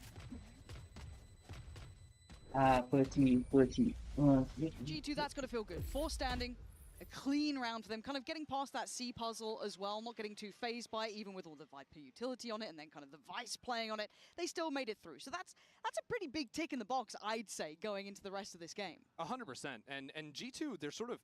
G2, that's got to feel good. 4 standing, a clean round for them, kind of getting past that C puzzle as well, not getting too phased by it, even with all the Viper utility on it and then kind of the Vice playing on it. They still made it through. So that's a pretty big tick in the box, I'd say, going into the rest of this game. 100%. And G2, they're sort of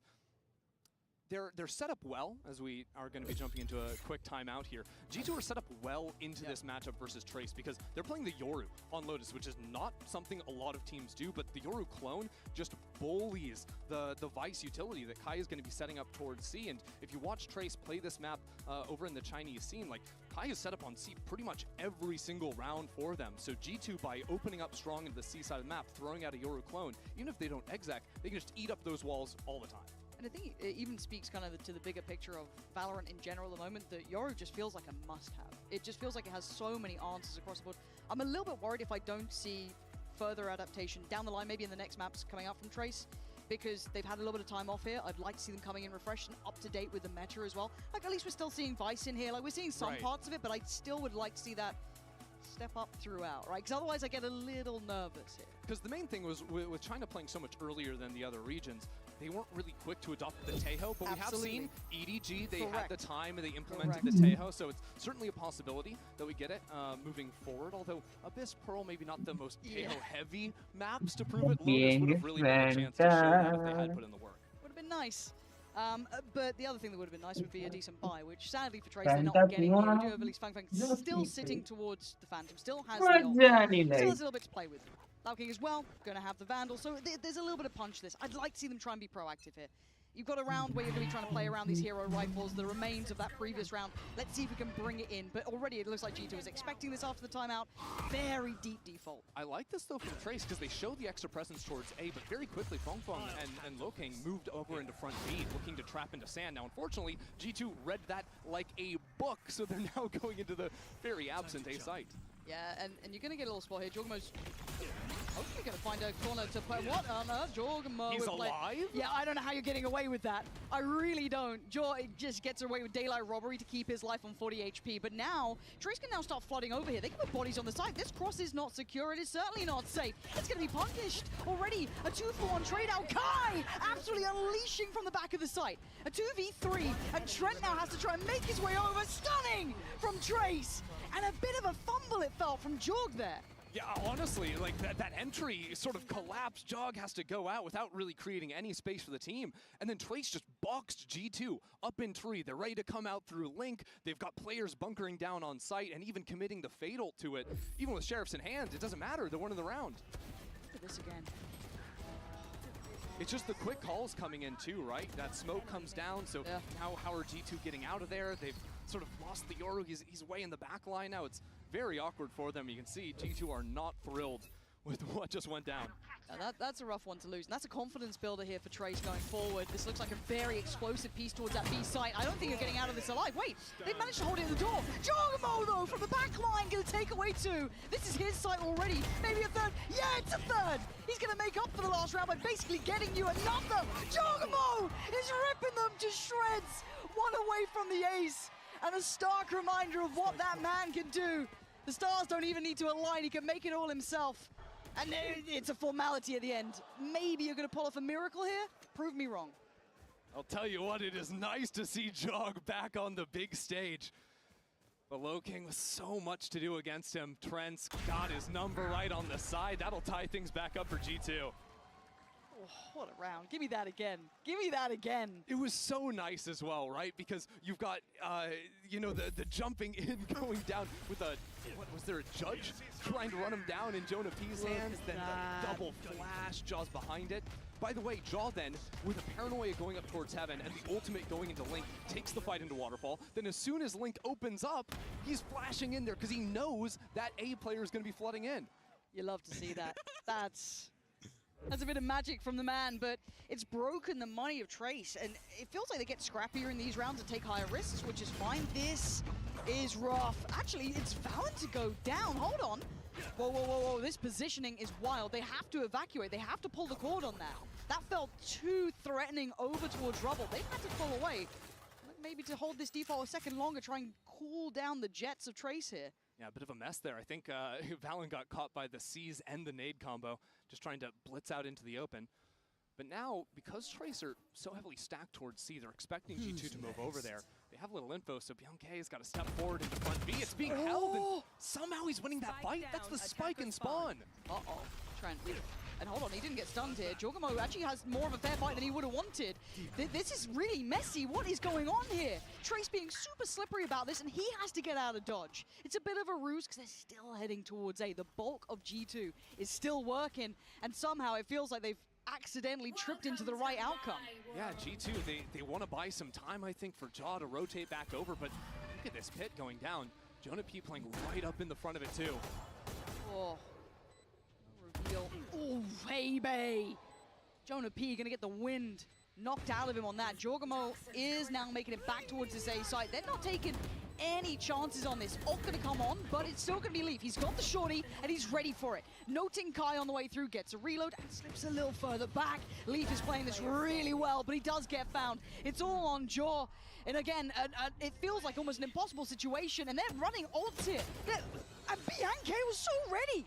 they're set up well, as we are going to be jumping into a quick timeout here. G2 are set up well into this matchup versus Trace because they're playing the Yoru on Lotus, which is not something a lot of teams do, but the Yoru clone just bullies the Vice utility that Kai is going to be setting up towards C. And if you watch Trace play this map over in the Chinese scene, like Kai is set up on C pretty much every single round for them. So G2, by opening up strong into the C side of the map, throwing out a Yoru clone, even if they don't exec, they can just eat up those walls all the time. And I think it even speaks kind of to the bigger picture of Valorant in general at the moment, that Yoru just feels like a must-have. It just feels like it has so many answers across the board. I'm a little bit worried if I don't see further adaptation down the line, maybe in the next maps coming out from Trace, because they've had a little bit of time off here. I'd like to see them coming in refreshed and up to date with the meta as well. Like, at least we're still seeing Vice in here. Like, we're seeing some parts of it, but I still would like to see that step up throughout, right? Because otherwise I get a little nervous here. Because the main thing was with China playing so much earlier than the other regions, they weren't really quick to adopt the Taeho, but we have seen EDG, they had the time and they implemented the Taeho, so it's certainly a possibility that we get it moving forward, although Abyss Pearl maybe not the most Taeho-heavy maps to prove it. Lotus would have really been a chance to show that if they had put in the work. Would have been nice. But the other thing that would have been nice would be a decent buy, which sadly for Trace they're not getting here. We do have at least Fang Fang still sitting towards the Phantom, still has the ult, still has a little bit to play with. Lau King as well, going to have the Vandal, so there's a little bit of punch to this. I'd like to see them try and be proactive here. You've got a round where you're going to be trying to play around these hero rifles, the remains of that previous round. Let's see if we can bring it in. But already it looks like G2 is expecting this after the timeout. Very deep default. I like this though from Trace because they showed the extra presence towards A, but very quickly Fong Fong and Lo King moved over into front B, looking to trap into sand. Now unfortunately, G2 read that like a book, so they're now going into the very absent A site. Yeah, and you're going to get a little spot here. Jorgmo's hopefully going to find a corner to play. What on earth? Jorgmo. He's alive? Yeah, I don't know how you're getting away with that. I really don't. Jorg just gets away with daylight robbery to keep his life on 40 HP. But now, Trace can now start flooding over here. They can put bodies on the side. This cross is not secure. It is certainly not safe. It's going to be punished already. A 2-for-1 trade out. Kai absolutely unleashing from the back of the site. A 2v3. And Trent now has to try and make his way over. Stunning from Trace. And a bit of a fumble it felt from Jorg there. Yeah, honestly, like that entry sort of collapsed. Jog has to go out without really creating any space for the team. And then Trace just boxed G2 up in tree. They're ready to come out through Link. They've got players bunkering down on site and even committing the fatal to it. Even with Sheriffs in hand, it doesn't matter. They're winning the round. Look at this again. It's just the quick calls coming in too, right? That smoke comes down, so how are G2 getting out of there? They've sort of lost the Yoru. He's way in the back line now. It's very awkward for them. You can see G2 are not thrilled with what just went down. That's a rough one to lose. And that's a confidence builder here for Trace going forward. This looks like a very explosive piece towards that B site. I don't think you're getting out of this alive. Wait, they managed to hold it in the door. Jorgamo, though, from the back line, going to take away 2. This is his site already. Maybe a third. Yeah, it's a third. He's going to make up for the last round by basically getting you another. Jorgamo is ripping them to shreds. 1 away from the ace. And a stark reminder of what that man can do. The stars don't even need to align. He can make it all himself. And it's a formality at the end. Maybe you're going to pull off a miracle here? Prove me wrong. I'll tell you what, it is nice to see Jog back on the big stage. But Low King with so much to do against him. Trent's got his number right on the side. That'll tie things back up for G2. Oh, what a round. Give me that again. Give me that again. It was so nice as well, right? Because you've got, you know, the jumping in, going down with a, what was there, a judge trying to run him down in Jonah P's hands, then the double flash, Jaws behind it. By the way, Jaw then, with a paranoia going up towards heaven and the ultimate going into Link, takes the fight into Waterfall. Then as soon as Link opens up, he's flashing in there because he knows that A player is going to be flooding in. You love to see that. That's a bit of magic from the man, but it's broken the money of Trace, and it feels like they get scrappier in these rounds and take higher risks, which is fine. This is rough. Actually, it's Valorant to go down. Hold on. Whoa, whoa, whoa, whoa. This positioning is wild. They have to evacuate. They have to pull the cord on that. That felt too threatening over towards Rubble. They had to pull away. Maybe to hold this default a second longer, try and cool down the jets of Trace here. Yeah, a bit of a mess there. I think Valen got caught by the C's and the nade combo, just trying to blitz out into the open. But now, because Trace are so heavily stacked towards C, they're expecting G2 to move over there. They have a little info, so Bianche's got to step forward into front B. It's being held, and somehow he's winning that fight. That's the spike and spawn. Uh-oh. Trent, and hold on, he didn't get stunned here. Jorgamo actually has more of a fair fight than he would have wanted. This is really messy. What is going on here? Trace being super slippery about this, and he has to get out of dodge. It's a bit of a ruse because they're still heading towards A. The bulk of G2 is still working, and somehow it feels like they've accidentally tripped into the right outcome. Yeah, G2, they want to buy some time, I think, for Jaw to rotate back over, but look at this pit going down. Jonah P playing right up in the front of it, too. Oh. Reveal. Oh, baby! Jonah P gonna get the wind knocked out of him on that. Jorgamo is now making it back towards this A site. They're not taking any chances on this. Ult gonna come on, but it's still gonna be Leaf. He's got the shorty, and he's ready for it. Noting Kai on the way through, gets a reload, and slips a little further back. Leaf is playing this really well, but he does get found. It's all on Jaw. And again, it feels like almost an impossible situation, and they're running ults here. And Bianche was so ready.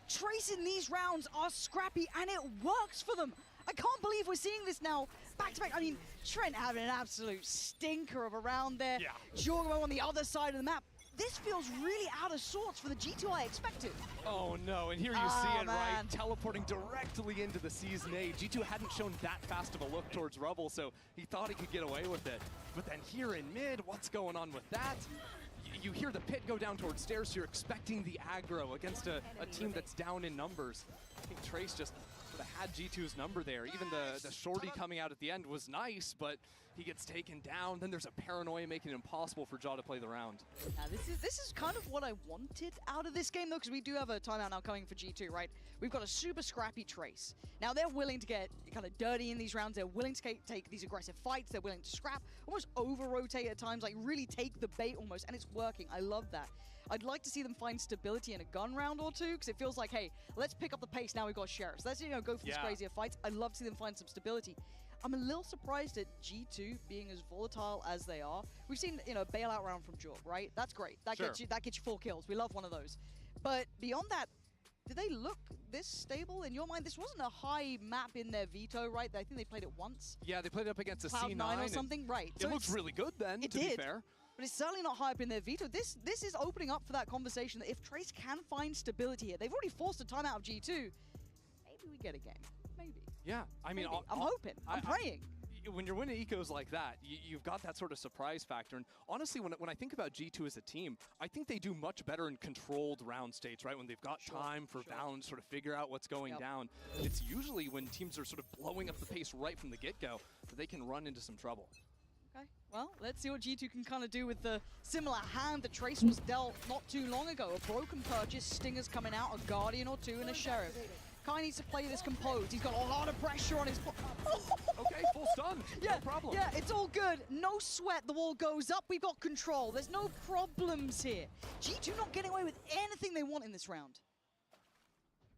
Trace in these rounds are scrappy, and it works for them. I can't believe we're seeing this now back to back. I mean, Trent having an absolute stinker of a round there. Yeah. Jorgamo on the other side of the map. This feels really out of sorts for the G2 I expected. Oh no, and here you see it, right? Teleporting directly into the C's nade. G2 hadn't shown that fast of a look towards Rubble, so he thought he could get away with it. But then here in mid, what's going on with that? You hear the pit go down towards stairs, so you're expecting the aggro against a team that's down in numbers. I think Trace just sort of had G2's number there. Even the shorty coming out at the end was nice, but he gets taken down. Then there's a paranoia making it impossible for Jaw to play the round. This is kind of what I wanted out of this game, though, because we do have a timeout now coming for G2, right? We've got a super scrappy Trace. Now, they're willing to get kind of dirty in these rounds. They're willing to take these aggressive fights. They're willing to scrap, almost over-rotate at times, like really take the bait almost, and it's working. I love that. I'd like to see them find stability in a gun round or two, because it feels like, hey, let's pick up the pace. Now we've got Sheriffs. Let's, you know, go for these crazier fights. I'd love to see them find some stability. I'm a little surprised at G2 being as volatile as they are. We've seen, you know, a bailout round from Jorg, right? That's great. That gets you 4 kills. We love one of those. But beyond that, did they look this stable in your mind? This wasn't a high map in their veto, right? I think they played it once. Yeah, they played it up against a Cloud C9 9 or something, right? It looked really good then, to be fair. But it's certainly not high up in their veto. This is opening up for that conversation that if Trace can find stability here, they've already forced a timeout of G2. Maybe we get a game. Maybe. Yeah, I mean, I'm hoping. I'm praying. When you're winning ecos like that, you've got that sort of surprise factor. And honestly, when I think about G2 as a team, I think they do much better in controlled round states, right? When they've got time for Valen to sort of figure out what's going down. It's usually when teams are sort of blowing up the pace right from the get-go that they can run into some trouble. Okay. Well, let's see what G2 can kind of do with the similar hand that Trace was dealt not too long ago. A broken purchase, Stingers coming out, a Guardian or two, and a Sheriff. Kai needs to play this composed. He's got a lot of pressure on his... Okay, full stun. Yeah, no problem. Yeah, it's all good. No sweat. The wall goes up. We've got control. There's no problems here. G2 not getting away with anything they want in this round.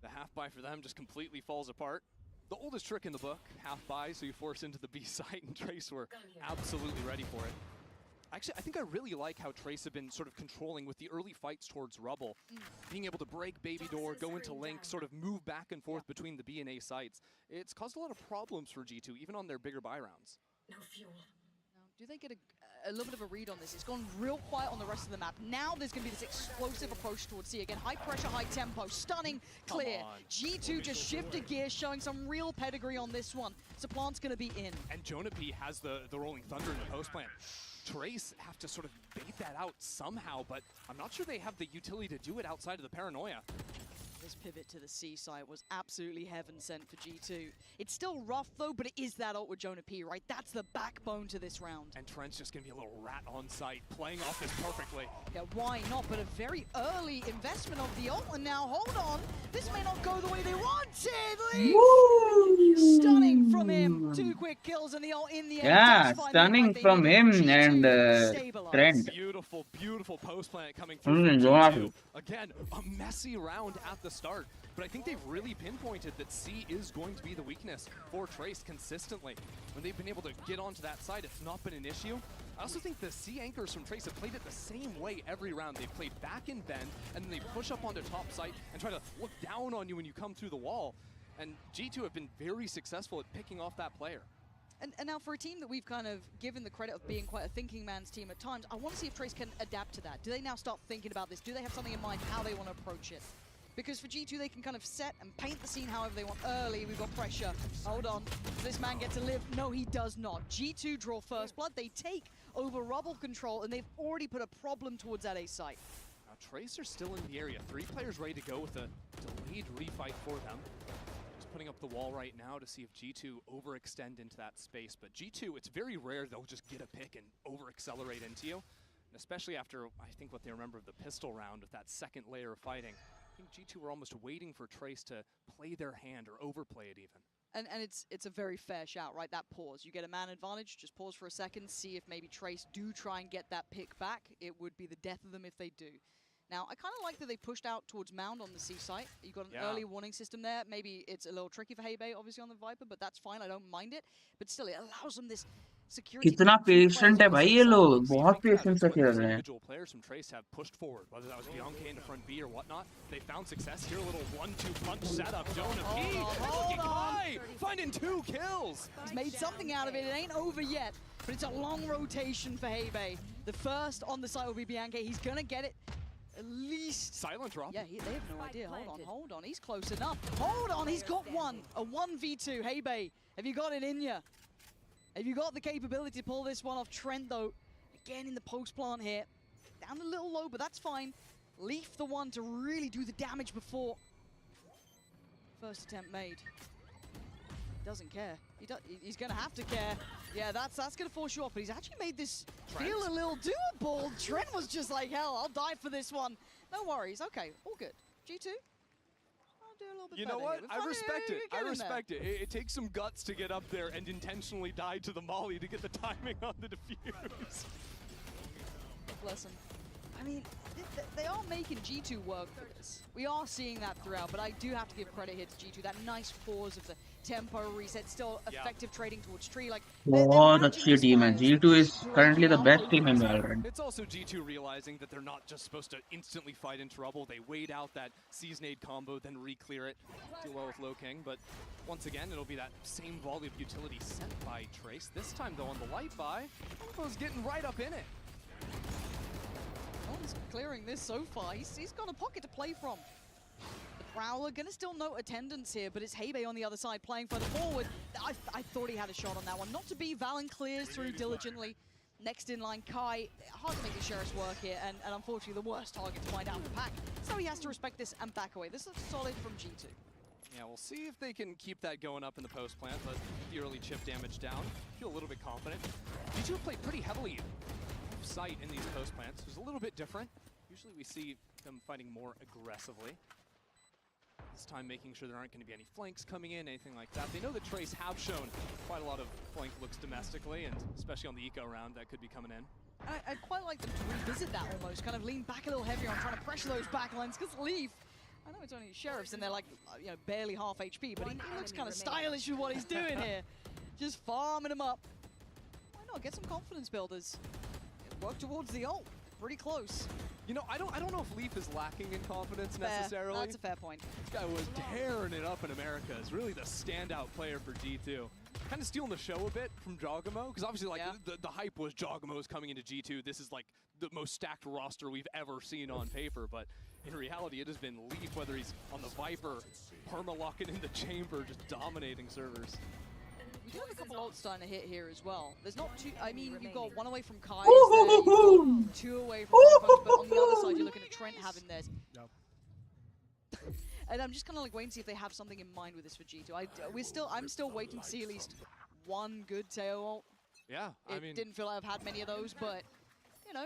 The half buy for them just completely falls apart. The oldest trick in the book, half buy, so you force into the B site, and Trace were absolutely ready for it. Actually, I think I really like how Trace have been sort of controlling with the early fights towards Rubble. Being able to break Baby Door, go into Link, sort of move back and forth between the B and A sites. It's caused a lot of problems for G2, even on their bigger buy rounds. No fuel. Now, do they get a little bit of a read on this? It's gone real quiet on the rest of the map. Now there's going to be this explosive approach towards C. Again, high pressure, high tempo, stunning, clear. G2 just shifted gears, showing some real pedigree on this one. Supplant's going to be in. And Jonah P has the Rolling Thunder in the post plant. Trace have to sort of bait that out somehow, but I'm not sure they have the utility to do it outside of the paranoia. This pivot to the C side was absolutely heaven sent for G2. It's still rough though, but it is that ult with Jonah P, right? That's the backbone to this round. And Trent's just gonna be a little rat on site, playing off this perfectly. Yeah, why not? But a very early investment of the ult, and now hold on. This may not go the way they wanted. Stunning from him. 2 quick kills and the ult in the end. Yeah, stunning from him and Trent. Beautiful, beautiful post plant coming through. G2. Again, a messy round at the start, but I think they've really pinpointed that C is going to be the weakness for Trace consistently. When they've been able to get onto that side, it's not been an issue. I also think the C anchors from Trace have played it the same way every round. They've played back in bend, and then they push up onto top site and try to look down on you when you come through the wall. And G2 have been very successful at picking off that player. And now for a team that we've kind of given the credit of being quite a thinking man's team at times, I want to see if Trace can adapt to that. Do they now start thinking about this? Do they have something in mind how they want to approach it? Because for G2, they can kind of set and paint the scene however they want. Early, we've got pressure. Hold on. Does this man get to live? No, he does not. G2 draw first blood. They take over Rubble control, and they've already put a problem towards that A site. Now, Trace are still in the area. 3 players ready to go with a delayed refight for them. Putting up the wall right now to see if G2 overextend into that space. But G2, it's very rare they'll just get a pick and over-accelerate into you. And especially after, I think, what they remember of the pistol round with that second layer of fighting. I think G2 were almost waiting for Trace to play their hand or overplay it even. And it's a very fair shout, right? That pause. You get a man advantage, just pause for a second, see if maybe Trace do try and get that pick back. It would be the death of them if they do. Now, I kind of like that they pushed out towards Mound on the C site. You got an early warning system there. Maybe it's a little tricky for Heybei, obviously, on the Viper, but that's fine. I don't mind it. But still, it allows them this security. कितना patient है भाई ये लोग बहुत patience से खेल रहे हैं. Individual players from Trace have pushed forward, whether that was Bianca into front B or whatnot. They found success here. A little 1-2 punch setup. Jonah P looking high, finding 2 kills. He's made something out of it. It ain't over yet, but it's a long rotation for Heybei. The first on the site will be Bianca. He's gonna get it. At least silent drop. Yeah, they have no idea. Hold on. He's close enough. Hold on, he's got one. A 1v2. Heybei, have you got it in you? Have you got the capability to pull this one off? Trent, though, again in the post plant here. Down a little low, but that's fine. Leaf the one to really do the damage before. First attempt made. Doesn't care. He's going to have to care. Yeah, that's going to force you off, but he's actually made this feel a little doable. Trent was just like, hell, I'll die for this one. No worries. Okay, all good. G2, I'll do a little bit You better know what? here. I respect it. I respect it. It takes some guts to get up there and intentionally die to the molly to get the timing on the defuse. Bless him. I mean, they are making G2 work for this. We are seeing that throughout, but I do have to give credit here to G2. That nice pause of the tempo reset, still effective trading towards tree. Like, बहुत अच्छी team है. G2 is currently the best team in Valorant. It's also G2 realizing that they're not just supposed to instantly fight into Rubble. They wait out that Seize Nade combo, then re-clear it. Do well with Low King, but once again, it'll be that same volley of utility sent by Trace. This time, though, on the light buy, Almo's getting right up in it. He's clearing this so far. He's got a pocket to play from. The Prowler gonna still note attendance here, but it's Heybei on the other side playing further forward. I thought he had a shot on that one. Not to be, Valen clears through diligently. Next in line, Kai. Hard to make the Sheriff's work here, and unfortunately the worst target to find out the pack. So he has to respect this and back away. This looks solid from G2. Yeah, we'll see if they can keep that going up in the post plant, but the early chip damage down. Feel a little bit confident. G2 have played pretty heavily off-site in these post plants. It's a little bit different. Usually we see them fighting more aggressively. This time making sure there aren't going to be any flanks coming in, anything like that. They know that Trace have shown quite a lot of flank looks domestically, and especially on the eco round that could be coming in. I'd quite like them to revisit that almost, kind of lean back a little heavier on trying to pressure those backlines, because Leaf, I know it's only Sheriffs and they're like, you know, barely half HP, but he looks kind of stylish with what he's doing here. Just farming him up. Why not? Get some confidence builders. Work towards the ult. Pretty close. You know, I don't know if Leaf is lacking in confidence necessarily. That's a fair point. This guy was tearing it up in America. Is really the standout player for G2. Kind of stealing the show a bit from Jogamo, because obviously like the hype was Jogamo's coming into G2. This is like the most stacked roster we've ever seen on paper, but in reality it has been Leaf, whether he's on the Viper, perma-locking in the chamber, just dominating servers. We do have a couple ults starting to hit here as well. There's not two, I mean, you've got one away from Kai, two away from Bangkok, but on the other side you're looking at Trent having theirs. And I'm just kind of like waiting to see if they have something in mind with this for G2. I'm still waiting to see at least one good Teo ult. Yeah, I mean, didn't feel like I've had many of those, but you know,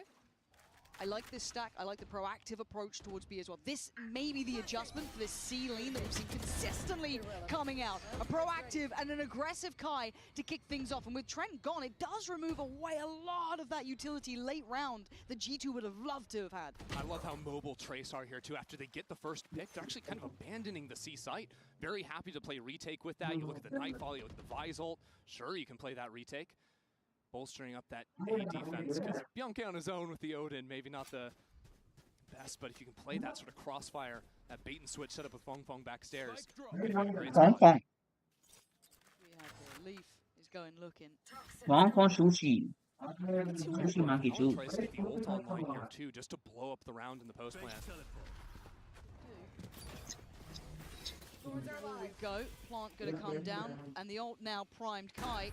I like this stack. I like the proactive approach towards B as well. This may be the adjustment for this C lane that we've seen consistently coming out. A proactive and an aggressive Kai to kick things off. And with Trent gone, it does remove away a lot of that utility late round that G2 would have loved to have had. I love how mobile Trace are here too. After they get the first pick, they're actually kind of abandoning the C site. Very happy to play retake with that. You look at the Nightfall, you look at the Vise ult. Sure, you can play that retake. Bolstering up that A defense, because Bianca on his own with the Odin, maybe not the best, but if you can play that sort of crossfire, that bait and switch setup with Fong Fong backstairs, great spot. Leaf is going looking. Sushi. Sushi monkey too. Tries to get the ult online here too, just to blow up the round in the post plant. There we go. Plant gonna come down, and the ult now primed. Kai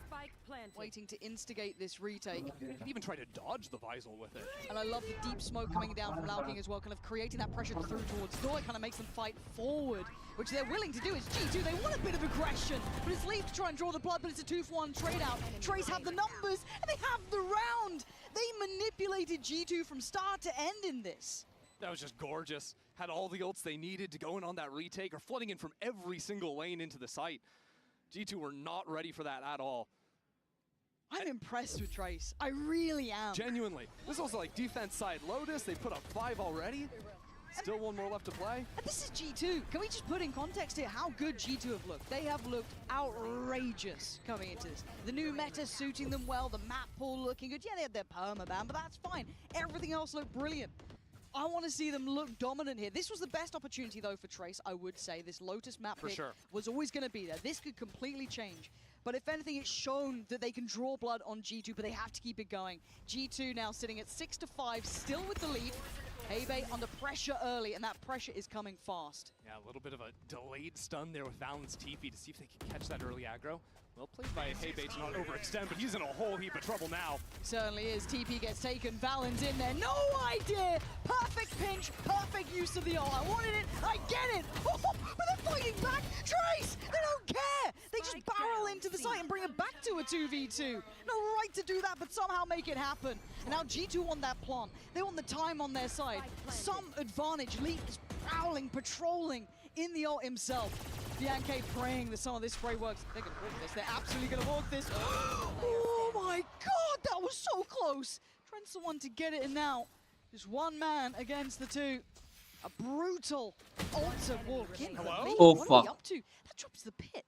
waiting to instigate this retake. He even tried to dodge the Visal with it. And I love the deep smoke coming down from Lau King as well, kind of creating that pressure through towards door. It kind of makes them fight forward, which they're willing to do. It's G2, they want a bit of aggression, but it's Leaf to try and draw the blood, but it's a 2-for-1 trade out. Trace have the numbers, and they have the round. They manipulated G2 from start to end in this. That was just gorgeous. Had all the ults they needed to go in on that retake, or flooding in from every single lane into the site. G2 were not ready for that at all. I'm impressed with Trace. I really am. Genuinely. This is also like defense side Lotus. They put up 5 already. Still one more left to play. And this is G2. Can we just put in context here how good G2 have looked? They have looked outrageous coming into this. The new meta suiting them well, the map pool looking good. Yeah, they had their permaban, but that's fine. Everything else looked brilliant. I want to see them look dominant here. This was the best opportunity, though, for Trace, I would say. This Lotus map pick was always going to be there. This could completely change. But if anything, it's shown that they can draw blood on G2, but they have to keep it going. G2 now sitting at 6-5, still with the lead. Hebe under pressure early, and that pressure is coming fast. Yeah, a little bit of a delayed stun there with Valen's TP to see if they can catch that early aggro. Well played by Hebe to not overextend, but he's in a whole heap of trouble now. He certainly is. TP gets taken. Valen's in there. No idea! Perfect pinch, perfect use of the ult. I wanted it, I get it! Oh, but they're fighting back! Trace! They don't care! They just barrel into the site and bring it back to a 2v2. No right to do that, but somehow make it happen. And now G2 want that plant. They want the time on their side. Some advantage. Leaf is prowling, patrolling in the ult himself. Bianca praying that some of this spray works. They're gonna walk this. They're absolutely gonna walk this. Oh my god, that was so close. Trent's the one to get it, and now just one man against the two. A brutal ultra walk in. Hello? Oh, what fuck. are we up to? That drops the pit.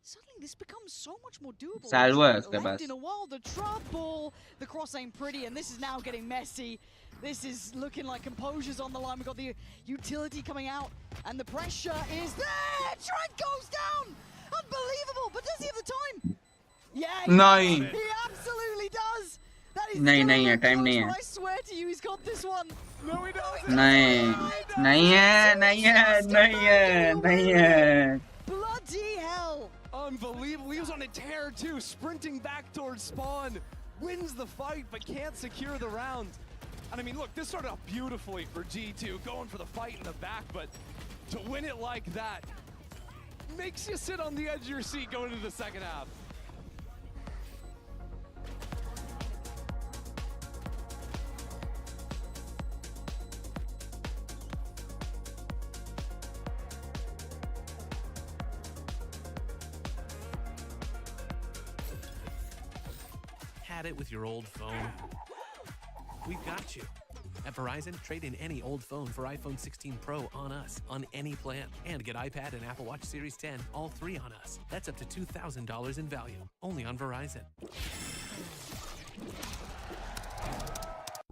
Suddenly this becomes so much more doable. Salvo है उसके Left pass. in a while, the trouble. The cross ain't pretty, and this is now getting messy. This is looking like composure's on the line. We've got the utility coming out, and the pressure is there! Trent goes down! Unbelievable, but does he have the time? Yeah, नहीं. he absolutely does! That is नहीं, नहीं है, still time नहीं है. close, I swear to you, he's got this one. No, he doesn't. नहीं है. Bloody hell! Unbelievable. He was on a tear too, sprinting back towards spawn. Wins the fight, but can't secure the round. And I mean, look, this started off beautifully for G2, going for the fight in the back, but to win it like that, makes you sit on the edge of your seat going into the second half. Had it with your old phone? We've got you. At Verizon, trade in any old phone for iPhone 16 Pro on us, on any plan. And get iPad and Apple Watch Series 10, all three on us. That's up to $2,000 in value, only on Verizon.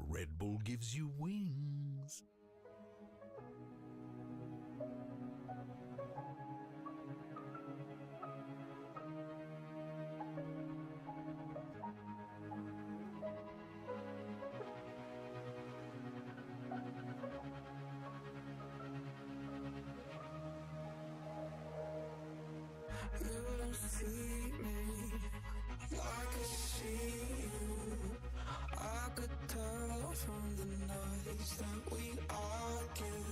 Red Bull gives you wings. You don't see me like I see you. I could tell from the nights that we argue.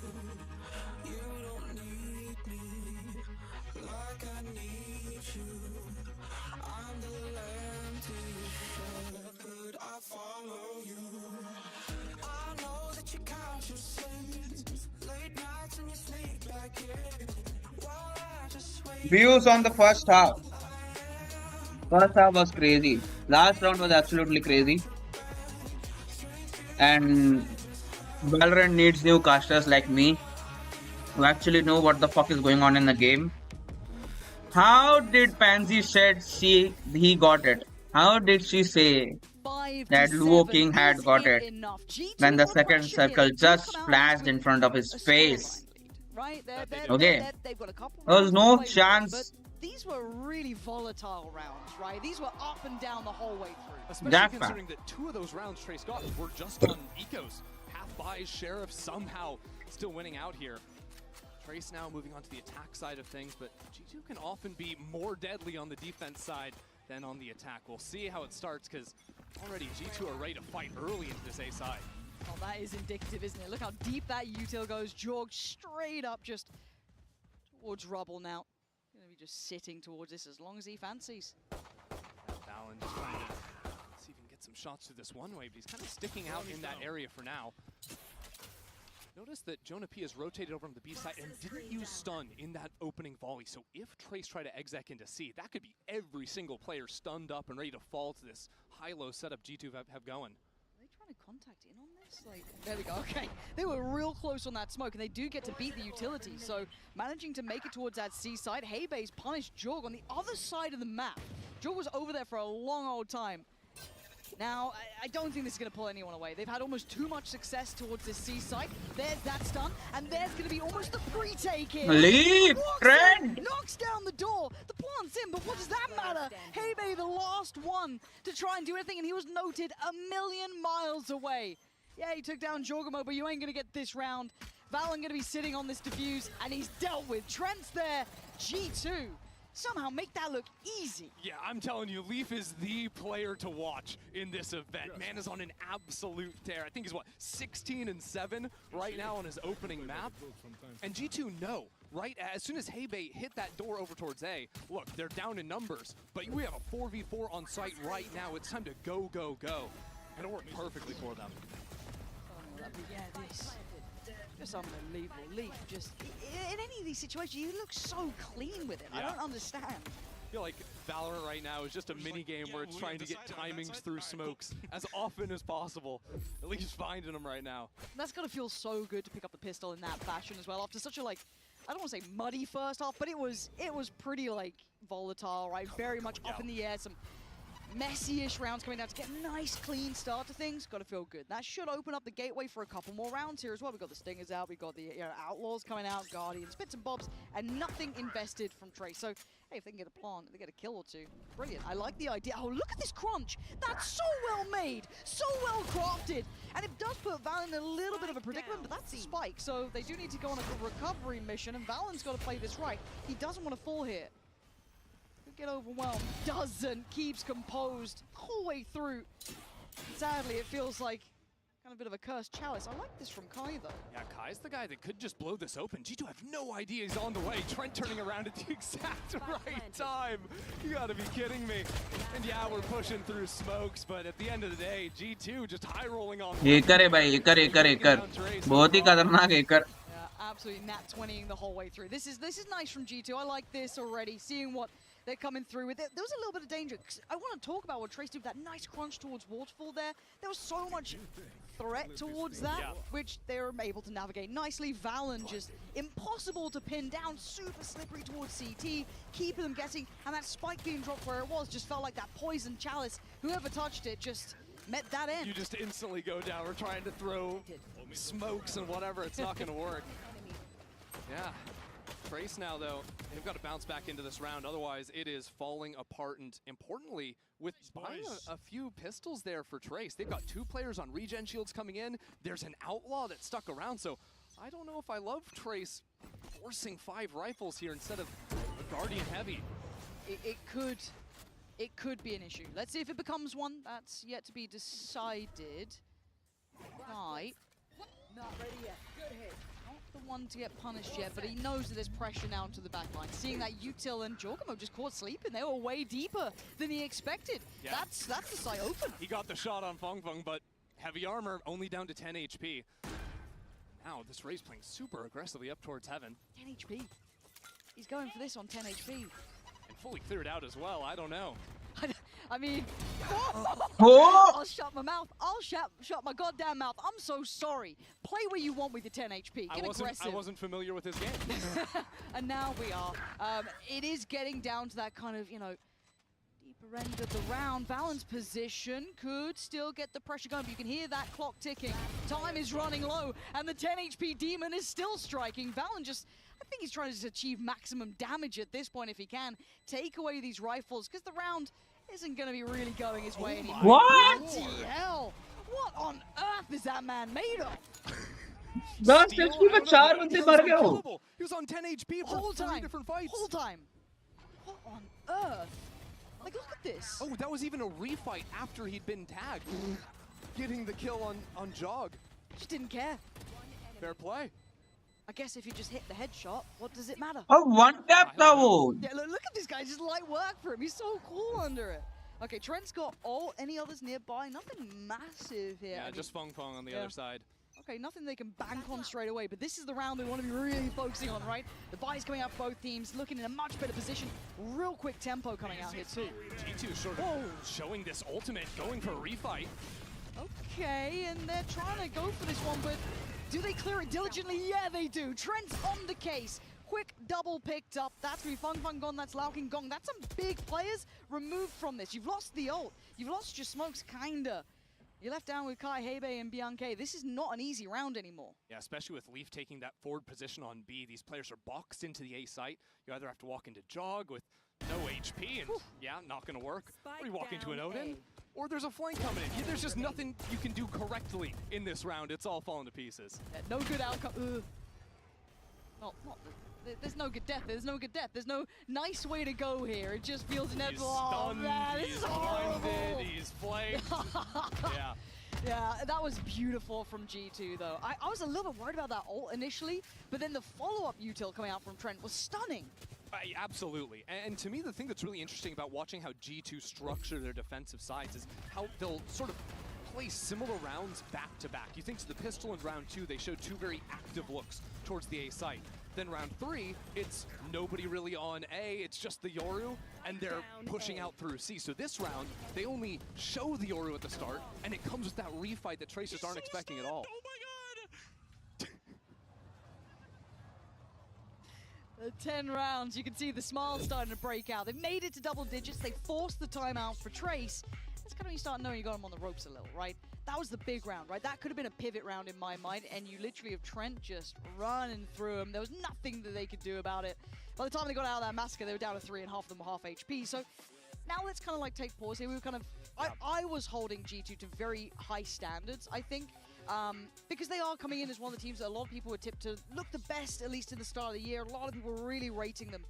You don't need me like I need you. I'm the lamb to your shepherd, I follow you. I know that you count your sins, late nights and you sneak back in. While I just wait. Views on the first half. First half was crazy. Last round was absolutely crazy. And Valorant needs new casters like me who actually know what the fuck is going on in the game. How did Pansy said he got it? How did she say that Luo King had got it when the second circle just flashed in front of his face? Right, Okay. they've got a couple. There was no chance. These were really volatile rounds, right? These were up and down the whole way through. Especially considering that 2 of those rounds Trace got were just on ecos. Half buys, Sheriff somehow still winning out here. Trace now moving on to the attack side of things, but G2 can often be more deadly on the defense side than on the attack. We'll see how it starts, because already G2 are ready to fight early into this A side. Oh, that is indicative, isn't it? Look how deep that util goes. Jorg straight up just towards rubble now. Gonna be just sitting towards this as long as he fancies. Valen just trying to see if he can get some shots through this one way, but he's kind of sticking out in that area for now. Notice that Jonah P has rotated over on the B side and didn't use stun in that opening volley. So if Trace try to exec into C, that could be every single player stunned up and ready to fall to this high-low setup G2 have going. Are they trying to contact in on this? Like, there we go, okay. They were real close on that smoke, and they do get to beat the utility. So managing to make it towards that C side, Heybei's punished Jorg on the other side of the map. Jorg was over there for a long old time. Now, I don't think this is going to pull anyone away. They've had almost too much success towards this C site. There's that stun, and there's going to be almost the pre-take here. Leap! Trend! Knocks down the door. The plant's in, but what does that matter? Heybei, the last one to try and do anything, and he was noted a million miles away. Yeah, he took down Jorgamo, but you ain't going to get this round. Valen going to be sitting on this defuse, and he's dealt with. Trent's there. G2 somehow make that look easy. Yeah, I'm telling you, Leaf is the player to watch in this event. Man is on an absolute tear. I think he's, what, 16-7 right now on his opening map? And G2 know, right, as soon as Heybei hit that door over towards A, look, they're down in numbers, but we have a 4v4 on site right now. It's time to go, go, go. And it worked perfectly for them. Oh, yeah, this just unbelievable. Leaf just, in any of these situations, you look so clean with it. Yeah. I don't understand. I feel like Valorant right now is just a mini game where it's trying to get timings through smokes as often as possible. At least finding them right now. That's got to feel so good to pick up the pistol in that fashion as well. After such a, like, I don't want to say muddy first half, but it was pretty, like, volatile, right? Very much up in the air. Some messy-ish rounds coming down to get a nice, clean start to things. Got to feel good. That should open up the gateway for a couple more rounds here as well. We've got the Stingers out, we've got the Outlaws coming out, Guardians, bits and bobs, and nothing invested from Trace. So, hey, if they can get a plant, they get a kill or two. Brilliant. I like the idea. Oh, look at this crunch. That's so well made, so well crafted. And it does put Valen in a little bit of a predicament, but that's the spike. So they do need to go on a recovery mission, and Valen's got to play this right. He doesn't want to fall here. Get overwhelmed, doesn't, keeps composed the whole way through. Sadly, it feels like kind A bit of a cursed chalice. I like this from Kai, though. Yeah, Kai's the guy that could just blow this open. G2 have no idea he's on the way. Trent turning around at the exact right time. You gotta be kidding me. And yeah, we're pushing through smokes, but at the end of the day, G2 just high rolling on. एकर है भाई, एकर बहुत ही खतरनाक एकर. Yeah, absolutely nat 20ing the whole way through. This is nice from G2. I like this already. Seeing what they're coming through with it. There was a little bit of danger. I want to talk about what Trace did with that nice crunch towards Waterfall there. There was so much threat towards that, which they were able to navigate nicely. Valen just impossible to pin down, super slippery towards CT, keeping them guessing, and that spike being dropped where it was just felt like that poison chalice. Whoever touched it just met that end. You just instantly go down. We're trying to throw smokes and whatever. It's not going to work. Yeah. Trace now, though, they've got to bounce back into this round. Otherwise, it is falling apart. And importantly, with buying a few pistols there for Trace, they've got 2 players on regen shields coming in. There's an outlaw that stuck around. So I don't know if I love Trace forcing 5 rifles here instead of a Guardian Heavy. It could be an issue. Let's see if it becomes one. That's yet to be decided. Right. Not ready yet. Good hit. The one to get punished yet, but he knows that there's pressure now into the backline. Seeing that Util and Jorgamo just caught sleeping, they were way deeper than he expected. Yeah. That's the site open. He got the shot on Feng Feng, but heavy armor only down to 10 HP. Now this Raze playing super aggressively up towards heaven. 10 HP. He's going for this on 10 HP. And fully cleared out as well. I don't know. I mean, Oh! I'll shut my mouth. I'll shut my goddamn mouth. I'm so sorry. Play where you want with your 10 HP. Get aggressive. I wasn't familiar with his game. And now we are. It is getting down to that kind of, you know, deeper end of the round. Valen's position could still get the pressure going, but you can hear that clock ticking. Time is running low, and the 10 HP demon is still striking. Valen just, I think he's trying to achieve maximum damage at this point if he can. Take away these rifles, because the round isn't going to be really going his way anymore. What? Bloody hell! What on earth is that man made of? He was on 10 HP for 3 different fights. Whole time. What on earth? Like, look at this. Oh, that was even a refight after he'd been tagged. Getting the kill on Jog. Just didn't care. Fair play. I guess if you just hit the headshot, what does it matter? Oh, one tap था वो. Yeah, look at this guy, just light work for him. He's so cool under it. Okay, Trent's got all, any others nearby? Nothing massive here. Yeah, just Feng Feng on the other side. Okay, nothing they can bank on straight away, but this is the round we want to be really focusing on, right? The buys coming out for both teams, looking in a much better position. Real quick tempo coming out here too. G2 sort of showing this ultimate, going for a refight. Okay, and they're trying to go for this one, but do they clear it diligently? Yeah, they do. Trent's on the case. Quick double picked up. That's me, Feng Feng gone, that's Laukin gone. That's some big players removed from this. You've lost the ult. You've lost your smokes, kinda. You're left down with Kai, Hebe, and Bianca. This is not an easy round anymore. Yeah, especially with Leaf taking that forward position on B. These players are boxed into the A site. You either have to walk into Jog with no HP, and yeah, not gonna work. Or you walk into an Odin, or there's a flank coming in. There's just nothing you can do correctly in this round. It's all falling to pieces. Yeah, no good outcome. There's no good death. There's no good death. There's no nice way to go here. It just feels inevitable. Stunned, oh man, he's it's horrible. blinded, he's flanked. Yeah. Yeah, that was beautiful from G2 though. I was a little bit worried about that ult initially, but then the follow-up util coming out from Trent was stunning. Absolutely. And to me, the thing that's really interesting about watching how G2 structure their defensive sides is how they'll sort of play similar rounds back to back. You think to the pistol in round 2, they showed 2 very active looks towards the A site. Then round 3, it's nobody really on A, it's just the Yoru, and they're pushing out through C. So this round, they only show the Yoru at the start, and it comes with that refight that Tracers aren't expecting at all. Oh my god! 10 rounds, you can see the smiles starting to break out. They've made it to double digits, they forced the timeout for Trace. That's kind of when you start knowing you got him on the ropes a little, right? That was the big round, right? That could have been a pivot round in my mind, and you literally have Trent just running through him. There was nothing that they could do about it. By the time they got out of that massacre, they were down to 3 and half of them were half HP. So now let's kind of like take pause here. We were kind of, I was holding G2 to very high standards, I think, because they are coming in as one of the teams that a lot of people were tipped to look the best, at least in the start of the year. A lot of people were really rating them.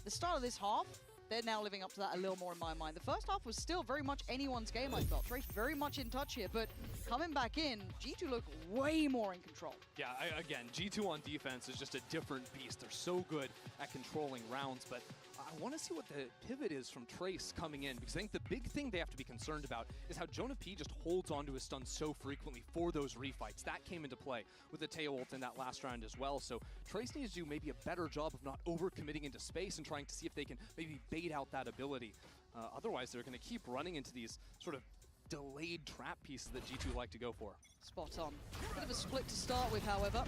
The start of this half, they're now living up to that a little more in my mind. The first half was still very much anyone's game, I felt. Trace very much in touch here, but coming back in, G2 look way more in control. Yeah, again, G2 on defense is just a different beast. They're so good at controlling rounds, but I want to see what the pivot is from Trace coming in, because I think the big thing they have to be concerned about is how Jonah P just holds onto his stun so frequently for those refights. That came into play with the Teo ult in that last round as well, so Trace needs to do maybe a better job of not overcommitting into space and trying to see if they can maybe bait out that ability. Otherwise, they're going to keep running into these sort of delayed trap pieces that G2 like to go for. Spot on. Bit of a split to start with, however.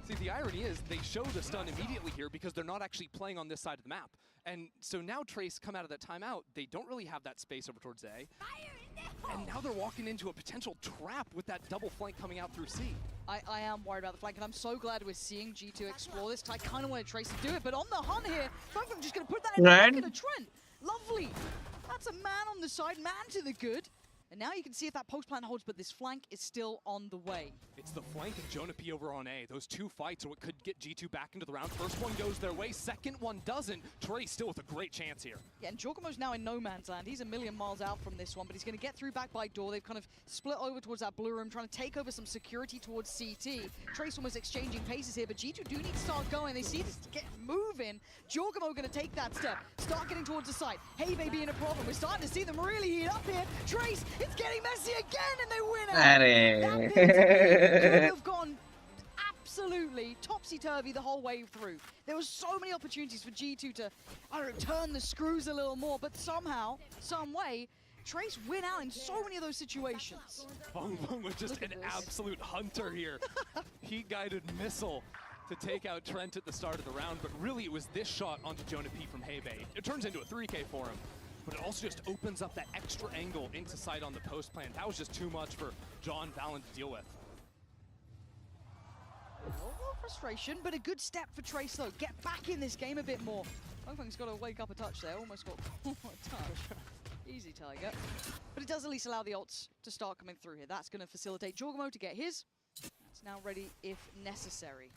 See, the irony is they show the stun immediately here because they're not actually playing on this side of the map. And so now Trace come out of that timeout, they don't really have that space over towards A. And now they're walking into a potential trap with that double flank coming out through C. I am worried about the flank, and I'm so glad we're seeing G2 explore this. I kind of wanted Trace to do it, but on the hunt here, I'm just going to put that in the back of the Trent. Lovely. That's a man on the side, man to the good. And now you can see if that post plant holds, but this flank is still on the way. It's the flank and Jonah P over on A. Those two fights are what could get G2 back into the round. First one goes their way, second one doesn't. Trey still with a great chance here. Yeah, and Jorgamo's now in no man's land. He's a million miles out from this one, but he's going to get through back by door. They've kind of split over towards that blue room, trying to take over some security towards CT. Trace almost exchanging paces here, but G2 do need to start going. They see this get moving. Jorgamo going to take that step, start getting towards the site. Hey, baby, in a problem. We're starting to see them really heat up here. Trace, it's getting messy again, and they win it. That could have gone absolutely topsy-turvy the whole way through. There were so many opportunities for G2 to, I don't know, turn the screws a little more, but somehow, some way, Trace win out in so many of those situations. Bong Bong was just an absolute hunter here. Heat-guided missile to take out Trent at the start of the round, but really it was this shot onto Jonah P from Hebei. It turns into a 3K for him, but it also just opens up that extra angle into sight on the post plant. That was just too much for John Valen to deal with. A little frustration, but a good step for Trace though. Get back in this game a bit more. Bong's got to wake up a touch there. Almost got a touch. Easy, Tiger. But it does at least allow the ults to start coming through here. That's going to facilitate Jorgamo to get his. That's now ready if necessary.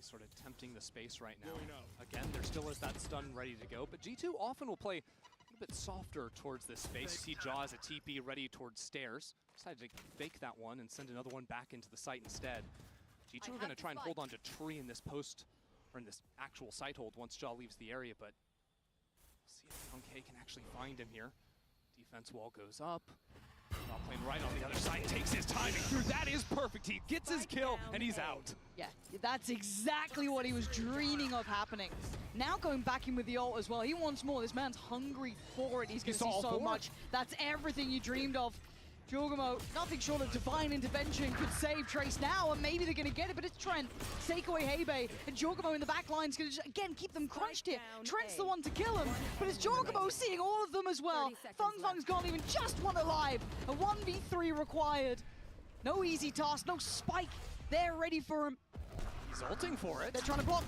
Sort of tempting the space right now. Again, there still is that stun ready to go, but G2 often will play a little bit softer towards this space. You see Jaw as a TP ready towards stairs. Decided to fake that one and send another one back into the site instead. G2 are going to try and hold on to Tree in this post, or in this actual site hold once Jaw leaves the area, but we'll see if K can actually find him here. Defense wall goes up. Jaw playing right on the other side, takes his timing through. That is perfect. He gets his kill and he's out. Yeah, that's exactly what he was dreaming of happening. Now going back in with the ult as well. He wants more. This man's hungry for it. He's going to see so much. That's everything you dreamed of. Jorgamo, nothing short of divine intervention could save Trace now, and maybe they're going to get it, but it's Trent. Take away Hebei, and Jorgamo in the back line is going to just, again, keep them crunched here. Trent's the one to kill him, but it's Jorgamo seeing all of them as well. Fung's gone, even just one alive. A 1v3 required. No easy task, no spike. They're ready for him. He's ulting for it. They're trying to block.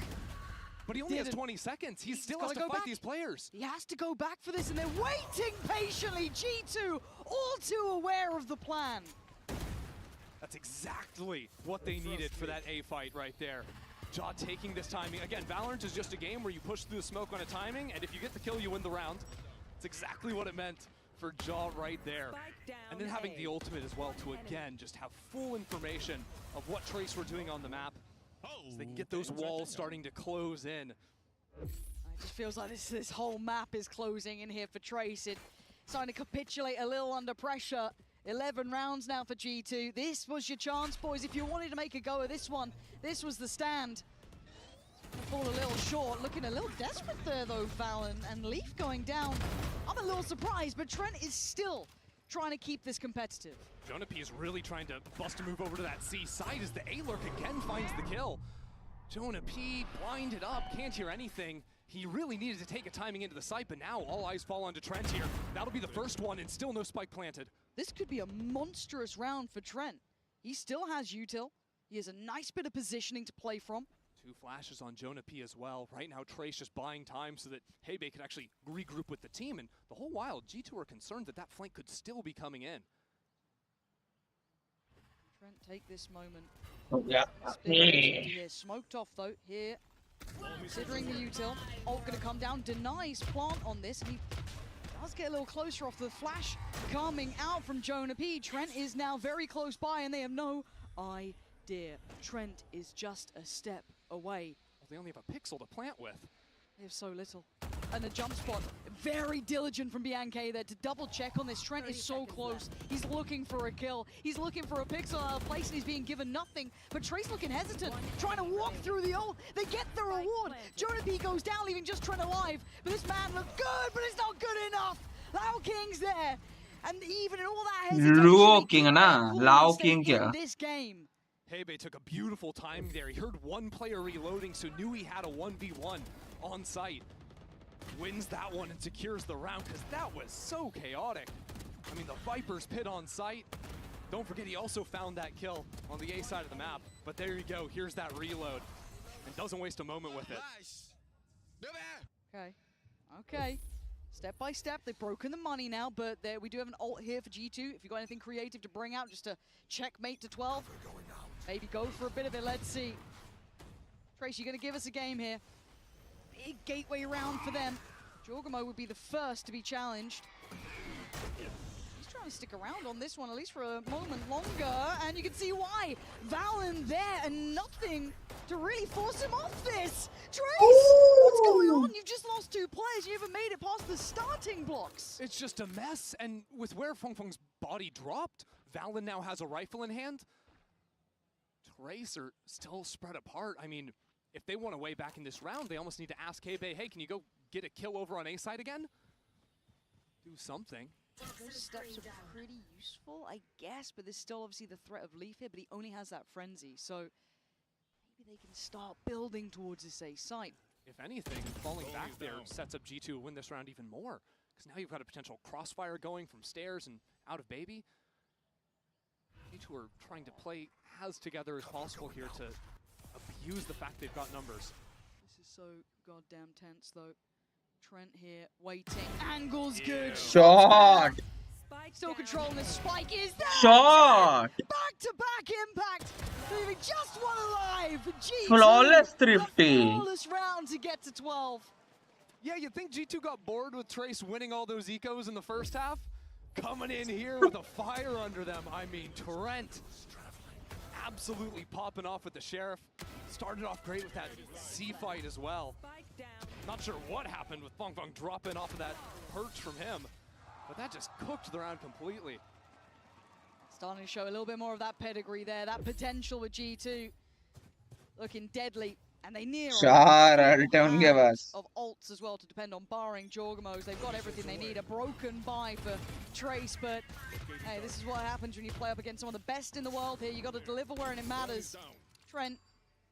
But he only has 20 seconds. He still has to fight these players. He has to go back for this, and they're waiting patiently. G2, all too aware of the plan. That's exactly what they needed for that A fight right there. Jaw taking this timing. Again, Valorant is just a game where you push through the smoke on a timing, and if you get the kill, you win the round. It's exactly what it meant for Jaw right there. And then having the ultimate as well to, again, just have full information of what Trace were doing on the map. So they can get those walls starting to close in. It just feels like this whole map is closing in here for Trace. It's starting to capitulate a little under pressure. 11 rounds now for G2. This was your chance, boys. If you wanted to make a go of this one, this was the stand. Fall a little short, looking a little desperate there though, Val, and Leaf going down. I'm a little surprised, but Trent is still trying to keep this competitive. Jonah P is really trying to bust a move over to that C side as the A-Lurk again finds the kill. Jonah P blinded up, can't hear anything. He really needed to take a timing into the site, but now all eyes fall onto Trent here. That'll be the first one, and still no spike planted. This could be a monstrous round for Trent. He still has util. He has a nice bit of positioning to play from. 2 flashes on Jonah P as well. Right now, Trace just buying time so that Hebei could actually regroup with the team, and the whole while, G2 are concerned that that flank could still be coming in. Trent, take this moment. Oh, yeah. Here. Smoked off though. Here Considering the util, ult gonna come down, denies plant on this, and he does get a little closer off the flash coming out from Jonah P. Trent is now very close by, and they have no idea. Trent is just a step away. Well, they only have a pixel to plant with. They have so little. And a jump spot, very diligent from Bianca there to double check on this. Trent is so close. He's looking for a kill. He's looking for a pixel out of place, and he's being given nothing. But Trace looking hesitant, trying to walk through the ult. They get the reward. Jonah P goes down, leaving just Trent alive. But this man looked good, but it's not good enough. Lao King's there. And even in all that hesitation, Luo King na, Lao King in this game. Hebe took a beautiful time there. He heard one player reloading, so knew he had a 1v1 on site. Wins that one and secures the round, because that was so chaotic. I mean, the Viper's pit on site. Don't forget, he also found that kill on the A side of the map. But there you go, here's that reload. And doesn't waste a moment with it. Okay. Step by step, they've broken the money now, but we do have an ult here for G2. If you've got anything creative to bring out, just a checkmate to 12. Maybe go for a bit of it, let's see. Trace, you're gonna give us a game here. Big gateway round for them. Jorgamo would be the first to be challenged. He's trying to stick around on this one, at least for a moment longer, and you can see why. Valen there, and nothing to really force him off this. Trace, what's going on? You've just lost 2 players. You haven't made it past the starting blocks. It's just a mess, and with where Feng's body dropped, Valen now has a rifle in hand. Trace are still spread apart. I mean, if they want a way back in this round, they almost need to ask Hebe, hey, can you go get a kill over on A side again? Do something. Those steps are pretty useful, I guess, but there's still obviously the threat of Leaf here, but he only has that frenzy, so maybe they can start building towards this A site. If anything, falling back there sets up G2 to win this round even more, because now you've got a potential crossfire going from stairs and out of baby. G2 are trying to play as together as possible here to abuse the fact they've got numbers. This is so goddamn tense, though. Trent here, waiting. Angle's good. Shot! Still controlling the spike. Is there? Shot! Back-to-back impact. Leaving just one alive. G2. Flawless Thrifty. Flawless round to get to 12. Yeah, you think G2 got bored with Trace winning all those ecos in the first half? Coming in here with a fire under them. I mean, Trent absolutely popping off with the Sheriff. Started off great with that C fight as well. Not sure what happened with Feng dropping off of that perch from him, but that just cooked the round completely. Starting to show a little bit more of that pedigree there, that potential with G2. Looking deadly, and they near of ults as well to depend on, barring Jorgamos. They've got everything they need. A broken buy for Trace, but hey, this is what happens when you play up against some of the best in the world here. You got to deliver where it matters. Trent,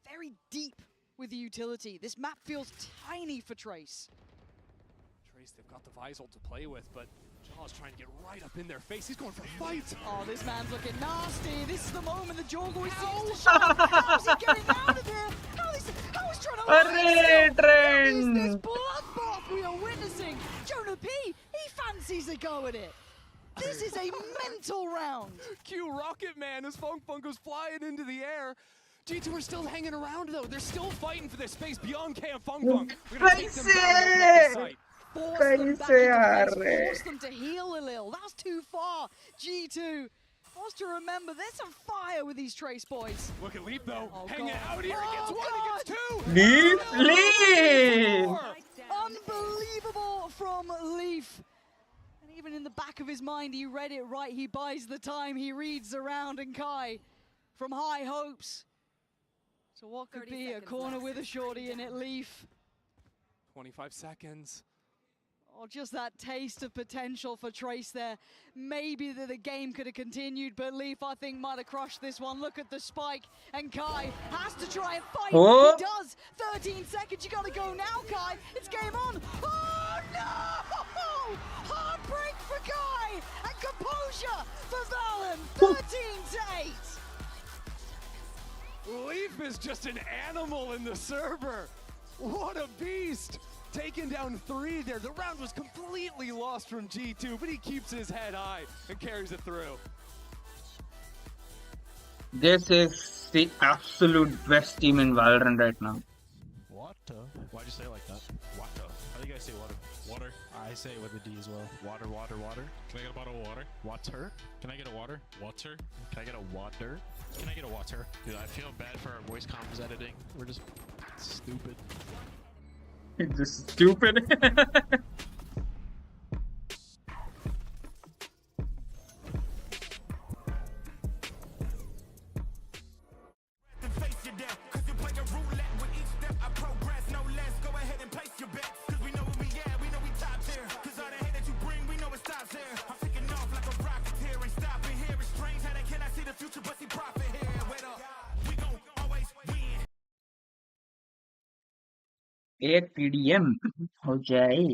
very deep with the utility. This map feels tiny for Trace. Trace, they've got the Visal to play with, but Jaw's trying to get right up in their face. He's going for a fight. Oh, this man's looking nasty. This is the moment the Jorg always seems to shine. How's he getting out of here? How is trying to Arre, Trent! This bloodbath we are witnessing. Jonah P, he fancies a go at it. This is a mental round. Q Rocket Man as Feng goes flying into the air. G2 are still hanging around though. They're still fighting for this space beyond K and Feng. We're gonna take them down the site. Force them back into place. Force them to heal a little. That's too far. G2 wants to remember there's some fire with these Trace boys. Look at Leap though. Oh, hanging God. out here. He gets one, he gets two. Leaf! Unbelievable from Leaf. And even in the back of his mind, he read it right. He buys the time. He reads around, and Kai from High Hopes. So what could be a corner with a shorty in it, Leaf? 25 seconds. Oh, just that taste of potential for Trace there. Maybe the game could have continued, but Leaf, I think, might have crushed this one. Look at the spike, and Kai has to try and fight. Oh. He does. 13 seconds, you gotta go now, Kai. It's game on. Oh, no! Heartbreak for Kai, and composure for Valen. 13-8. Leaf is just an animal in the server. What a beast. Taking down 3 there. The round was completely lost from G2, but he keeps his head high and carries it through. This is the absolute best team in Valorant right now. What? Why'd you say it like that? Water. How do you guys say water? Water. I say it with a D as well. Water, water, water. Can I get a bottle of water? Water. Can I get a water? Water. Can I get a water? Can I get a water? Dude, I feel bad for our voice comms editing. We're just stupid. It's just stupid. एक PDM हो जाए।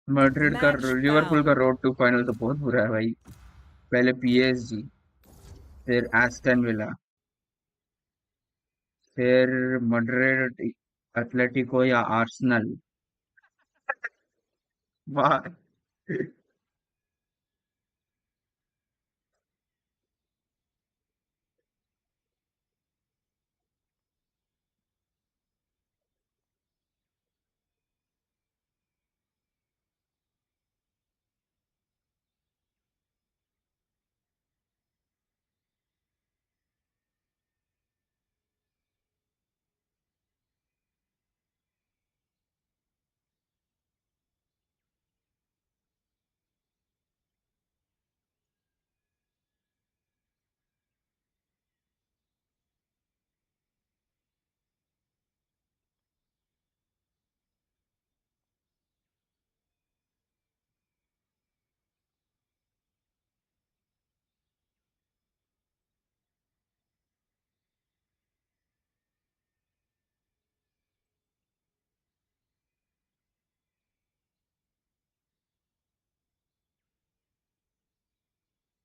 Madrid का Liverpool का road to final तो बहुत बुरा है भाई। पहले PSG, फिर एस्टन विला, फिर मैड्रिड, एटलेटिको या आर्सेनल। वाह।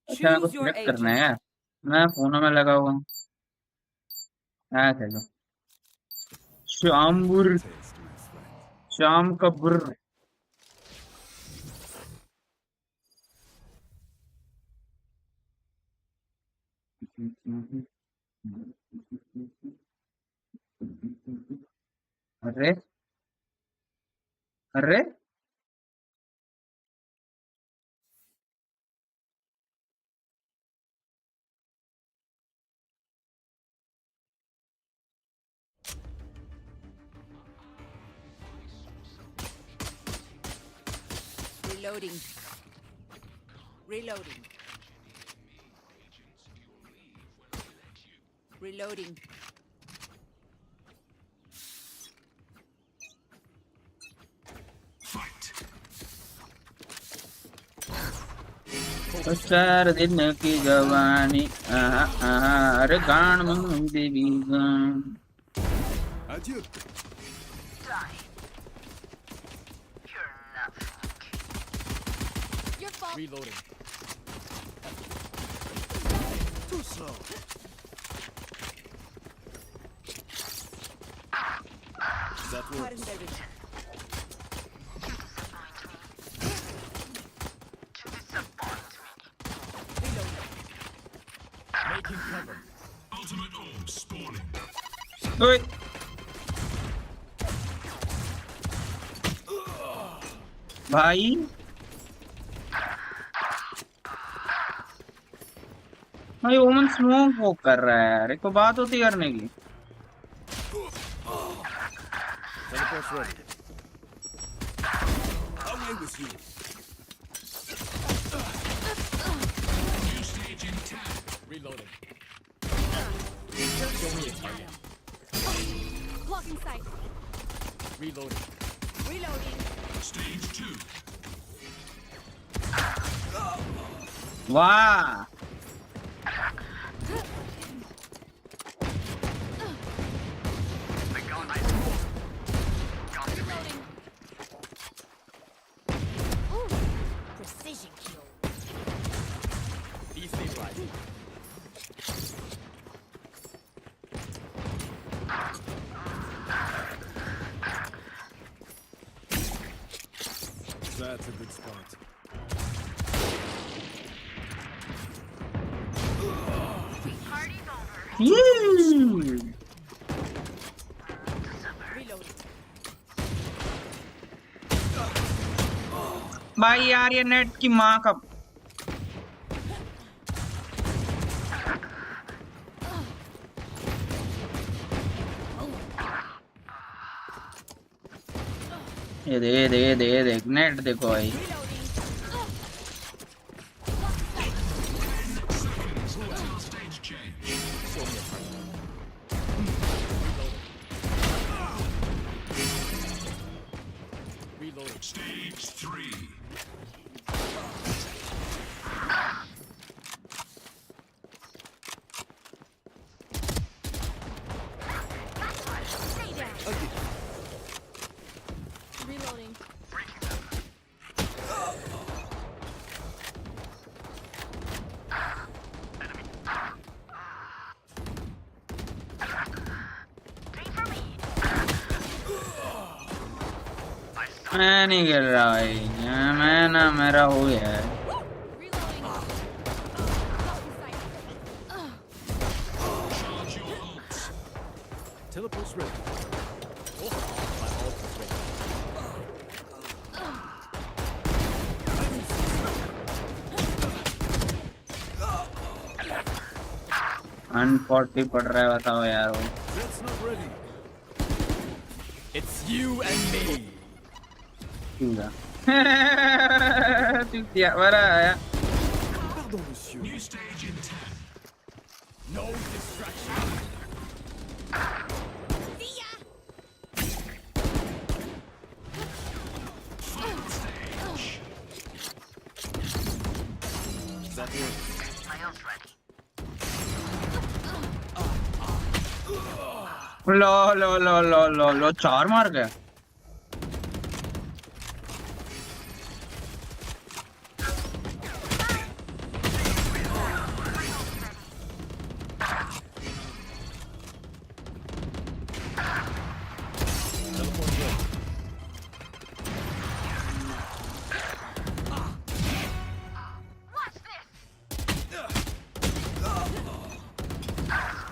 अच्छा मेरे को सिलेक्ट करना है यार। मैं फोन में लगा हुआ हूँ। चलो शामबुर, शाम का बुर। अरे अरे Reloading. Reloading. Reloading. चार दिन की जवानी अरे गान में देवी गान। Adieu. Reloading. Too slow. That works. Making cover. Ultimate orb spawning. Oi. भाई भाई ओमन स्मोक वो कर रहा है यार, एक तो बात होती है करने की। Away with you. New stage in 10. Reloading. Blocking sight. Reloading. Reloading. Stage 2. वाह Precision kill. Destabilizing. That's a good spot. भाई यार ये नेट की माँ का ये देख नेट देखो भाई। Stage change. Reloading. Stage 3. Reloading. मैं नहीं खेल रहा भाई, मैं ना मेरा हो गया है। Teleport's ready. Oh, my ult is ready. 140 पड़ रहा है, बताओ यार वो। That's not ready. It's you and me. चूड़ा चूतिया बड़ा आया। Pardon, monsieur. New stage in 10. No distraction. Final stage. That works. लो 4 मार गया।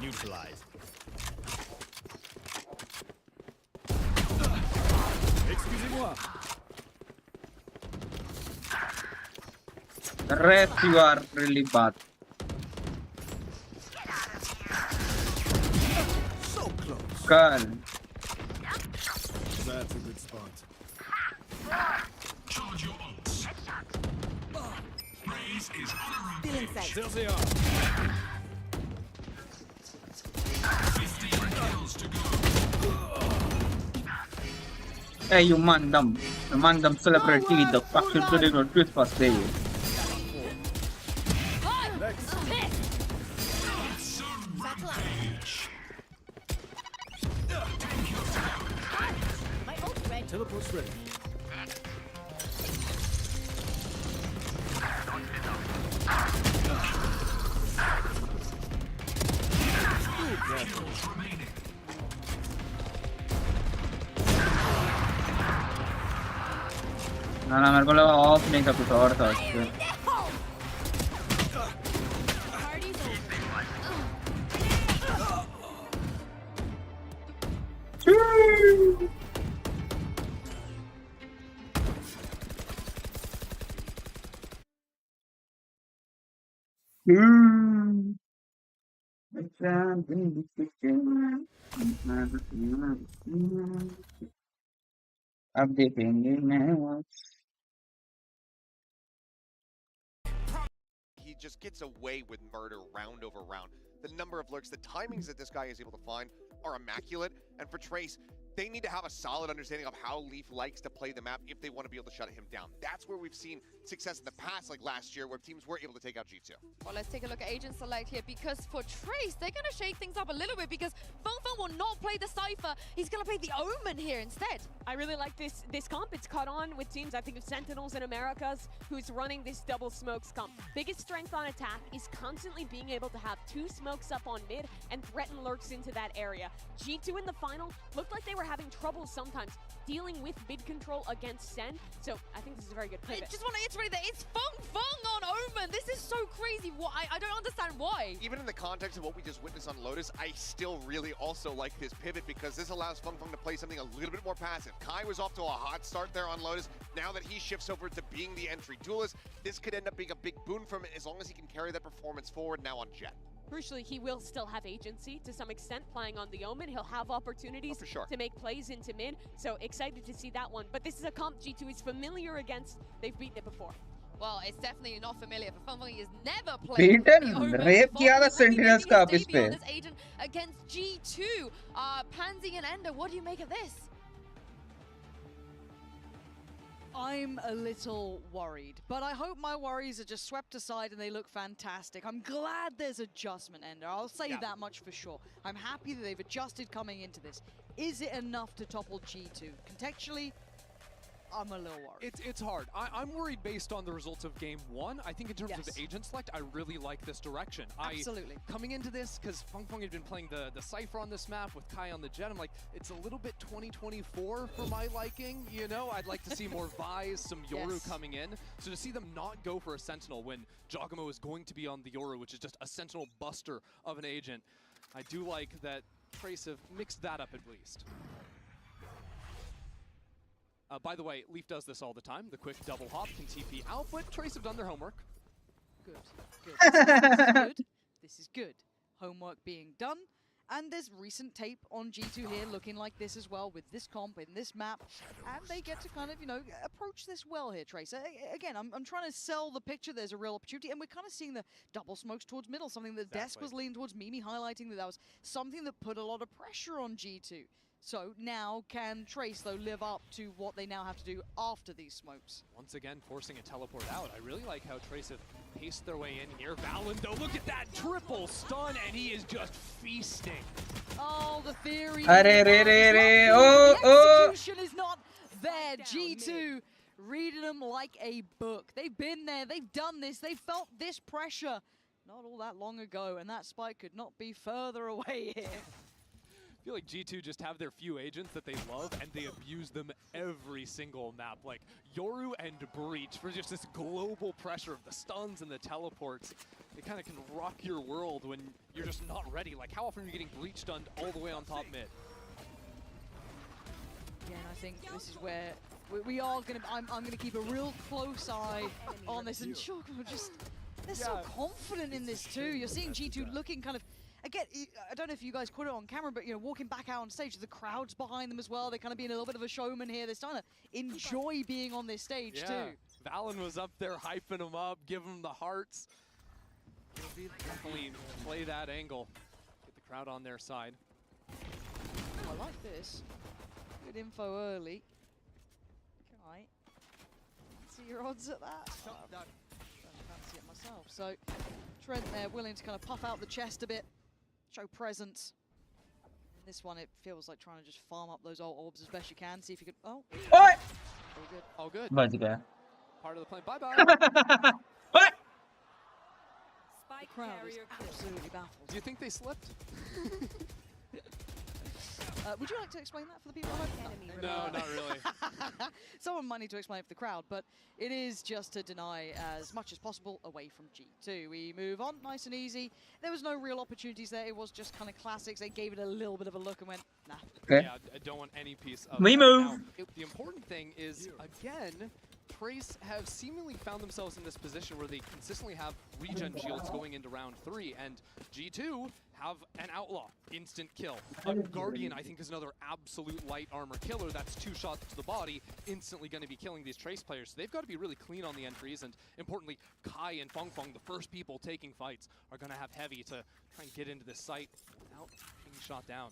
Neutralized. Excusez-moi. Rest you are really bad. So close. Girl. That's a good spot. Charge your ults. Raze is on a rampage. There they are. 15 kills to go. Hey, you mandam celebrity with the faction to the twist past day. Teleport's ready. ना मेरे को लगा of नहीं था, कुछ और था उसमें। अब देखेंगे मैं He just gets away with murder round over round. The number of lurks, the timings that this guy is able to find are immaculate. And for Trace, they need to have a solid understanding of how Leaf likes to play the map if they want to be able to shut him down. That's where we've seen success in the past, like last year, where teams were able to take out G2. Well, let's take a look at Agent Select here, because for Trace, they're going to shake things up a little bit, because Feng will not play the Cypher. He's going to play the Omen here instead. I really like this comp. It's caught on with teams, I think of Sentinels in Americas, who's running this double smokes comp. Biggest strength on attack is constantly being able to have 2 smokes up on mid and threaten lurks into that area. G2 in the final looked like they were having trouble sometimes dealing with mid control against Sen, so I think this is a very good pivot. I just want to iterate that it's Feng on Omen. This is so crazy. I don't understand why. Even in the context of what we just witnessed on Lotus, I still really also like this pivot, because this allows Feng to play something a little bit more passive. Kai was off to a hot start there on Lotus. Now that he shifts over to being the entry duelist, this could end up being a big boon for him as long as he can carry that performance forward now on Jet. Crucially, he will still have agency to some extent playing on the Omen. He'll have opportunities to make plays into mid, so excited to see that one. But this is a comp G2 is familiar against. They've beaten it before. Well, it's definitely not familiar for Feng. He has never played the Omen rape before. किया था Sentinels का अब इस पे. This agent against G2. Pansy and Ender, what do you make of this? I'm a little worried, but I hope my worries are just swept aside and they look fantastic. I'm glad there's adjustment, Ender. I'll say that much for sure. I'm happy that they've adjusted coming into this. Is it enough to topple G2? Contextually, I'm a little worried. It's hard. I'm worried based on the results of game 1. I think in terms of agent select, I really like this direction. Absolutely. Coming into this, because Feng had been playing the Cypher on this map with Kai on the Jet, I'm like, it's a little bit 2024 for my liking, you know? I'd like to see more Vise, some Yoru coming in. So to see them not go for a Sentinel when Giacomo is going to be on the Yoru, which is just a Sentinel buster of an agent, I do like that Trace have mixed that up at least. By the way, Leaf does this all the time. The quick double hop can TP out, but Trace have done their homework. Good. This is good. This is good. Homework being done. And there's recent tape on G2 here looking like this as well with this comp in this map. And they get to kind of, you know, approach this well here, Trace. Again, I'm trying to sell the picture. There's a real opportunity. And we're kind of seeing the double smokes towards middle, something that Desk was leaning towards, Mimi highlighting that was something that put a lot of pressure on G2. So now can Trace, though, live up to what they now have to do after these smokes? Once again, forcing a teleport out. I really like how Trace have paced their way in here. Valen, though, look at that triple stun, and he is just feasting. Oh, the theory. The execution is not there. G2 reading them like a book. They've been there. They've done this. They felt this pressure not all that long ago, and that spike could not be further away here. I feel like G2 just have their few agents that they love, and they abuse them every single map. Like Yoru and Breach, for just this global pressure of the stuns and the teleports. It kind of can rock your world when you're just not ready. Like, how often are you getting Breach stunned all the way on top mid? Again, I think this is where we are going to... I'm going to keep a real close eye on this. And Giacomo just... They're so confident in this too. You're seeing G2 looking kind of... Again, I don't know if you guys caught it on camera, but, you know, walking back out on stage, the crowd's behind them as well. They're kind of being a little bit of a showman here. They're starting to enjoy being on this stage, too. Valen was up there hyping them up, giving them the hearts. Definitely play that angle. Get the crowd on their side. I like this. Good info early. Kai. See your odds at that? I don't fancy it myself. So, Trent there willing to kind of puff out the chest a bit. Show presence. In this one, it feels like trying to just farm up those old orbs as best you can. See if you can. Oh! What? All good. All good. बच गया. Part of the plan. Bye-bye. What? The crowd is absolutely baffled. Do you think they slipped? Would you like to explain that for the people at home? No, not really. Someone might need to explain it for the crowd, but it is just to deny as much as possible away from G2. We move on, nice and easy. There was no real opportunities there. It was just kind of classics. They gave it a little bit of a look and went, nah. Yeah, I don't want any piece of We that. move. Now, the important thing is, again, Trace have seemingly found themselves in this position where they consistently have regen shields going into round 3, and G2 have an Outlaw, instant kill. A Guardian, I think, is another absolute light armor killer. That's 2 shots to the body, instantly going to be killing these Trace players. So they've got to be really clean on the entries, and importantly, Kai and Feng Feng, the first people taking fights, are going to have Heavy to try and get into this site without being shot down.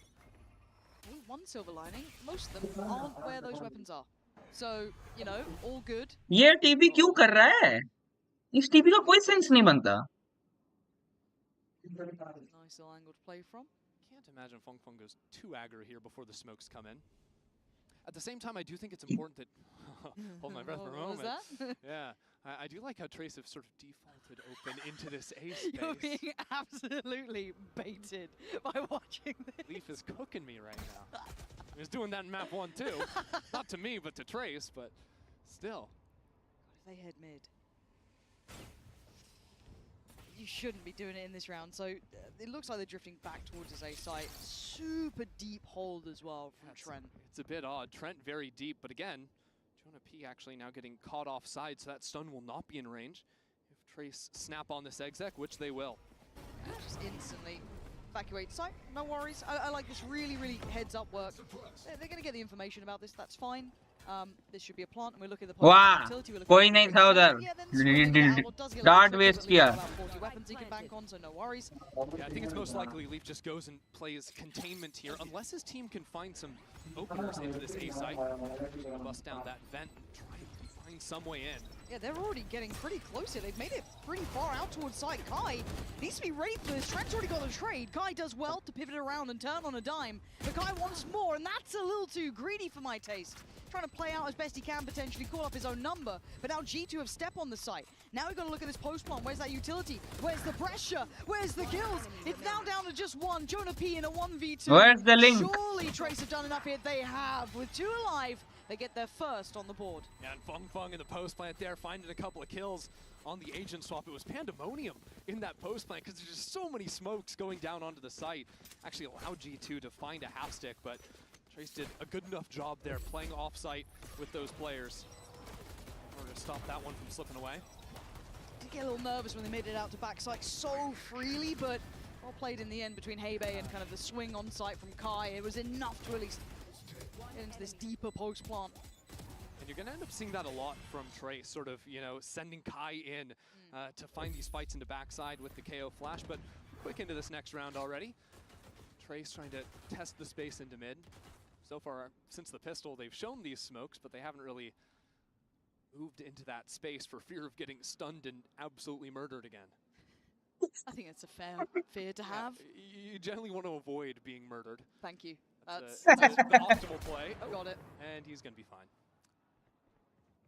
Hey, one silver lining, most of them aren't where those weapons are. So, you know, all good. ये TP क्यों कर रहा है? इस TP का कोई sense नहीं बनता. Nice little angle to play from. Can't imagine Feng Feng goes too aggro here before the smokes come in. At the same time, I do think it's important that... hold my breath for a moment. What was that? Yeah, I do like how Trace have sort of defaulted open into this A space. You're being absolutely baited by watching this. Leaf is cooking me right now. He was doing that in map 1 too. Not to me, but to Trace, but still. If they head mid, you shouldn't be doing it in this round. So it looks like they're drifting back towards his A site. Super deep hold as well from Trent. It's a bit odd. Trent very deep, but again, Jonah P actually now getting caught offside, so that stun will not be in range. If Trace snap on this exec, which they will. Just instantly evacuate site, no worries. I like this really heads up work. They're going to get the information about this, that's fine. This should be a plant, and we're looking at the वाह, कोई नहीं था उधर. Dart waste किया. Weapons he can bank on, so no worries. Yeah, I think it's most likely Leaf just goes and plays containment here, unless his team can find some openers into this A site. Bust down that vent and try and find some way in. Yeah, they're already getting pretty close here. They've made it pretty far out towards side. Kai needs to be ready for this. Trent's already got the trade. Kai does well to pivot around and turn on a dime, but Kai wants more, and that's a little too greedy for my taste. Trying to play out as best he can, potentially call up his own number, but now G2 have stepped on the site. Now we've got to look at this post plant. Where's that utility? Where's the pressure? Where's the kills? It's now down to just one. Jonah P in a 1v2. Where's the link? Surely Trace have done enough here. They have. With 2 alive, they get their first on the board. Yeah, and Feng Feng in the post plant there, finding a couple of kills on the agent swap. It was pandemonium in that post plant because there's just so many smokes going down onto the site. Actually allowed G2 to find a half stick, but Trace did a good enough job there playing off-site with those players in order to stop that one from slipping away. Did get a little nervous when they made it out to backside so freely, but well played in the end between Heibei and kind of the swing on site from Kai. It was enough to at least get into this deeper post plant. And you're going to end up seeing that a lot from Trace, sort of, you know, sending Kai in to find these fights into backside with the KO flash, but quick into this next round already. Trace trying to test the space into mid. So far, since the pistol, they've shown these smokes, but they haven't really moved into that space for fear of getting stunned and absolutely murdered again. I think it's a fair fear to have. Yeah, you generally want to avoid being murdered. Thank you. That's the optimal play. Oh, got it. And he's going to be fine.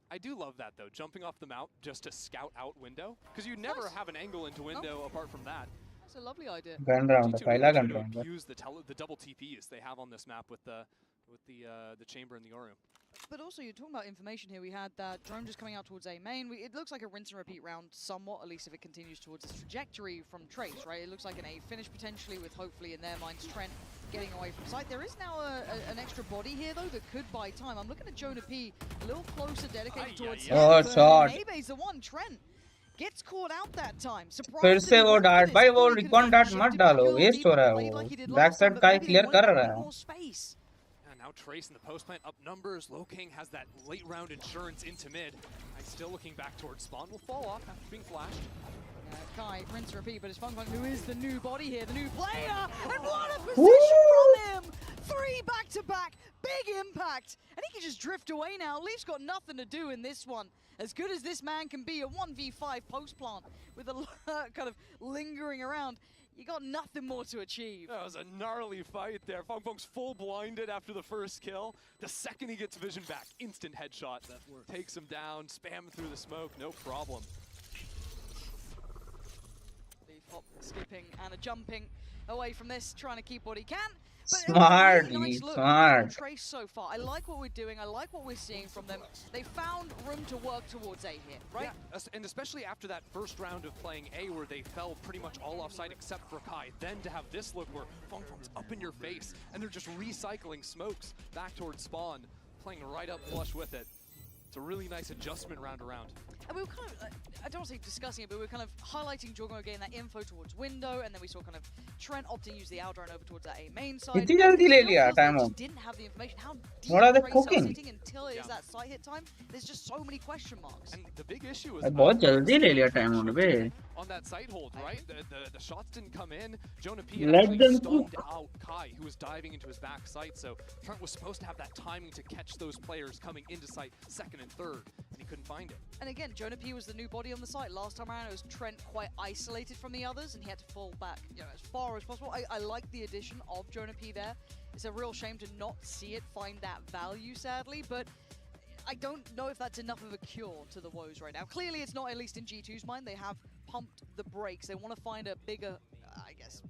I do love that, though, jumping off the mount just to scout out window, because you never have an angle into window apart from that. That's a lovely idea. Gun round, पहला gun round. Use the double TPs they have on this map with the chamber and the Orium. But also, you're talking about information here. We had that drone just coming out towards A main. It looks like a rinse and repeat round somewhat, at least if it continues towards its trajectory from Trace, right? It looks like an A finish potentially with, hopefully, in their minds, Trent getting away from sight. There is now an extra body here, though, that could buy time. I'm looking at Jonah P a little closer, dedicated towards Oh, shot. Heibei's the one. Trent gets caught out that time. फिर से वो dart भाई वो recon dart मत डालो waste हो रहा है वो बैक साइड का क्लियर कर रहा है. Now Trace in the post plant up numbers. Low King has that late round insurance into mid. I still looking back towards spawn. Will fall off after being flashed. Kai, rinse and repeat, but it's Feng Feng who is the new body here, the new player, and what a position from him! 3 back-to-back, big impact, and he can just drift away now. Leaf's got nothing to do in this one. As good as this man can be, a 1v5 post plant with a kind of lingering around. You got nothing more to achieve. That was a gnarly fight there. Feng Feng's full blinded after the first kill. The second he gets vision back, instant headshot. Takes him down, spamming through the smoke, no problem. Leaf hop, skipping and a jumping away from this, trying to keep what he can. Smart, really nice look smart. Trace so far. I like what we're doing. I like what we're seeing from them. They found room to work towards A here, right? Yeah, and especially after that first round of playing A where they fell pretty much all offside except for Kai. Then to have this look where Feng Feng's up in your face and they're just recycling smokes back towards spawn, playing right up flush with it. It's a really nice adjustment round around. And we were kind of, I don't want to say discussing it, but we were kind of highlighting Jorgo getting that info towards window, and then we saw kind of Trent opting to use the outrun over towards that A main side. इतनी जल्दी ले लिया time out. Didn't have the information. How deep What are they Trace are cooking? sitting until it is that site hit time? There's just so many question marks. And the big issue is बहुत जल्दी ले लिया time out bay. on that side hold, right? The shots didn't come in. Jonah P Let actually them stunned out Kai, who was diving into his back sight. So Trent was supposed to have that timing to catch those players coming into sight second and third, and he couldn't find it. And again, Jonah P was the new body on the site. Last time around, it was Trent quite isolated from the others, and he had to fall back, as far as possible. I like the addition of Jonah P there. It's a real shame to not see it find that value, sadly, but I don't know if that's enough of a cure to the woes right now. Clearly, it's not, at least in G2's mind. They have pumped the brakes. They want to find a bigger, I guess,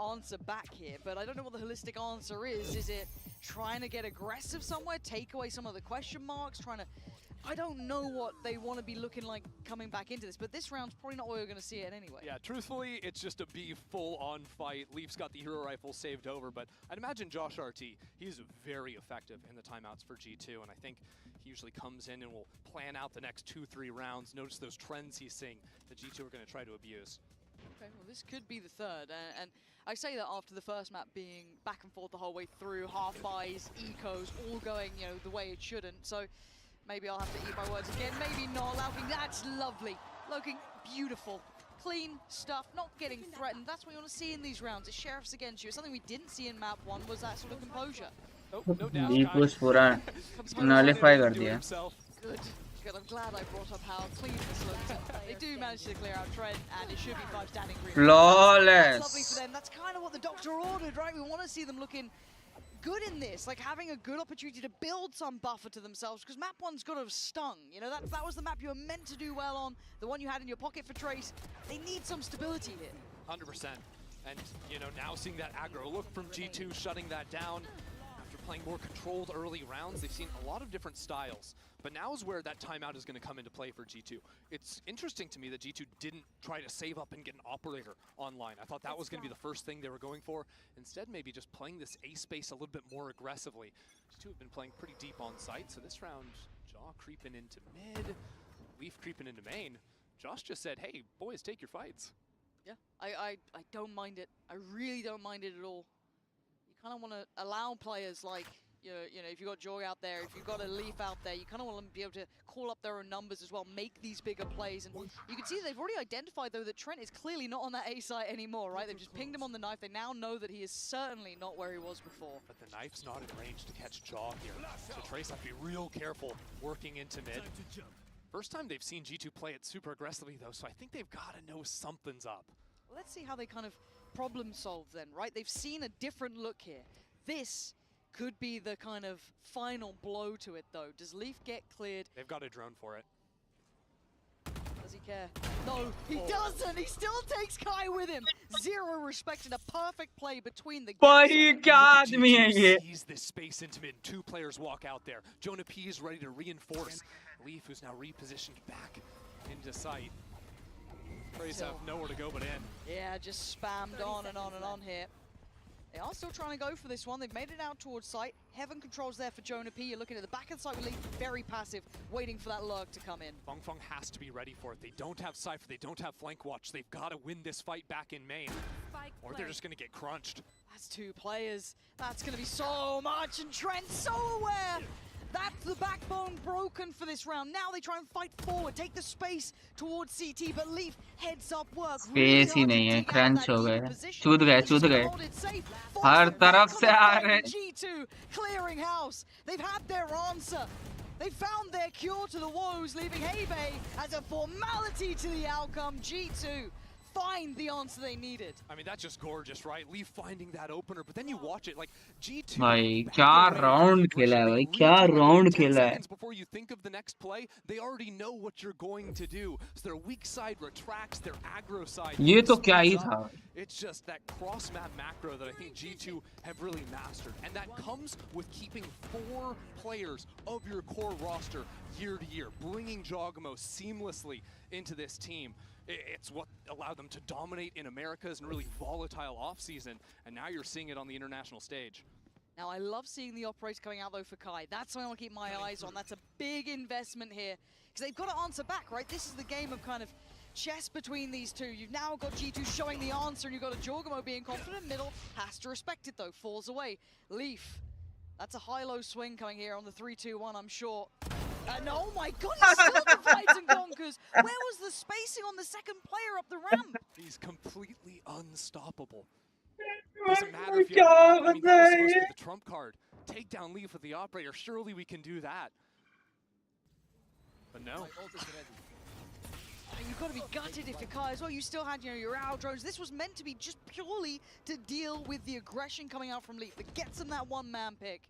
answer back here, but I don't know what the holistic answer is. Is it trying to get aggressive somewhere, take away some of the question marks, trying to... I don't know what they want to be looking like coming back into this, but this round's probably not where we're going to see it anyway. Yeah, truthfully, it's just a B full-on fight. Leaf's got the hero rifle saved over, but I'd imagine Josh RT, he's very effective in the timeouts for G2, and I think he usually comes in and will plan out the next 2-3 rounds. Notice those trends he's seeing that G2 are going to try to abuse. Okay, well, this could be the third, and I say that after the first map being back and forth the whole way through, half buys, ecos, all going, the way it shouldn't. So maybe I'll have to eat my words again. Maybe not. Looking, that's lovely. Looking beautiful. Clean stuff, not getting threatened. That's what you want to see in these rounds. It's sheriffs against you. Something we didn't see in map 1 was that sort of composure. Oh, no doubt. Deepus पूरा nullify कर दिया. Good. Good. I'm glad I brought up how clean this looks. They do manage to clear out Trent, and it should be 5 standing green. Flawless. That's lovely for them. That's kind of what the doctor ordered, right? We want to see them looking good in this, like having a good opportunity to build some buffer to themselves, because map 1's got to have stung. That was the map you were meant to do well on, the one you had in your pocket for Trace. They need some stability here. 100%. And, now seeing that aggro look from G2, shutting that down. After playing more controlled early rounds, they've seen a lot of different styles. But now is where that timeout is going to come into play for G2. It's interesting to me that G2 didn't try to save up and get an operator online. I thought that was going to be the first thing they were going for. Instead, maybe just playing this A space a little bit more aggressively. G2 have been playing pretty deep on site, so this round, Jaw creeping into mid, Leaf creeping into main. Josh just said, hey, boys, take your fights. Yeah, I don't mind it. I really don't mind it at all. You kind of want to allow players like, if you've got Jorg out there, if you've got a Leaf out there, you kind of want them to be able to call up their own numbers as well, make these bigger plays. And you can see they've already identified, though, that Trent is clearly not on that A site anymore, right? They've just pinged him on the knife. They now know that he is certainly not where he was before. But the knife's not in range to catch Jaw here. So Trace have to be real careful working into mid. First time they've seen G2 play it super aggressively, though, so I think they've got to know something's up. Well, let's see how they kind of problem solve then, right? They've seen a different look here. This could be the kind of final blow to it, though. Does Leaf get cleared? They've got a drone for it. Does he care? No, he doesn't! He still takes Kai with him! Zero respect and a perfect play between the क्या आदमी है ये? Sees this space into mid. 2 players walk out there. Jonah P is ready to reinforce. Leaf, who's now repositioned back into sight. Trace have nowhere to go but in. Yeah, just spammed on and on and on here. They are still trying to go for this one. They've made it out towards sight. Heaven controls there for Jonah P. You're looking at the back of the site with Leaf, very passive, waiting for that lurk to come in. Feng Feng has to be ready for it. They don't have Cypher, they don't have flank watch. They've got to win this fight back in main, or they're just going to get crunched. That's 2 players. That's going to be so much, and Trent's so aware. That's the backbone broken for this round. Now they try and fight forward, take the space towards CT, but Leaf heads up work. Space ही नहीं है, crunch हो गए, चूद गए, हर तरफ से आ रहे. G2 clearing house. They've had their answer. They found their cure to the woes, leaving Hebei as a formality to the outcome. G2 find the answer they needed. I mean, that's just gorgeous, right? Leaf finding that opener, but then you watch it like G2. भाई क्या round खेला है भाई, क्या round खेला है. Before you think of the next play, they already know what you're going to do. So their weak side retracts, their aggro side. ये तो क्या ही था. It's just that cross map macro that I think G2 have really mastered, and that comes with keeping 4 players of your core roster year to year, bringing Jogamo seamlessly into this team. It's what allowed them to dominate in Americas and really volatile offseason, and now you're seeing it on the international stage. Now, I love seeing the operator coming out, though, for Kai. That's something I'll keep my eyes on. That's a big investment here. Because they've got to answer back, right? This is the game of kind of chess between these two. You've now got G2 showing the answer, and you've got a Jorgamo being confident. Middle has to respect it, though. Falls away. Leaf. That's a high-low swing coming here on the 3-2-1, I'm sure. And oh my god, he's still dividing Gonkers. Where was the spacing on the second player up the ramp? He's completely unstoppable. Doesn't matter if you have, I mean, that was supposed to be the trump card. Take down Leaf with the operator. Surely we can do that. But no. You've got to be gutted if you're Kai as well. You still had, your owl drones. This was meant to be just purely to deal with the aggression coming out from Leaf that gets him that one-man pick.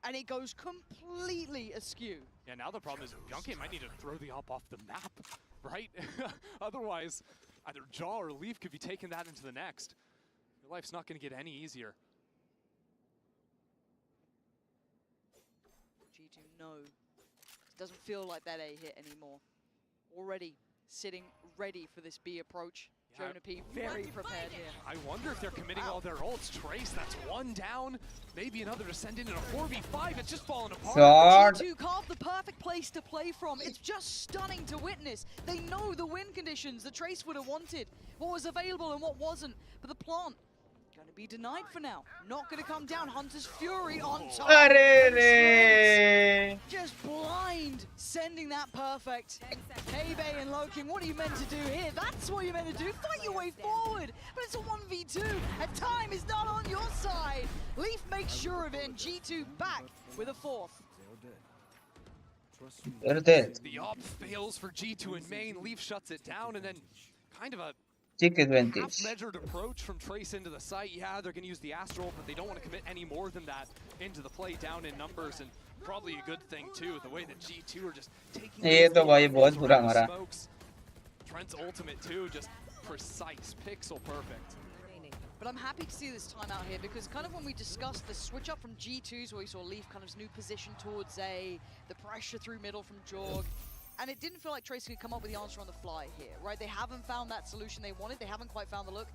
And it goes completely askew. Yeah, now the problem is Gunky might need to throw the op off the map, right? Otherwise, either Jaw or Leaf could be taking that into the next. Your life's not going to get any easier. G2, no. It doesn't feel like that A hit anymore. Already sitting ready for this B approach. Yeah. Jonah P very prepared here. I wonder if they're committing all their ults. Trace, that's one down. Maybe another to send in a 4v5. It's just falling apart. G2 carved the perfect place to play from. It's just stunning to witness. They know the win conditions that Trace would have wanted. What was available and what wasn't. But the plant going to be denied for now. Not going to come down. Hunter's Fury on top. Just blind, sending that perfect. K-Bay and Loking, what are you meant to do here? That's what you're meant to do. Fight your way forward. But it's a 1v2, and time is not on your side. Leaf makes sure of it, and G2 back with a fourth. The op fails for G2 in main. Leaf shuts it down, and then kind of a half-measured approach from Trace into the site. Yeah, they're going to use the Astral, but they don't want to commit any more than that into the play down in numbers, and probably a good thing too, the way that G2 are just taking smokes. Trent's ultimate too, just precise, pixel perfect. But I'm happy to see this time out here because kind of when we discussed the switch up from G2s where we saw Leaf kind of new position towards A, the pressure through middle from Jorg, and it didn't feel like Trace could come up with the answer on the fly here, right? They haven't found that solution they wanted. They haven't quite found the look.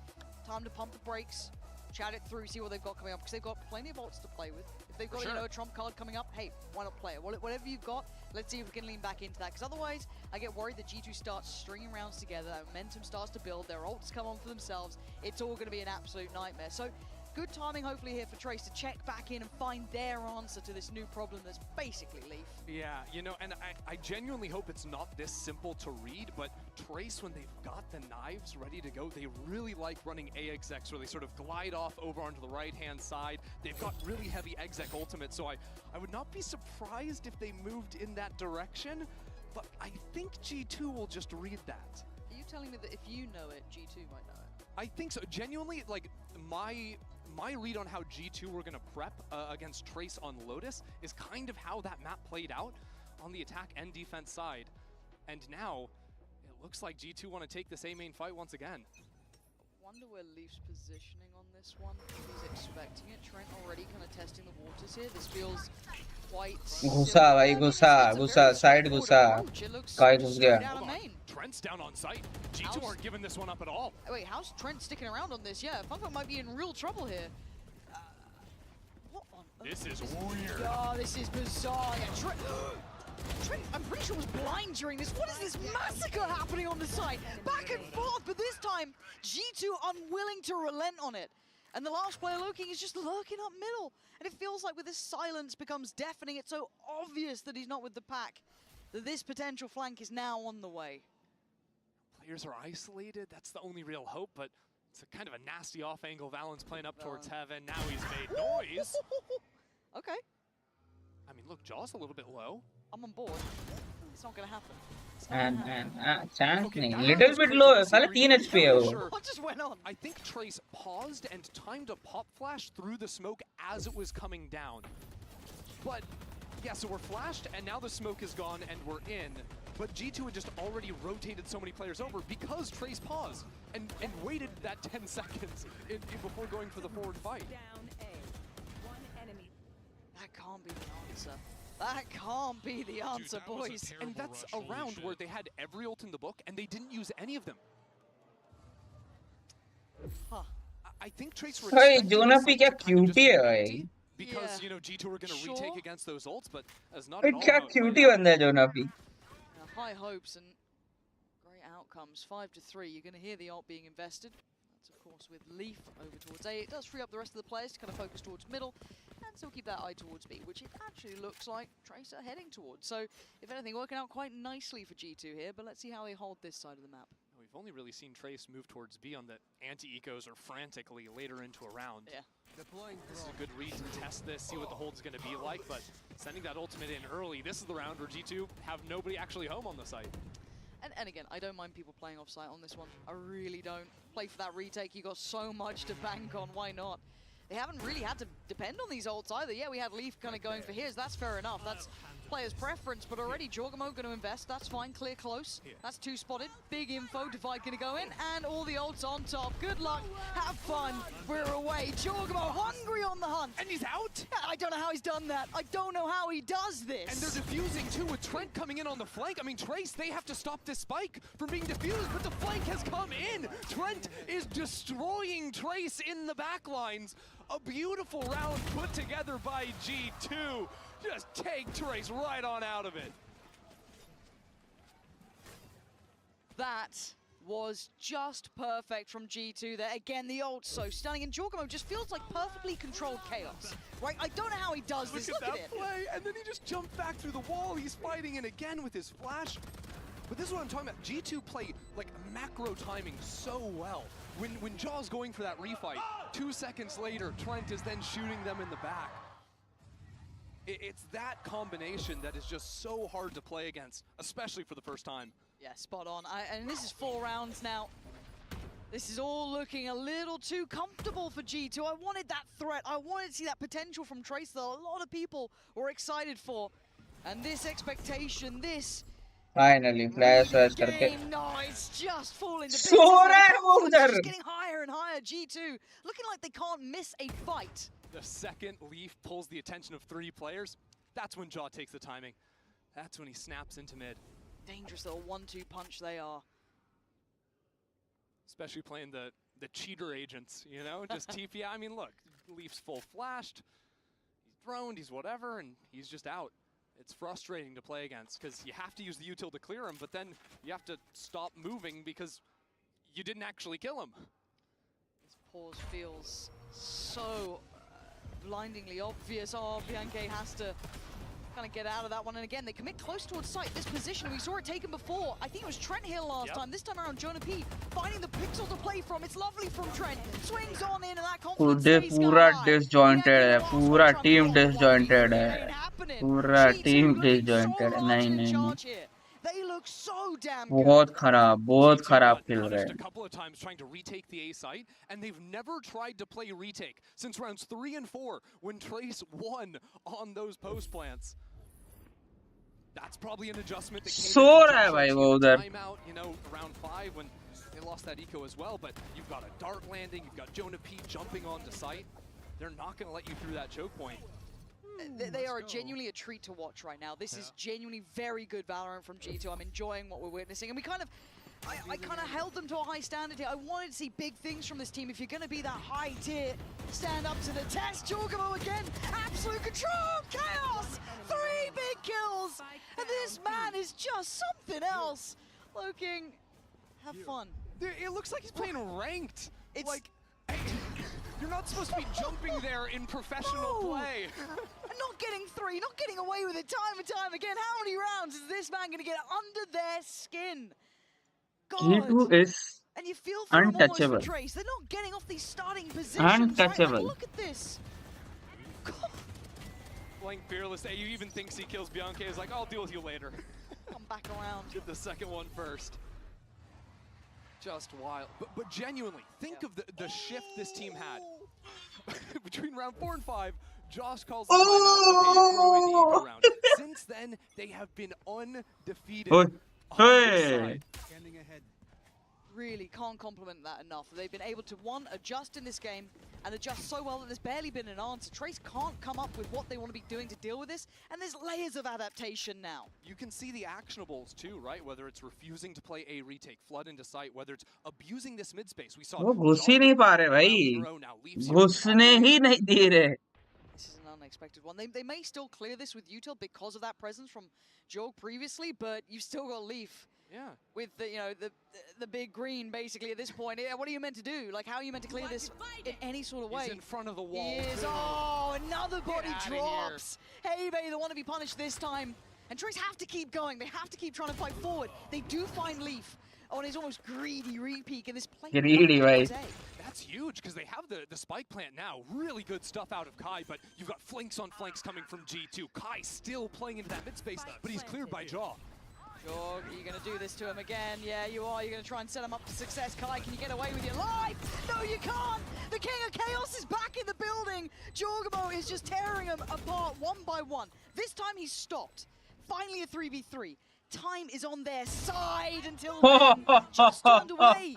Time to pump the brakes, chat it through, see what they've got coming up because they've got plenty of ults to play with. If they've got a trump card coming up, hey, why not play it? Whatever you've got, let's see if we can lean back into that because otherwise I get worried that G2 starts stringing rounds together, that momentum starts to build, their ults come on for themselves. It's all going to be an absolute nightmare. So good timing hopefully here for Trace to check back in and find their answer to this new problem that's basically Leaf. Yeah, and I genuinely hope it's not this simple to read, but Trace, when they've got the knives ready to go, they really like running AXX where they sort of glide off over onto the right-hand side. They've got really heavy exec ultimate, so I would not be surprised if they moved in that direction, but I think G2 will just read that. Are you telling me that if you know it, G2 might know it? I think so. Genuinely, like, my read on how G2 were going to prep against Trace on Lotus is kind of how that map played out on the attack and defense side. And now, it looks like G2 want to take this A main fight once again. Wonder where Leaf's positioning on this one. He's expecting it. Trent already kind of testing the waters here. This feels quite Gusa, side Gusa. Kai ghus gaya. Trent's down on site. G2 aren't giving this one up at all. Wait, how's Trent sticking around on this? Yeah, Funko might be in real trouble here. What on earth? This is weird. Oh, this is bizarre. Yeah, Trent, I'm pretty sure was blind during this. What is this massacre happening on the site? Back and forth, but this time, G2 unwilling to relent on it. And the last player lurking is just lurking up middle. And it feels like with this silence becomes deafening, it's so obvious that he's not with the pack, that this potential flank is now on the way. Players are isolated, that's the only real hope, but it's a kind of a nasty off angle. Valen's playing up towards heaven, now he's made noise. Okay. I mean, look, Jaw's a little bit low. I'm on board. It's not gonna happen. Chance little bit low. Sale 3 HP hai wo. What just went on? I think Trace paused and timed a pop flash through the smoke as it was coming down. But yeah, so we're flashed and now the smoke is gone and we're in. But G2 had just already rotated so many players over because Trace paused and waited that 10 seconds before going for the forward fight. That can't be the answer. That can't be the answer, boys. And that's a round where they had every ult in the book and they didn't use any of them. Huh. I think Trace were Hey, Jonah P kya cute hai bhai. because, you know, G2 are going to Sure. retake against those ults, but that's not at all क्या how it played cutie out. बंदा है जो ना अभी High hopes and great outcomes. 5-3. You're going to hear the ult being invested. That's, of course, with Leaf over towards A. It does free up the rest of the players to kind of focus towards middle and still keep that eye towards B, which it actually looks like Trace are heading towards. So, if anything, working out quite nicely for G2 here, but let's see how they hold this side of the map. We've only really seen Trace move towards B on the anti-ecos or frantically later into a round. Yeah. This is a good read to test this, see what the hold's going to be like, but sending that ultimate in early, this is the round where G2 have nobody actually home on the site. And again, I don't mind people playing off site on this one. I really don't. Play for that retake. You got so much to bank on. Why not? They haven't really had to depend on these ults either. Yeah, we had Leaf kind of going for his. That's fair enough. That's player's preference. But already Jorgamo going to invest. That's fine. Clear close. That's two spotted. Big info. Divide going to go in. And all the ults on top. Good luck. Have fun. We're away. Jorgamo hungry on the hunt. And he's out? Yeah, I don't know how he's done that. I don't know how he does this. And they're defusing too with Trent coming in on the flank. I mean, Trace, they have to stop this spike from being defused, but the flank has come in. Trent is destroying Trace in the backlines. A beautiful round put together by G2. Just take Trace right on out of it. That was just perfect from G2 there. Again, the ult so stunning. And Jorgamo just feels like perfectly controlled chaos. Right? I don't know how he does this. Look at it. Play, and then he just jumped back through the wall. He's fighting in again with his flash. But this is what I'm talking about. G2 play like macro timing so well. When Jaw's going for that refight, 2 seconds later, Trent is then shooting them in the back. It's that combination that is just so hard to play against, especially for the first time. Yeah, spot on. And this is 4 rounds now. This is all looking a little too comfortable for G2. I wanted that threat. I wanted to see that potential from Trace that a lot of people were excited for. And this expectation, this finally flash करके no, it's just falling to bits. सो रहा है वो It's उधर just getting higher and higher. G2 looking like they can't miss a fight. The second Leaf pulls the attention of 3 players, that's when Jaw takes the timing. That's when he snaps into mid. Dangerous little 1-2 punch they are. Especially playing the cheater agents, you know, just TP. I mean, look, Leaf's full flashed, he's droned, he's whatever, and he's just out. It's frustrating to play against because you have to use the util to clear him, but then you have to stop moving because you didn't actually kill him. This pause feels so blindingly obvious. Oh, Bianche has to kind of get out of that one. And again, they commit close towards sight. This position, we saw it taken before. I think it was Trent Hill last time. This time around, Jonah P finding the pixel to play from. It's lovely from Trent. Swings on in and that confidence stays पूरा high. disjointed है पूरा team disjointed है पूरा team disjointed है नहीं They look so damn बहुत खराब खेल रहे हैं A couple of times trying to retake the A site, and they've never tried to play retake since rounds 3 and 4 when Trace won on those post plants. That's probably an adjustment that came सो रहा है भाई वो उधर timeout, you know, around 5 when they lost that eco as well, but you've got a dart landing, you've got Jonah P jumping onto site. They're not going to let you through that choke point. They are genuinely a treat to watch right now. This is genuinely very good Valorant from G2. I'm enjoying what we're witnessing. And we kind of, I kind of held them to a high standard here. I wanted to see big things from this team. If you're going to be that high tier, stand up to the test. Jorgamo again, absolute control, chaos, 3 big kills. And this man is just something else. Loking, have fun. It looks like he's playing ranked. It's like, you're not supposed to be jumping there in professional play. Not getting 3, not getting away with it time and time again. How many rounds is this man going to get under their skin? G2 is and you feel for him almost untouchable. for Trace. They're not getting off these starting positions. Untouchable. Right? Like, look at this. Playing fearless. You even thinks he kills Bianche. Is like, I'll deal with you later. Come back around. Get the second one first. Just wild. But genuinely, think of the shift this team had. Between round 4 and 5, Josh calls the timeout. Throw in the eco round. Since then, they have been undefeated. On this side. Really can't compliment that enough. They've been able to, one, adjust in this game, and adjust so well that there's barely been an answer. Trace can't come up with what they want to be doing to deal with this, and there's layers of adaptation now. You can see the actionables too, right? Whether it's refusing to play a retake, flood into sight, whether it's abusing this mid space. We saw वो घुस ही नहीं पा रहे भाई घुसने ही नहीं दे रहे This is an unexpected one. They may still clear this with util because of that presence from Jog previously, but you've still got Leaf. Yeah. With the big green basically at this point. What are you meant to do? Like, how are you meant to clear this in any sort of way? He's in front of the wall. He is. Oh, another body drops. Heybei, the one to be punished this time. And Trace have to keep going. They have to keep trying to fight forward. They do find Leaf on his almost greedy re-peek in this play. Greedy, right? That's huge because they have the spike plant now. Really good stuff out of Kai, but you've got flanks on flanks coming from G2. Kai still playing into that mid space, but he's cleared by Jaw. Jog, are you going to do this to him again? Yeah, you are. You're going to try and set him up for success. Kai, can you get away with your life? No, you can't. The King of Chaos is back in the building. Jorgamo is just tearing him apart one by one. This time he's stopped. Finally a 3v3. Time is on their side until then. Just turned away.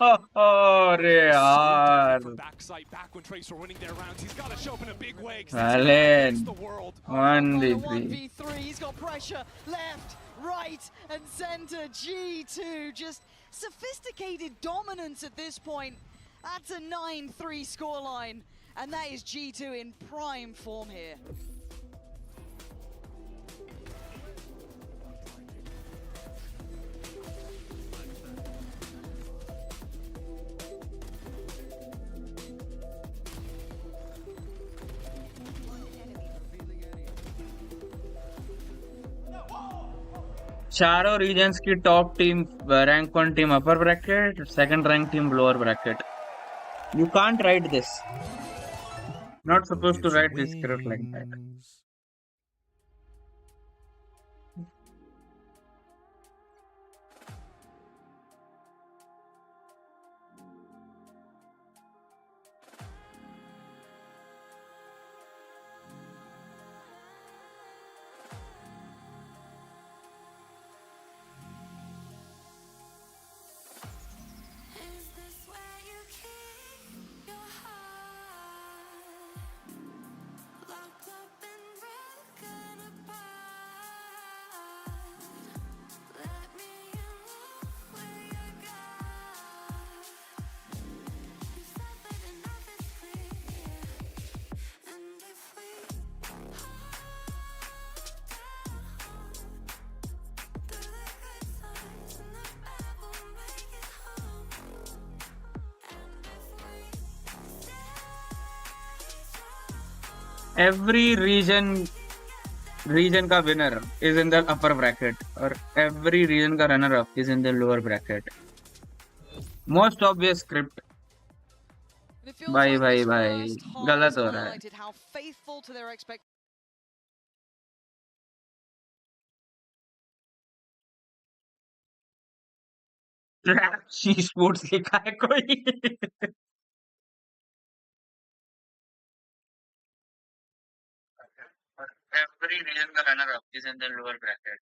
From backside, back when Trace were winning their rounds, he's got to show up in a big way. Valen. 1v3. He's got pressure left, right, and center. G2 just sophisticated dominance at this point. That's a 9-3 scoreline, and that is G2 in prime form here. चारों regions की top team rank 1 team upper bracket, second rank team lower bracket. You can't write this. Not supposed to write this script like that. Every region का winner is in the upper bracket और every region का runner up is in the lower bracket. Most obvious script. भाई गलत हो रहा है. She sports लिखा है कोई. Every region का runner up is in the lower bracket.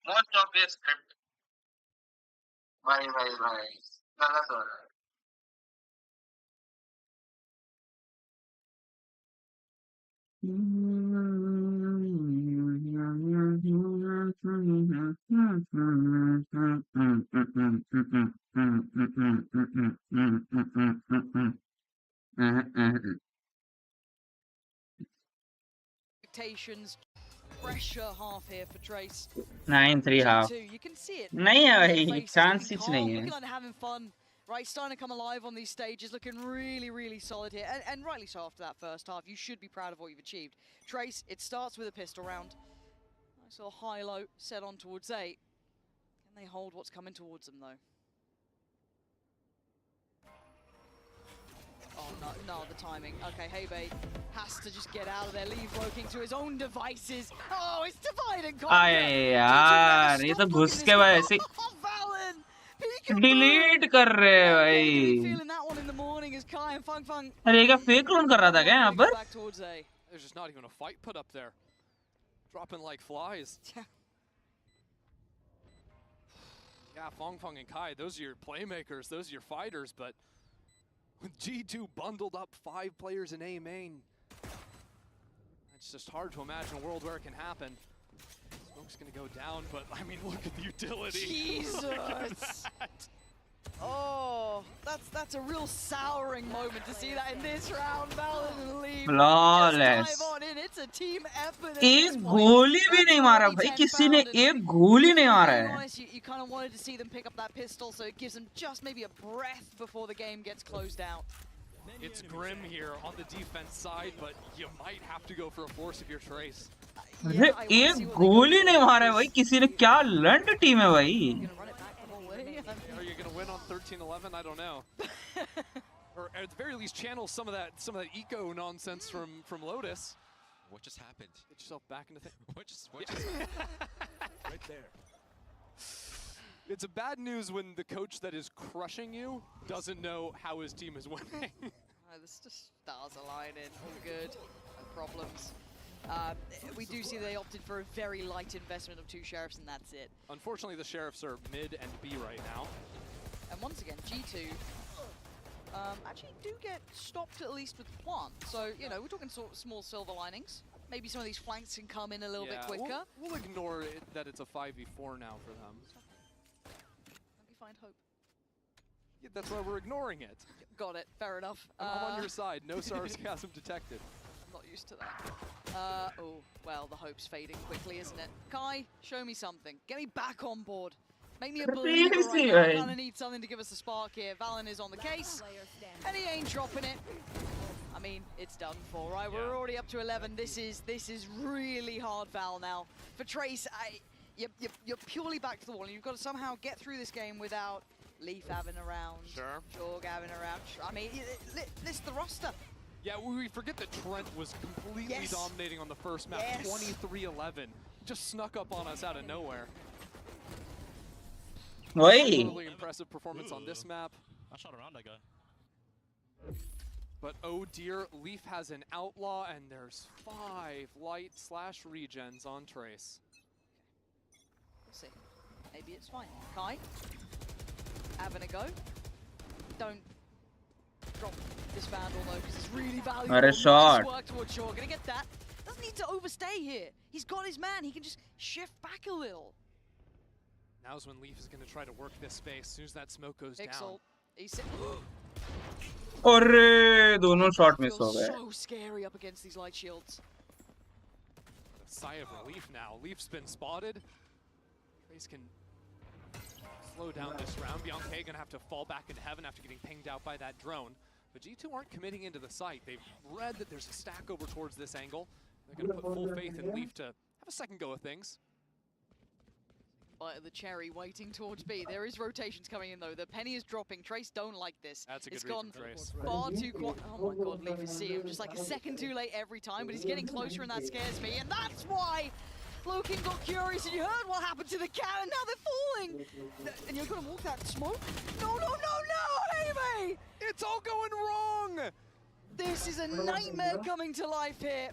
Most obvious script. भाई गलत हो रहा है. Pressure half here for Trace. 9-3 half. You can see it. नहीं है भाई, chance ही नहीं है. Looking like they're having fun. Right, starting to come alive on these stages, looking really, really solid here. And rightly so after that first half. You should be proud of what you've achieved. Trace, it starts with a pistol round. Nice little high-low set on towards A. Can they hold what's coming towards them, though? Oh, no, the timing. Okay, Heybei has to just get out of there, leave Woking to his own devices. Oh, it's divide and conquer. अरे यार, ये तो घुस के भाई ऐसे delete कर रहे हैं भाई. अरे क्या फेक क्लोन कर रहा था क्या यहाँ पर? There's just not even a fight put up there. Dropping like flies. Yeah, Fong and Kai, those are your playmakers, those are your fighters, but with G2 bundled up 5 players in A main, it's just hard to imagine a world where it can happen. Smoke's gonna go down, but I mean, look at the utility. Jesus! Oh, that's That's a real souring moment to see that in this round. Valorant and Leaf Flawless. just dive on in. It's a team effort at एक this point. गोली भी नहीं मारा भाई, 10 किसी ने found, and एक गोली नहीं if मारा I'm being है. honest, you kind of wanted to see them pick up that pistol, so it gives them just maybe a breath before the game gets closed out. It's grim here on the defense side, but you might have to go for a force if you're Trace. अरे एक गोली नहीं मारा है भाई, किसी ने क्या लंड टीम है भाई. Are you going to win on 13-11? I don't know. Or at the very least, channel some of that eco nonsense from Lotus. What just happened? Get yourself back into things. What just right there. It's a bad news when the coach that is crushing you doesn't know how his team is winning. This just stars aligning, all good, no problems. We do see they opted for a very light investment of 2 sheriffs, and that's it. Unfortunately, the sheriffs are mid and B right now. And once again, G2 actually do get stopped at least with plant. So, you know, we're talking sort of small silver linings. Maybe some of these flanks can come in a little bit quicker. We'll ignore it that it's a 5v4 now for them. Let me find hope. Yeah, that's why we're ignoring it. Got it, fair enough. I'm on your side, no sarcasm detected. I'm not used to that. Oh, well, the hope's fading quickly, isn't it? Kai, show me something. Get me back on board. Make me a believer right now. I kind of need something to give us a spark here. Valen is on the case, and he ain't dropping it. I mean, it's done for, right? We're already up to 11. This is really hard, Val, now. For Trace, you're purely back to the wall, and you've got to somehow get through this game without Leaf having a round, Jorg having a round. I mean, list the roster. Yeah, we forget that Trent was completely dominating on the first map, 23-11. Just snuck up on us out of nowhere. Totally impressive performance on this map. I shot around that guy. But oh dear, Leaf has an outlaw, and there's 5 light/regens on Trace. We'll see. Maybe it's fine. Kai, having a go. Don't drop this Vandal though, because it's really valuable. What a shot. Nice work towards Shaw. Gonna get that. Doesn't need to overstay here. He's got his man. He can just shift back a little. Now's when Leaf is going to try to work this space. As soon as that smoke goes down. He's अरे दोनों shot miss हो गए. So scary up against these light shields. A sigh of relief now. Leaf's been spotted. Trace can slow down this round. Bianca gonna have to fall back into heaven after getting pinged out by that drone. But G2 aren't committing into the site. They've read that there's a stack over towards this angle. They're gonna put full faith in Leaf to have a second go of things. Bite of the cherry waiting towards B. There is rotations coming in though. The penny is dropping. Trace don't like this. That's a good it's read gone from Trace. far too quick. Oh my god, Leaf is seeing him just like a second too late every time, but he's getting closer and that scares me. And that's why Loken got curious and you heard what happened to the cannon. Now they're falling. And you're gonna walk that smoke? No, no, no, no, Amy! It's all going wrong! This is a nightmare coming to life here.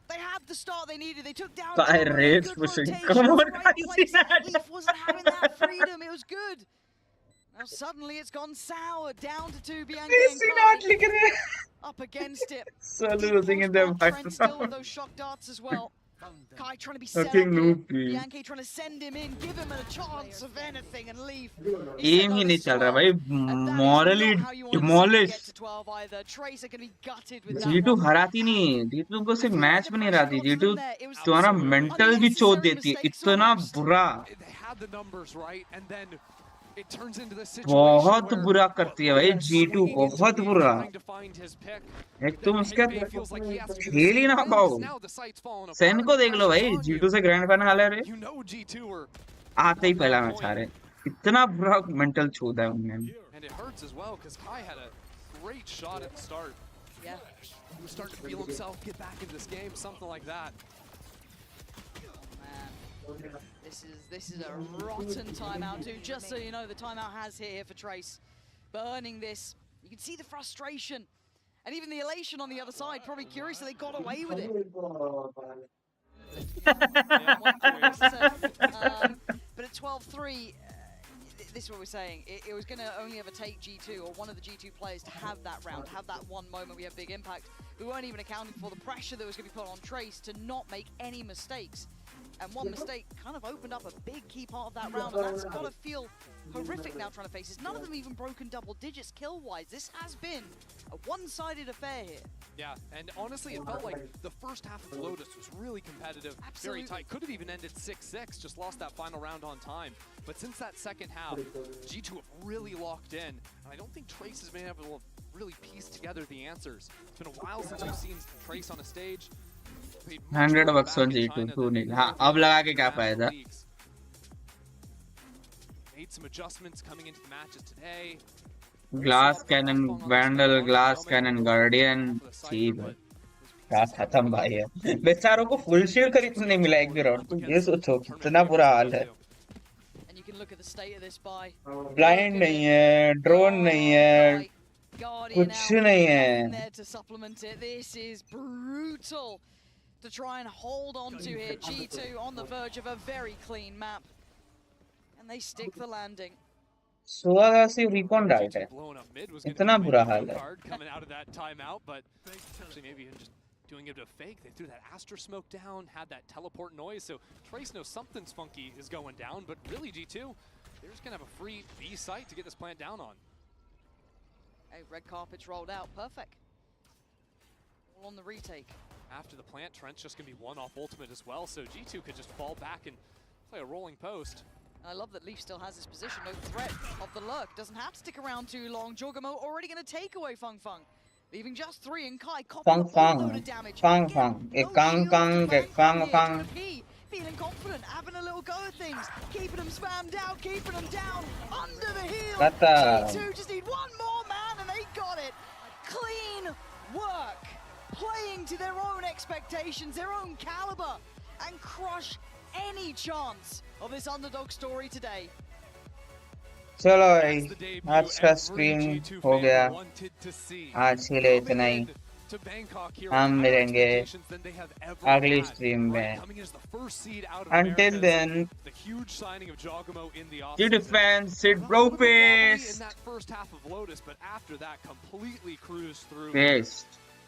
They had the start they needed. They took down Rage pushing. Come on, guys. Leaf wasn't having that freedom. It was good. Now suddenly it's gone sour. Down to 2. Bianca and Kai up against it. So losing in their Trent still with those shock darts as well. Kai trying to be set up here. Bianca trying to send him in, give him a chance of anything, and Leaf. Aim ही नहीं चल रहा भाई. Morally demolished. G2 हराती नहीं. G2 को सिर्फ match में नहीं हराती. G2 तुम्हारा मेंटल भी चोट देती है. इतना बुरा. बहुत बुरा करती है भाई G2 को. बहुत बुरा. एक तुम उसका खेल ही ना पाओ. सेन को देख लो भाई. G2 से ग्रैंड फाइनल हाले रहे. आते ही पहला मैच हारे. इतना बुरा मेंटल छूता है उनमें. And it hurts as well because Kai had a great shot at the start. Yeah. He was starting to feel himself get back into this game, something like that. Man. This is a rotten timeout too. Just so you know, the timeout has hit here for Trace. Burning this. You can see the frustration. And even the elation on the other side. Probably curious that they got away with it. But at 12-3, this is what we're saying. It was going to only ever take G2 or one of the G2 players to have that round, have that one moment we have big impact. We weren't even accounting for the pressure that was going to be put on Trace to not make any mistakes. And one mistake kind of opened up a big key part of that round, and that's got to feel horrific now trying to face this. None of them even broken double digits kill-wise. This has been a one-sided affair here. Yeah, and honestly, it felt like the first half of Lotus was really competitive, very tight. Could have even ended 6-6, just lost that final round on time. But since that second half, G2 have really locked in, and I don't think Trace has been able to really piece together the answers. It's been a while since we've seen Trace on a stage. 100 bucks on G2, 2-0. हाँ, अब लगा के क्या फायदा? Made some adjustments coming into the matches today. Glass Cannon, Vandal, Glass Cannon, Guardian. ठीक है. क्या खत्म भाई है. बेचारों को full shield खरीदने नहीं मिला एक भी round. तो ये सोचो कितना बुरा हाल है. And you can look at the state of this buy. Blind नहीं है, drone नहीं है, कुछ नहीं है. There to supplement it. This is brutal to try and hold on to here. G2 on the verge of a very clean map. And they stick the landing. सोआ से recon डालते हैं. इतना बुरा हाल है. Coming out of that timeout, but actually maybe even just doing it a fake. They threw that Astra smoke down, had that teleport noise, so Trace knows something's funky is going down, but really G2, they're just gonna have a free B site to get this plant down on. Hey, red carpet's rolled out, perfect. All on the retake. After the plant, Trent's just gonna be one off ultimate as well, so G2 could just fall back and play a rolling post. I love that Leaf still has his position, no threat of the lurk. Doesn't have to stick around too long. Jorgamo already going to take away Fung Fung. Leaving just 3 and Kai Fung Fung. Fung Fung. Kang Kang. Fung Fung. Feeling confident, having a little go at things. Keeping them spammed out, keeping them down. Under the heel. G2 just need one more man and they got it. Clean work. Playing to their own expectations, their own caliber. And crush any chance of this underdog story today. चलो भाई आज का stream हो गया. आज के लिए इतना ही. हम मिलेंगे अगली स्ट्रीम में. Until then, you defend, sit bro pace. Pace.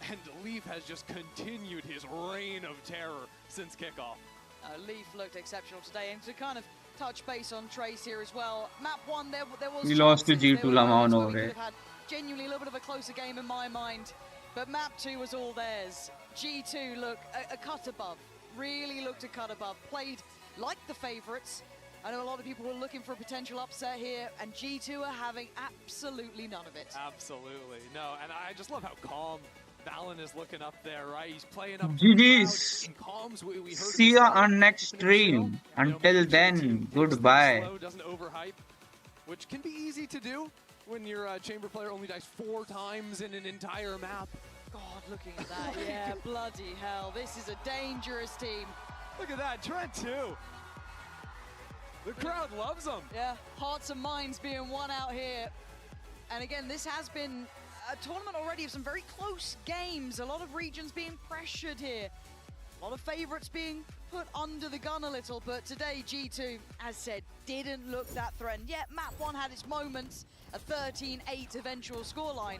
And Leaf has just continued his reign of terror since kickoff. Leaf looked exceptional today, and to kind of touch base on Trace here as well. Map 1, there was. We lost to G2 Lamau over. We could have had genuinely a little bit of a closer game in my mind, but map 2 was all theirs. G2 look a cut above, really looked a cut above. Played like the favourites. I know a lot of people were looking for a potential upset here, and G2 are having absolutely none of it. Absolutely no, and I just love how calm Valen is looking up there, right? He's playing up. GG's. See you on next stream. Until then, goodbye. Doesn't overhype, which can be easy to do when your chamber player only dies 4 times in an entire map. God, looking at that, yeah, bloody hell. This is a dangerous team. Look at that, Trent too. The crowd loves him. Yeah, hearts and minds being won out here. And again, this has been a tournament already of some very close games. A lot of regions being pressured here. A lot of favorites being put under the gun a little, but today G2, as said, didn't look that threatened. Yet map 1 had its moments, a 13-8 eventual scoreline,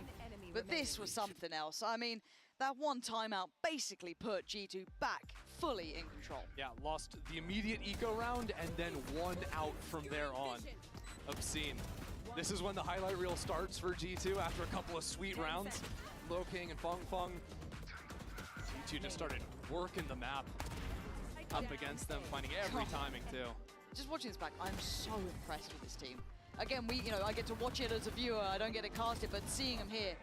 but this was something else. I mean, that one timeout basically put G2 back fully in control. Yeah, lost the immediate eco round and then 1 out from there on. Obscene. This is when the highlight reel starts for G2 after a couple of sweet rounds. Low King and Fung Fung. G2 just started working the map up against them, finding every timing too. Just watching this back, I'm so impressed with this team. Again, I get to watch it as a viewer, I don't get to cast it, but seeing them here,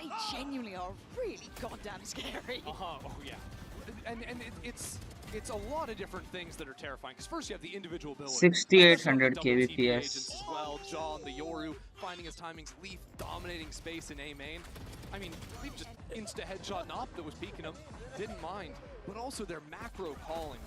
they genuinely are really goddamn scary. Oh yeah. And it's a lot of different things that are terrifying. Because first you have the individual ability. 6800 kbps. As well, John, the Yoru, finding his timings, Leaf dominating space in A main. I mean, Leaf just insta headshot Nop that was peeking him, didn't mind. But also their macro calling.